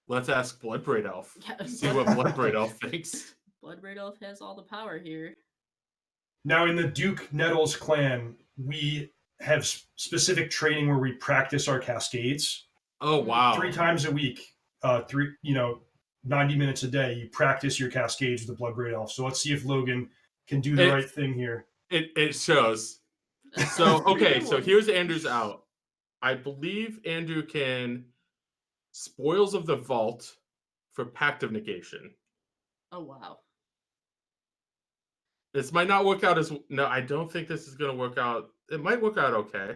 Let's ask Bloodbraid Elf. Yeah, see what Bloodbraid Elf thinks. Bloodbraid Elf has all the power here. Now, in the Duke Nettles clan, we have specific training where we practice our cascades. Oh, wow. 3 times a week, 90 minutes a day, you practice your cascades with the Bloodbraid Elf. So let's see if Logan can do the right thing here. It shows. So, okay, so here's Andrew's out. I believe Andrew can Spoils of the Vault for Pact of Negation. Oh, wow. This might not work out as no. I don't think this is going to work out. It might work out okay.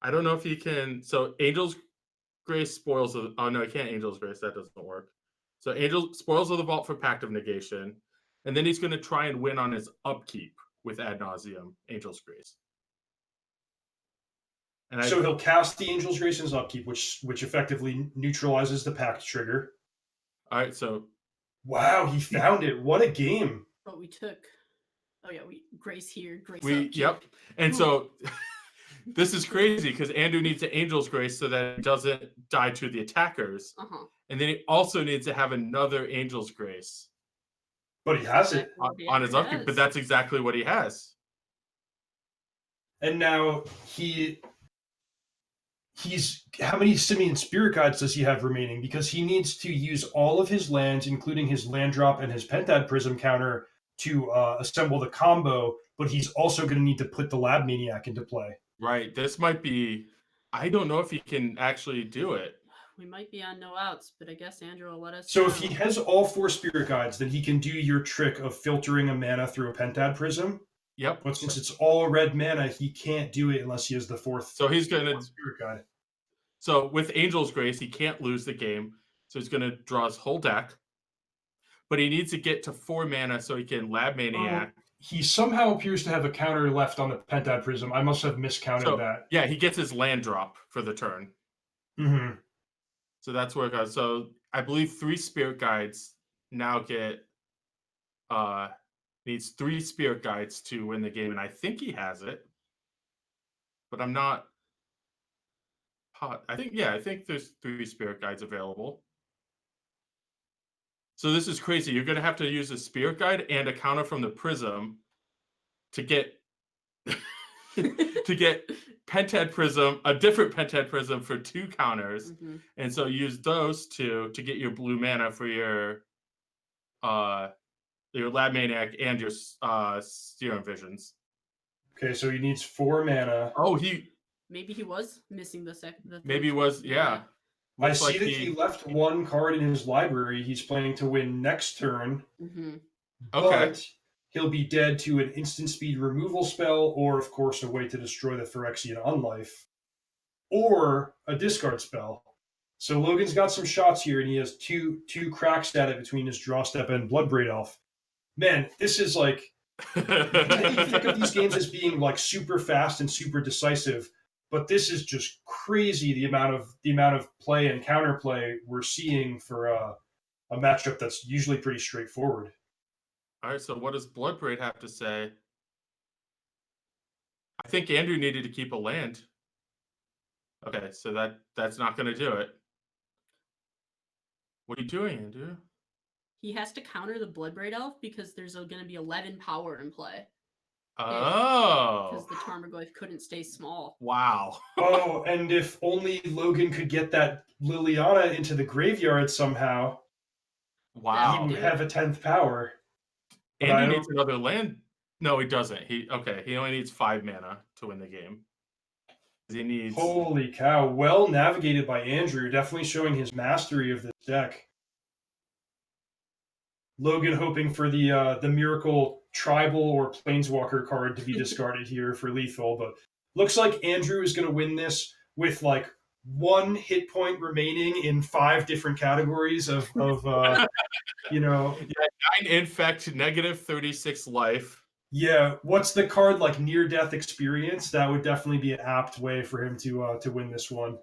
I don't know if he can. So Angel's Grace spoils of. Oh no, he can't Angel's Grace. That doesn't work. So Angel spoils of the vault for Pact of Negation, and then he's going to try and win on his upkeep with Ad Nauseam, Angel's Grace. And so he'll cast the Angel's Grace in his upkeep, which effectively neutralizes the Pact trigger. All right, so wow, he found it. What a game! But we took. Oh yeah, we Grace here, Grace. Yep. And so this is crazy because Andrew needs an Angel's Grace so that it doesn't die to the attackers. And then he also needs to have another Angel's Grace. But he has it on his upkeep, but that's exactly what he has. And now he's how many Simian Spirit Guides does he have remaining? Because he needs to use all of his lands, including his land drop and his Pentad Prism counter, to assemble the combo, but he's also going to need to put the Lab Maniac into play. Right. This might be... I don't know if he can actually do it. We might be on no outs, but I guess Andrew will let us So know. if he has all 4 Spirit Guides, then he can do your trick of filtering a mana through a Pentad Prism. Yep. But since it's all red mana, he can't do it unless he has the 4th. So he's going to... Spirit Guide. So with Angel's Grace, he can't lose the game. So he's going to draw his whole deck. But he needs to get to 4 mana so he can Lab Maniac. He somehow appears to have a counter left on the Pentad Prism. I must have miscounted that. Yeah, he gets his land drop for the turn. Mm-hmm. So that's where it goes. So I believe 3 Spirit Guides now get... needs 3 Spirit Guides to win the game. And I think he has it. But I'm not... I think there's 3 Spirit Guides available. So this is crazy. You're going to have to use a Spirit Guide and a counter from the Prism to get to get Pentad Prism, a different Pentad Prism for 2 counters. And so use those two to get your blue mana for your Lab Maniac and your Serum Visions. Okay, so he needs 4 mana. Oh, maybe he was missing the second. Maybe he was, yeah. I see that he left 1 card in his library. He's planning to win next turn. But he'll be dead to an instant speed removal spell, or of course a way to destroy the Phyrexian Unlife, or a discard spell. So Logan's got some shots here, and he has two cracks at it between his draw step and Bloodbraid Elf. Man, this is like you think of these games as being like super fast and super decisive. But this is just crazy, the amount of play and counterplay we're seeing for a matchup that's usually pretty straightforward. All right, so what does Bloodbraid have to say? I think Andrew needed to keep a land. Okay, so that's not going to do it. What are you doing, Andrew? He has to counter the Bloodbraid Elf because there's going to be 11 power in play. Oh. Because the Tarmogoyf couldn't stay small. Wow. Oh, and if only Logan could get that Liliana into the graveyard somehow. Wow. He would have a 10th power. Andrew needs another land. No, he doesn't. He only needs 5 mana to win the game. He needs... Holy cow. Well navigated by Andrew. Definitely showing his mastery of this deck. Logan hoping for the miracle tribal or planeswalker card to be discarded here for lethal, but looks like Andrew is going to win this with like 1 hit point remaining in 5 different categories of 9 infect, negative 36 life. Yeah, what's the card like? Near death experience. That would definitely be an apt way for him to win this one.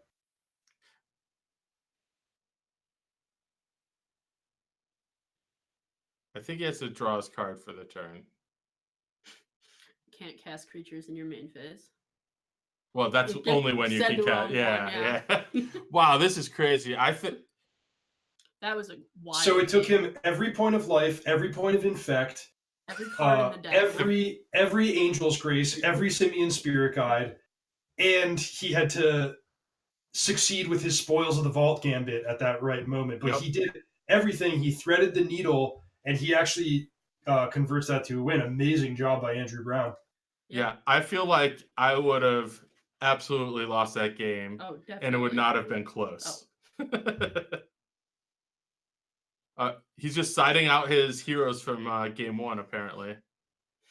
I think he has to draw his card for the turn. Can't cast creatures in your main phase. Well, that's only when you can cast. Yeah. Wow, this is crazy. I think that was a wild. So it took him every point of life, every point of infect, every card in the deck, every Angel's Grace, every Simian Spirit Guide, and he had to succeed with his Spoils of the Vault Gambit at that right moment. But he did everything. He threaded the needle. And he actually converts that to a win. Amazing job by Andrew Brown. Yeah, I feel like I would have absolutely lost that game. Oh, definitely. And it would not have been close. Oh. He's just siding out his heroes from game 1, apparently.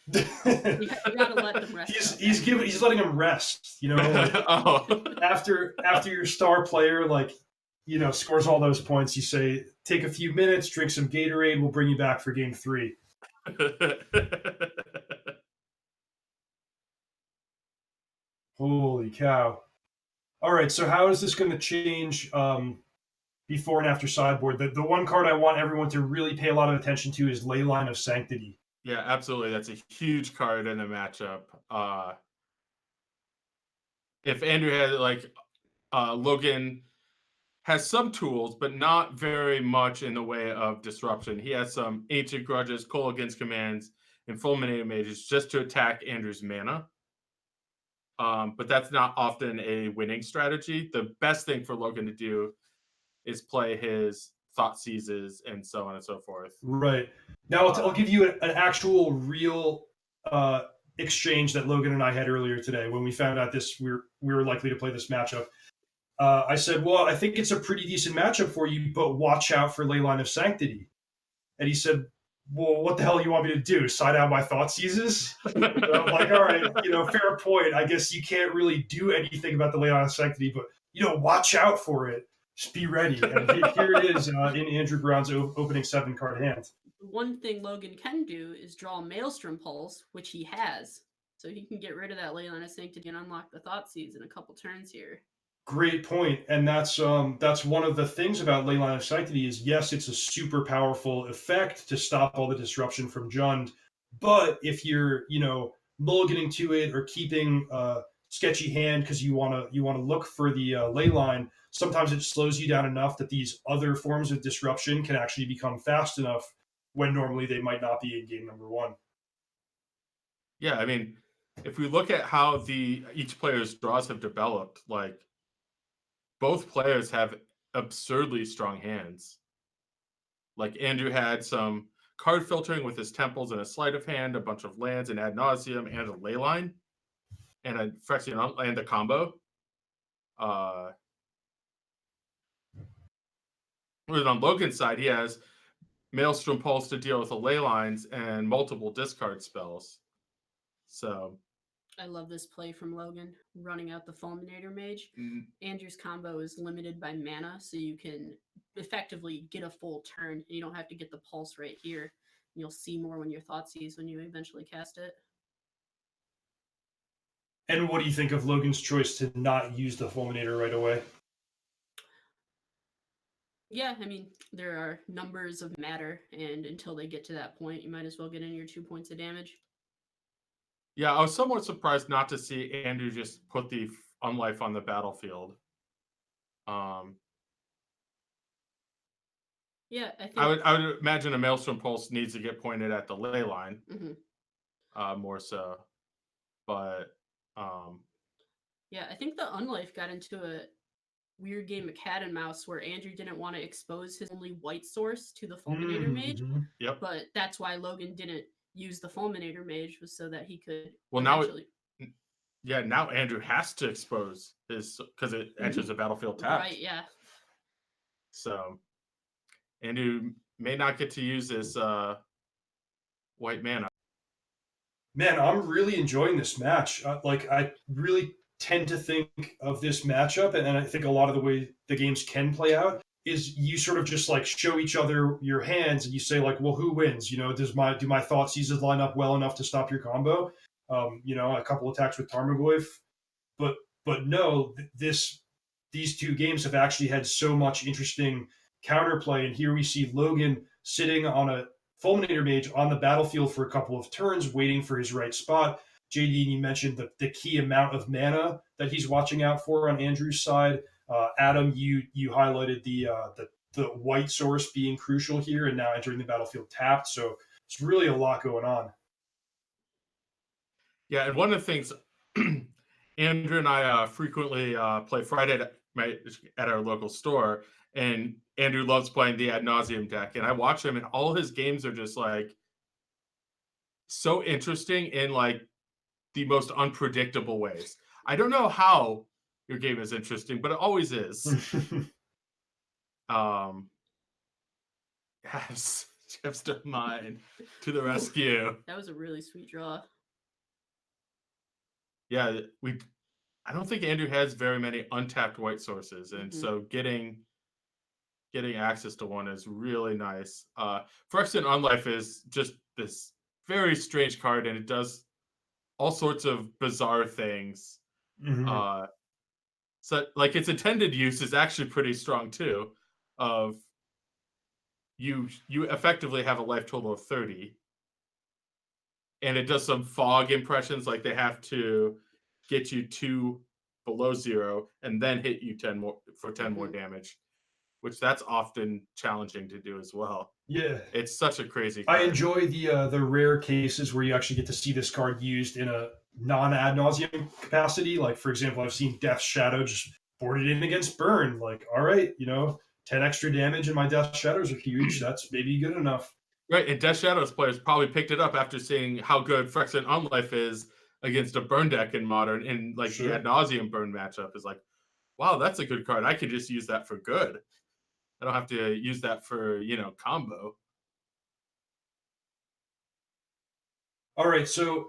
You gotta let them rest. He's letting him rest. You know, like, after your star player, like, you know, scores all those points, you say, take a few minutes, drink some Gatorade, we'll bring you back for game 3. Holy cow. All right, so how is this going to change before and after sideboard? The one card I want everyone to really pay a lot of attention to is Leyline of Sanctity. Yeah, absolutely. That's a huge card in the matchup. If Andrew had, like, Logan has some tools, but not very much in the way of disruption. He has some Ancient Grudges, Kolaghan's Commands, and Fulminating Mages just to attack Andrew's mana. But that's not often a winning strategy. The best thing for Logan to do is play his Thought Seizes and so on and so forth. Right. Now I'll give you an actual real exchange that Logan and I had earlier today when we found out we were likely to play this matchup. I said, well, I think it's a pretty decent matchup for you, but watch out for Leyline of Sanctity. And he said, well, what the hell do you want me to do? Side out my Thought Seizes? I'm like, all right, you know, fair point. I guess you can't really do anything about the Leyline of Sanctity, but, you know, watch out for it. Just be ready. And here it is in Andrew Brown's opening 7-card hand. One thing Logan can do is draw a Maelstrom Pulse, which he has. So he can get rid of that Leyline of Sanctity and unlock the Thought Seeds in a couple turns here. Great point, and that's one of the things about Leyline of Sanctity is, yes, it's a super powerful effect to stop all the disruption from Jund, but if you're, you know, mulliganing to it or keeping a sketchy hand because you want to look for the Leyline, sometimes it slows you down enough that these other forms of disruption can actually become fast enough when normally they might not be in game number 1. Yeah, I mean, if we look at how each player's draws have developed, like, both players have absurdly strong hands. Like, Andrew had some card filtering with his temples and a sleight of hand, a bunch of lands, and ad nauseam, and a leyline, and a Phyrexian and a combo. Whereas on Logan's side, he has Maelstrom Pulse to deal with the leylines and multiple discard spells. So I love this play from Logan, running out the Fulminator Mage. Andrew's combo is limited by mana, so you can effectively get a full turn, and you don't have to get the pulse right here. You'll see more when your Thought Seize when you eventually cast it. And what do you think of Logan's choice to not use the Fulminator right away? Yeah, I mean, there are numbers of matter, and until they get to that point, you might as well get in your 2 points of damage. Yeah, I was somewhat surprised not to see Andrew just put the Unlife on the battlefield. Yeah, I think I would imagine a Maelstrom Pulse needs to get pointed at the ley line, more so. But yeah, I think the Unlife got into a weird game of cat and mouse where Andrew didn't want to expose his only white source to the Fulminator Mage. Yep. But that's why Logan didn't use the Fulminator Mage, was so that he could now Andrew has to expose his, because it enters the battlefield tapped. Right, yeah. So Andrew may not get to use his white mana. Man, I'm really enjoying this match. I really tend to think of this matchup, and I think a lot of the way the games can play out is you sort of just like show each other your hands and you say like, well, who wins? You know, do my Thought Seizes line up well enough to stop your combo? You know, a couple attacks with Tarmogoyf, but no, these 2 games have actually had so much interesting counterplay, and here we see Logan sitting on a Fulminator Mage on the battlefield for a couple of turns, waiting for his right spot. JD, you mentioned the key amount of mana that he's watching out for on Andrew's side. Adam, you highlighted the white source being crucial here, and now entering the battlefield tapped. So it's really a lot going on. Yeah, and one of the things Andrew and I frequently play Friday at our local store, and Andrew loves playing the ad nauseam deck, and I watch him, and all his games are just like so interesting in like the most unpredictable ways. I don't know how your game is interesting, but it always is. Yes. Chipster Mine to the rescue. That was a really sweet draw. Yeah, I don't think Andrew has very many untapped white sources, and so getting access to one is really nice. Phyrexian Unlife is just this very strange card, and it does all sorts of bizarre things. So like its intended use is actually pretty strong too. Of you effectively have a life total of 30. And it does some fog impressions, like they have to get you to below 0 and then hit you 10 more for 10 more damage, which that's often challenging to do as well. Yeah, it's such a crazy card. I enjoy the rare cases where you actually get to see this card used in a non-ad nauseam capacity. Like, for example, I've seen Death's Shadow just boarded in against Burn. Like, all right, 10 extra damage and my Death Shadows are huge. That's maybe good enough. Right, and Death Shadows players probably picked it up after seeing how good Phyrexian Unlife is against a Burn deck in Modern, and like the Ad Nauseam Burn matchup is like, wow, that's a good card. I could just use that for good. I don't have to use that for, combo. All right, so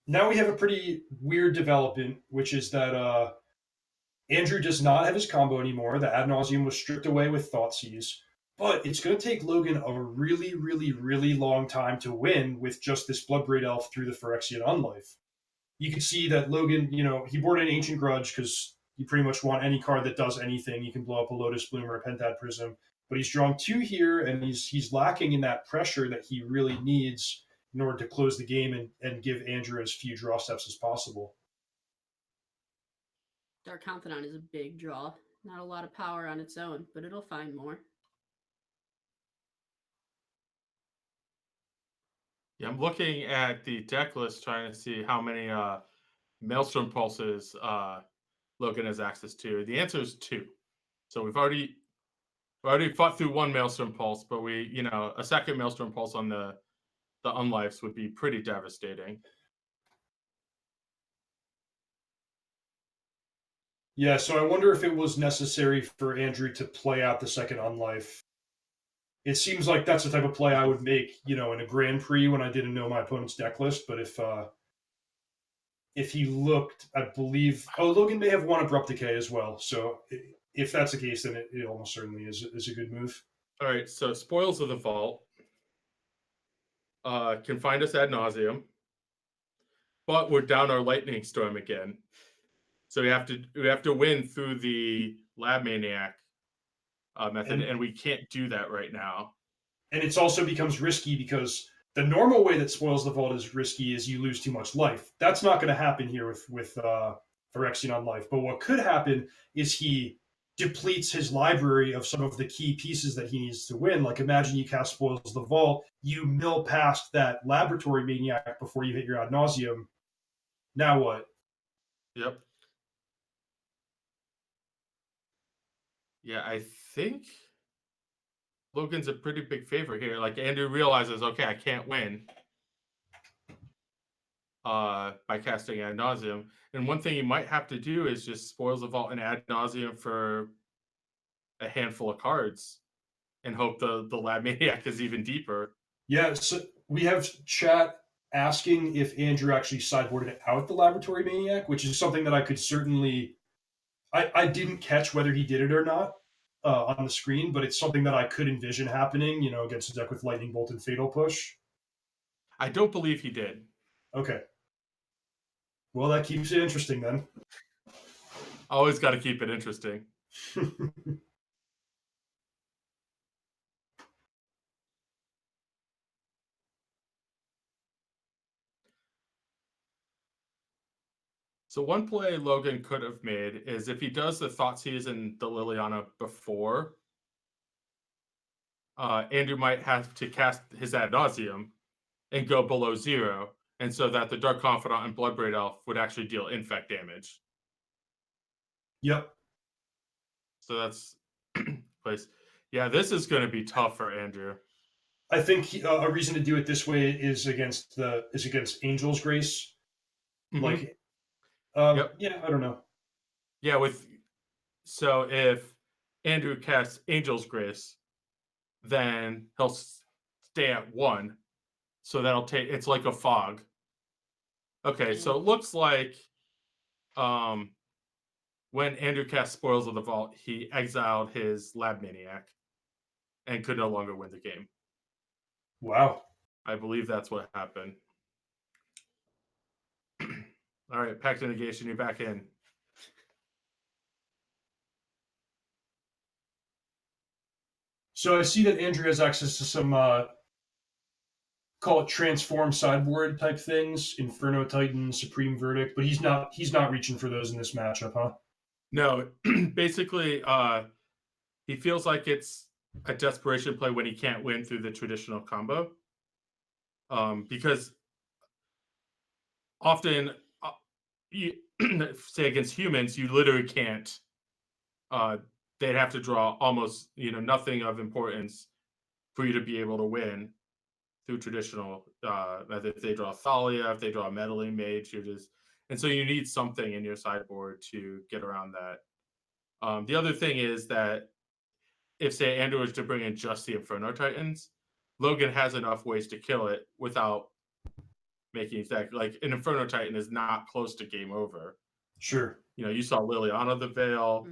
now we have a pretty weird development, which is that Andrew does not have his combo anymore. The Ad Nauseam was stripped away with Thoughtseize. But it's going to take Logan a really, really, really long time to win with just this Bloodbraid Elf through the Phyrexian Unlife. You can see that Logan, he boarded an Ancient Grudge because you pretty much want any card that does anything. You can blow up a Lotus Bloom or a Pentad Prism. But he's drawn 2 here, and he's lacking in that pressure that he really needs in order to close the game and give Andrew as few draw steps as possible. Dark Confidant is a big draw. Not a lot of power on its own, but it'll find more. Yeah, I'm looking at the deck list trying to see how many Maelstrom Pulses Logan has access to. The answer is 2. So we've already fought through 1 Maelstrom Pulse, but a second Maelstrom Pulse on the Unlifes would be pretty devastating. Yeah, so I wonder if it was necessary for Andrew to play out the second Unlife. It seems like that's the type of play I would make, in a Grand Prix when I didn't know my opponent's deck list. But if he looked, I believe, Logan may have won Abrupt Decay as well. So if that's the case, then it almost certainly is a good move. All right, so Spoils of the Vault can find us Ad Nauseam, but we're down our Lightning Storm again. So we have to win through the Lab Maniac method, and we can't do that right now. And it also becomes risky because the normal way that Spoils the Vault is risky is you lose too much life. That's not going to happen here with Phyrexian Unlife. But what could happen is he depletes his library of some of the key pieces that he needs to win. Like, imagine you cast Spoils the Vault, you mill past that Laboratory Maniac before you hit your Ad Nauseam. Now what? Yep. Yeah, I think Logan's a pretty big favorite here. Like, Andrew realizes, okay, I can't win by casting Ad Nauseam. And one thing he might have to do is just Spoils the Vault and Ad Nauseam for a handful of cards and hope the Lab Maniac is even deeper. Yeah, so we have chat asking if Andrew actually sideboarded out the Laboratory Maniac, which is something that I could certainly... I didn't catch whether he did it or not on the screen, but it's something that I could envision happening, against a deck with Lightning Bolt and Fatal Push. I don't believe he did. Okay. Well, that keeps it interesting then. Always got to keep it interesting. So one play Logan could have made is if he does the Thoughtseize and the Liliana before, Andrew might have to cast his Ad Nauseam and go below 0, and so that the Dark Confidant and Bloodbraid Elf would actually deal infect damage. Yep. So that's place. Yeah, this is going to be tough for Andrew. I think a reason to do it this way is against Angel's Grace. Mm-hmm. Like, yeah, I don't know. Yeah, so if Andrew casts Angel's Grace, then he'll stay at 1. So that'll take, it's like a fog. Okay, so it looks like when Andrew cast Spoils of the Vault, he exiled his Lab Maniac and could no longer win the game. Wow. I believe that's what happened. All right, Pact of Negation, you're back in. So I see that Andrew has access to some call it transform sideboard type things, Inferno Titan, Supreme Verdict, but he's not reaching for those in this matchup, huh? No, basically, he feels like it's a desperation play when he can't win through the traditional combo. Because often, you, say against humans, you literally can't. They'd have to draw almost nothing of importance for you to be able to win through traditional. If they draw Thalia, if they draw a Meddling Mage, and so you need something in your sideboard to get around that. The other thing is that if, say, Andrew was to bring in just the Inferno Titans, Logan has enough ways to kill it without making that. Like, an Inferno Titan is not close to game over. Sure. You saw Liliana the Veil,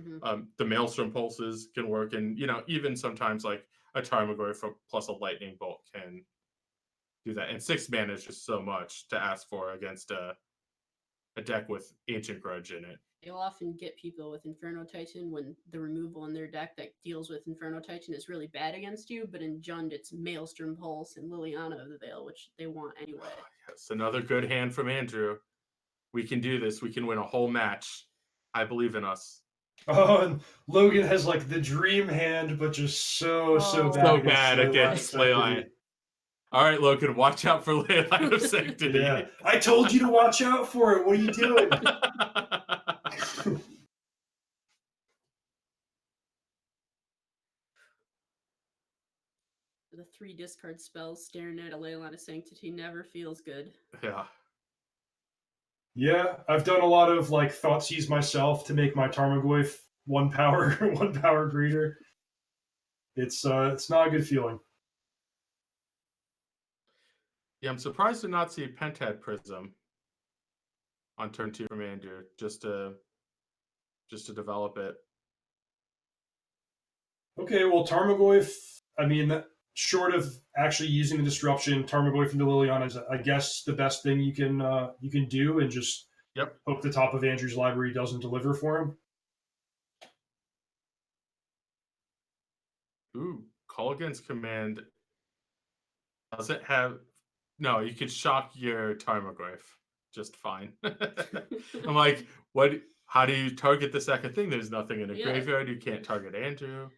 the Maelstrom Pulses can work, and, even sometimes, like, a Tarmogoyf plus a Lightning Bolt can do that. And 6 mana is just so much to ask for against a deck with Ancient Grudge in it. You'll often get people with Inferno Titan when the removal in their deck that deals with Inferno Titan is really bad against you, but in Jund it's Maelstrom Pulse and Liliana of the Veil, which they want anyway. Yes, another good hand from Andrew. We can do this. We can win a whole match. I believe in us. Oh, and Logan has like the dream hand, but just so bad against Leyline. All right, Logan, watch out for Leyline of Sanctity. Yeah. I told you to watch out for it. What are you doing? The 3 discard spells staring at a Leyline of Sanctity never feels good. Yeah. Yeah, I've done a lot of like Thoughtseize myself to make my Tarmogoyf 1 power greater. It's not a good feeling. Yeah, I'm surprised to not see Pentad Prism on turn 2 from Andrew, just to develop it. Okay, well, Tarmogoyf, I mean, short of actually using the disruption, Tarmogoyf into Liliana is, I guess, the best thing you can do, and just hope the top of Andrew's library doesn't deliver for him. Ooh, Kolaghan's Command doesn't have. No, you could shock your Tarmogoyf just fine. I'm like, what? How do you target the second thing? There's nothing in a graveyard. You can't target Andrew.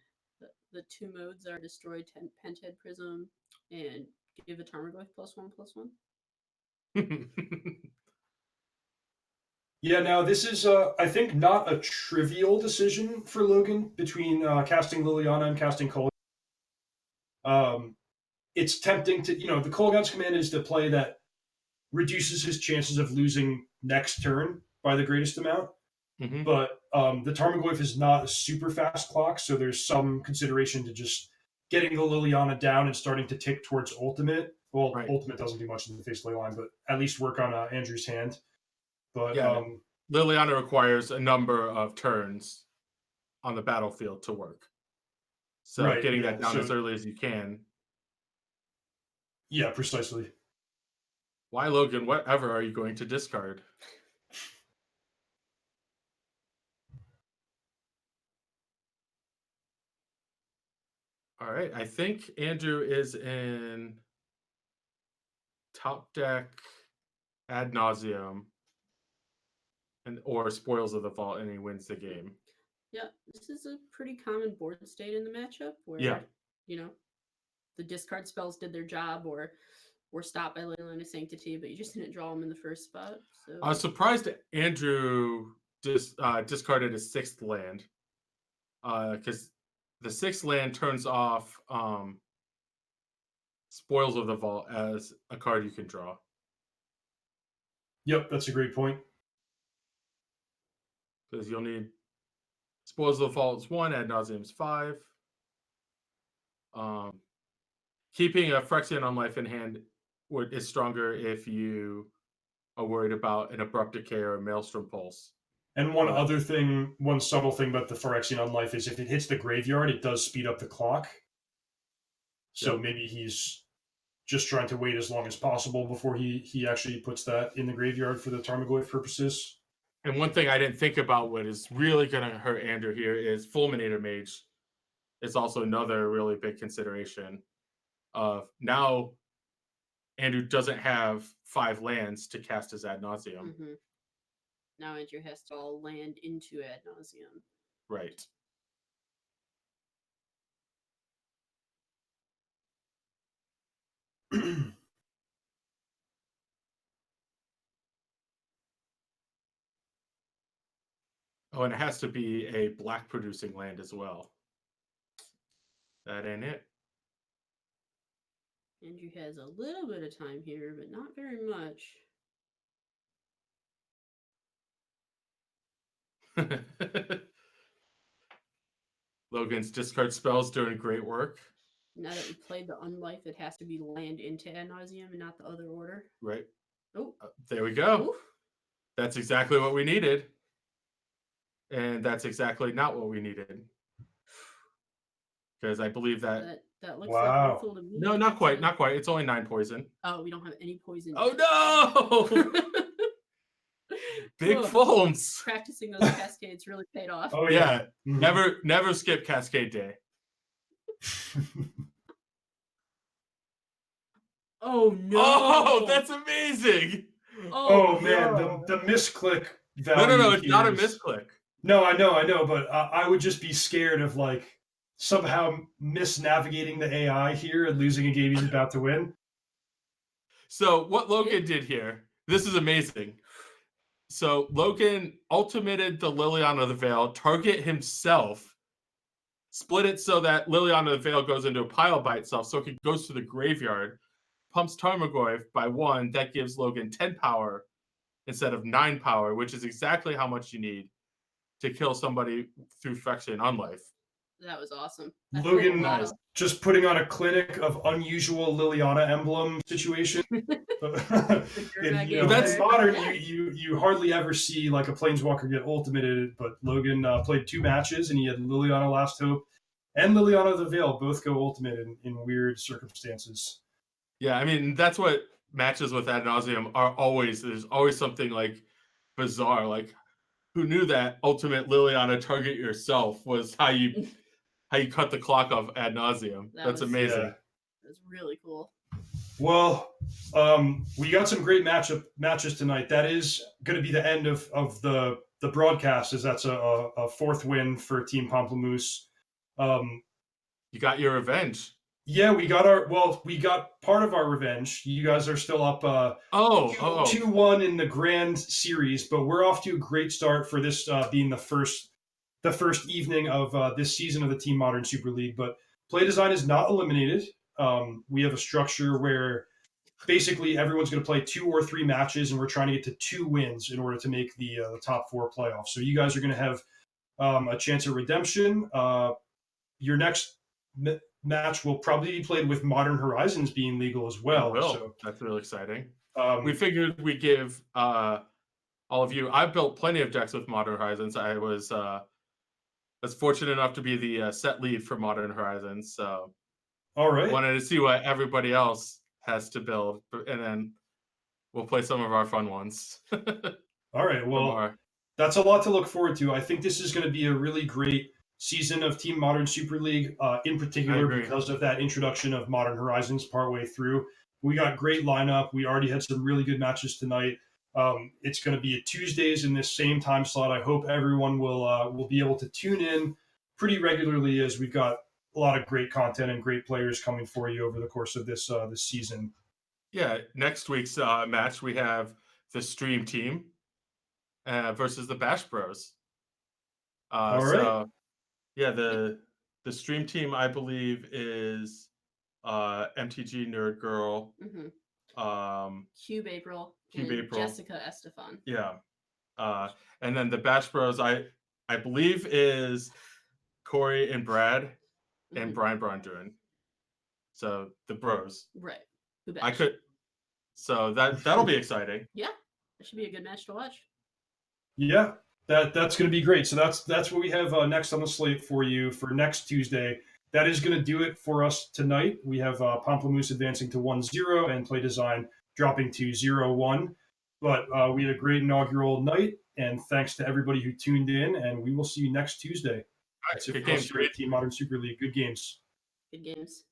The 2 modes are destroy Pentad Prism and give a Tarmogoyf +1/+1. Yeah, now this is, I think, not a trivial decision for Logan between casting Liliana and casting Kolaghan. It's tempting to, the Kolaghan's Command is the play that reduces his chances of losing next turn by the greatest amount. Mm-hmm. But the Tarmogoyf is not a super fast clock, so there's some consideration to just getting the Liliana down and starting to tick towards Ultimate. Well, Ultimate doesn't do much in the face of Leyline, but at least work on Andrew's hand. But Liliana requires a number of turns on the battlefield to work. So getting that down as early as you can. Yeah, precisely. Why, Logan? Whatever are you going to discard? All right, I think Andrew is in top deck Ad Nauseam or Spoils of the Vault, and he wins the game. Yeah, this is a pretty common board state in the matchup where the discard spells did their job or were stopped by Leyline of Sanctity, but you just didn't draw them in the first spot. So I was surprised Andrew discarded his 6th land because the 6th land turns off Spoils of the Vault as a card you can draw. Yep, that's a great point. Because you'll need Spoils of the Vault is 1, Ad Nauseam is 5. keeping a Phyrexian on life in hand is stronger if you are worried about an Abrupt Decay or a Maelstrom Pulse. And one other thing, one subtle thing about the Phyrexian on life is if it hits the graveyard, it does speed up the clock. So maybe he's just trying to wait as long as possible before he actually puts that in the graveyard for the Tarmogoyf purposes. And one thing I didn't think about what is really going to hurt Andrew here is Fulminator Mage. It's also another really big consideration. Now, Andrew doesn't have 5 lands to cast his Ad Nauseam. Mm-hmm. Now Andrew has to all land into Ad Nauseam. Right. Oh, and it has to be a black producing land as well. That ain't it. Andrew has a little bit of time here, but not very much. Logan's discard spells doing great work. Now that we played the Unlife, it has to be land into Ad Nauseam and not the other order. Right. Oh. There we go. Ooh. That's exactly what we needed. And that's exactly not what we needed. Because I believe that looks like lethal to me. No, not quite. Not quite. It's only 9 poison. Oh, we don't have any poison. Oh no! Big foams. Practicing those cascades really paid off. Oh yeah. Never skip Cascade Day. Oh no! Oh, that's amazing! Oh man, the misclick value. No, it's not a misclick. No, I know, but I would just be scared of like somehow misnavigating the AI here and losing a game he's about to win. So what Logan did here, this is amazing. So Logan ultimated the Liliana of the Veil, target himself, split it so that Liliana of the Veil goes into a pile by itself, so it goes to the graveyard, pumps Tarmogoyf by 1, that gives Logan 10 power instead of 9 power, which is exactly how much you need to kill somebody through Phyrexian Unlife. That was awesome. Logan just putting on a clinic of unusual Liliana emblem situation. In modern, you hardly ever see like a Planeswalker get ultimated, but Logan played 2 matches and he had Liliana Last Hope and Liliana of the Veil both go ultimate in weird circumstances. Yeah, I mean, that's what matches with Ad Nauseam are always. There's always something like bizarre. Like, who knew that ultimate Liliana target yourself was how you cut the clock off Ad Nauseam? That's amazing. Yeah. That's really cool. Well, we got some great matches tonight. That is going to be the end of the broadcast, as that's a 4th win for Team Pamplemousse. You got your revenge. Yeah, we got part of our revenge. You guys are still up 2-1 in the grand series, but we're off to a great start for this being the first evening of this season of the Team Modern Super League. But play design is not eliminated. We have a structure where basically everyone's going to play 2 or 3 matches, and we're trying to get to 2 wins in order to make the top 4 playoffs. So you guys are going to have a chance at redemption. Your next match will probably be played with Modern Horizons being legal as well. So that's really exciting. We figured we'd give all of you. I've built plenty of decks with Modern Horizons. I was fortunate enough to be the set lead for Modern Horizons. So, all right, wanted to see what everybody else has to build, and then we'll play some of our fun ones. All right, well, that's a lot to look forward to. I think this is going to be a really great season of Team Modern Super League, in particular because of that introduction of Modern Horizons partway through. We got great lineup. We already had some really good matches tonight. It's going to be Tuesdays in this same time slot. I hope everyone will be able to tune in pretty regularly, as we've got a lot of great content and great players coming for you over the course of this season. Yeah, next week's match we have the Stream Team versus the Bash Bros. All right. So, yeah, the Stream Team, I believe, is MTG Nerd Girl, Cube April, Jessica Estefan. Yeah, and then the Bash Bros, I believe, is Corey and Brad and Brian Braunduin. So the bros. Right. I could. So that'll be exciting. Yeah, that should be a good match to watch. Yeah, that's going to be great. So that's what we have next on the slate for you for next Tuesday. That is going to do it for us tonight. We have Pamplemousse advancing to 1-0 and Play Design dropping to 0-1. But we had a great inaugural night, and thanks to everybody who tuned in, and we will see you next Tuesday. That's it for us here at Team Modern Super League. Good games. Good games.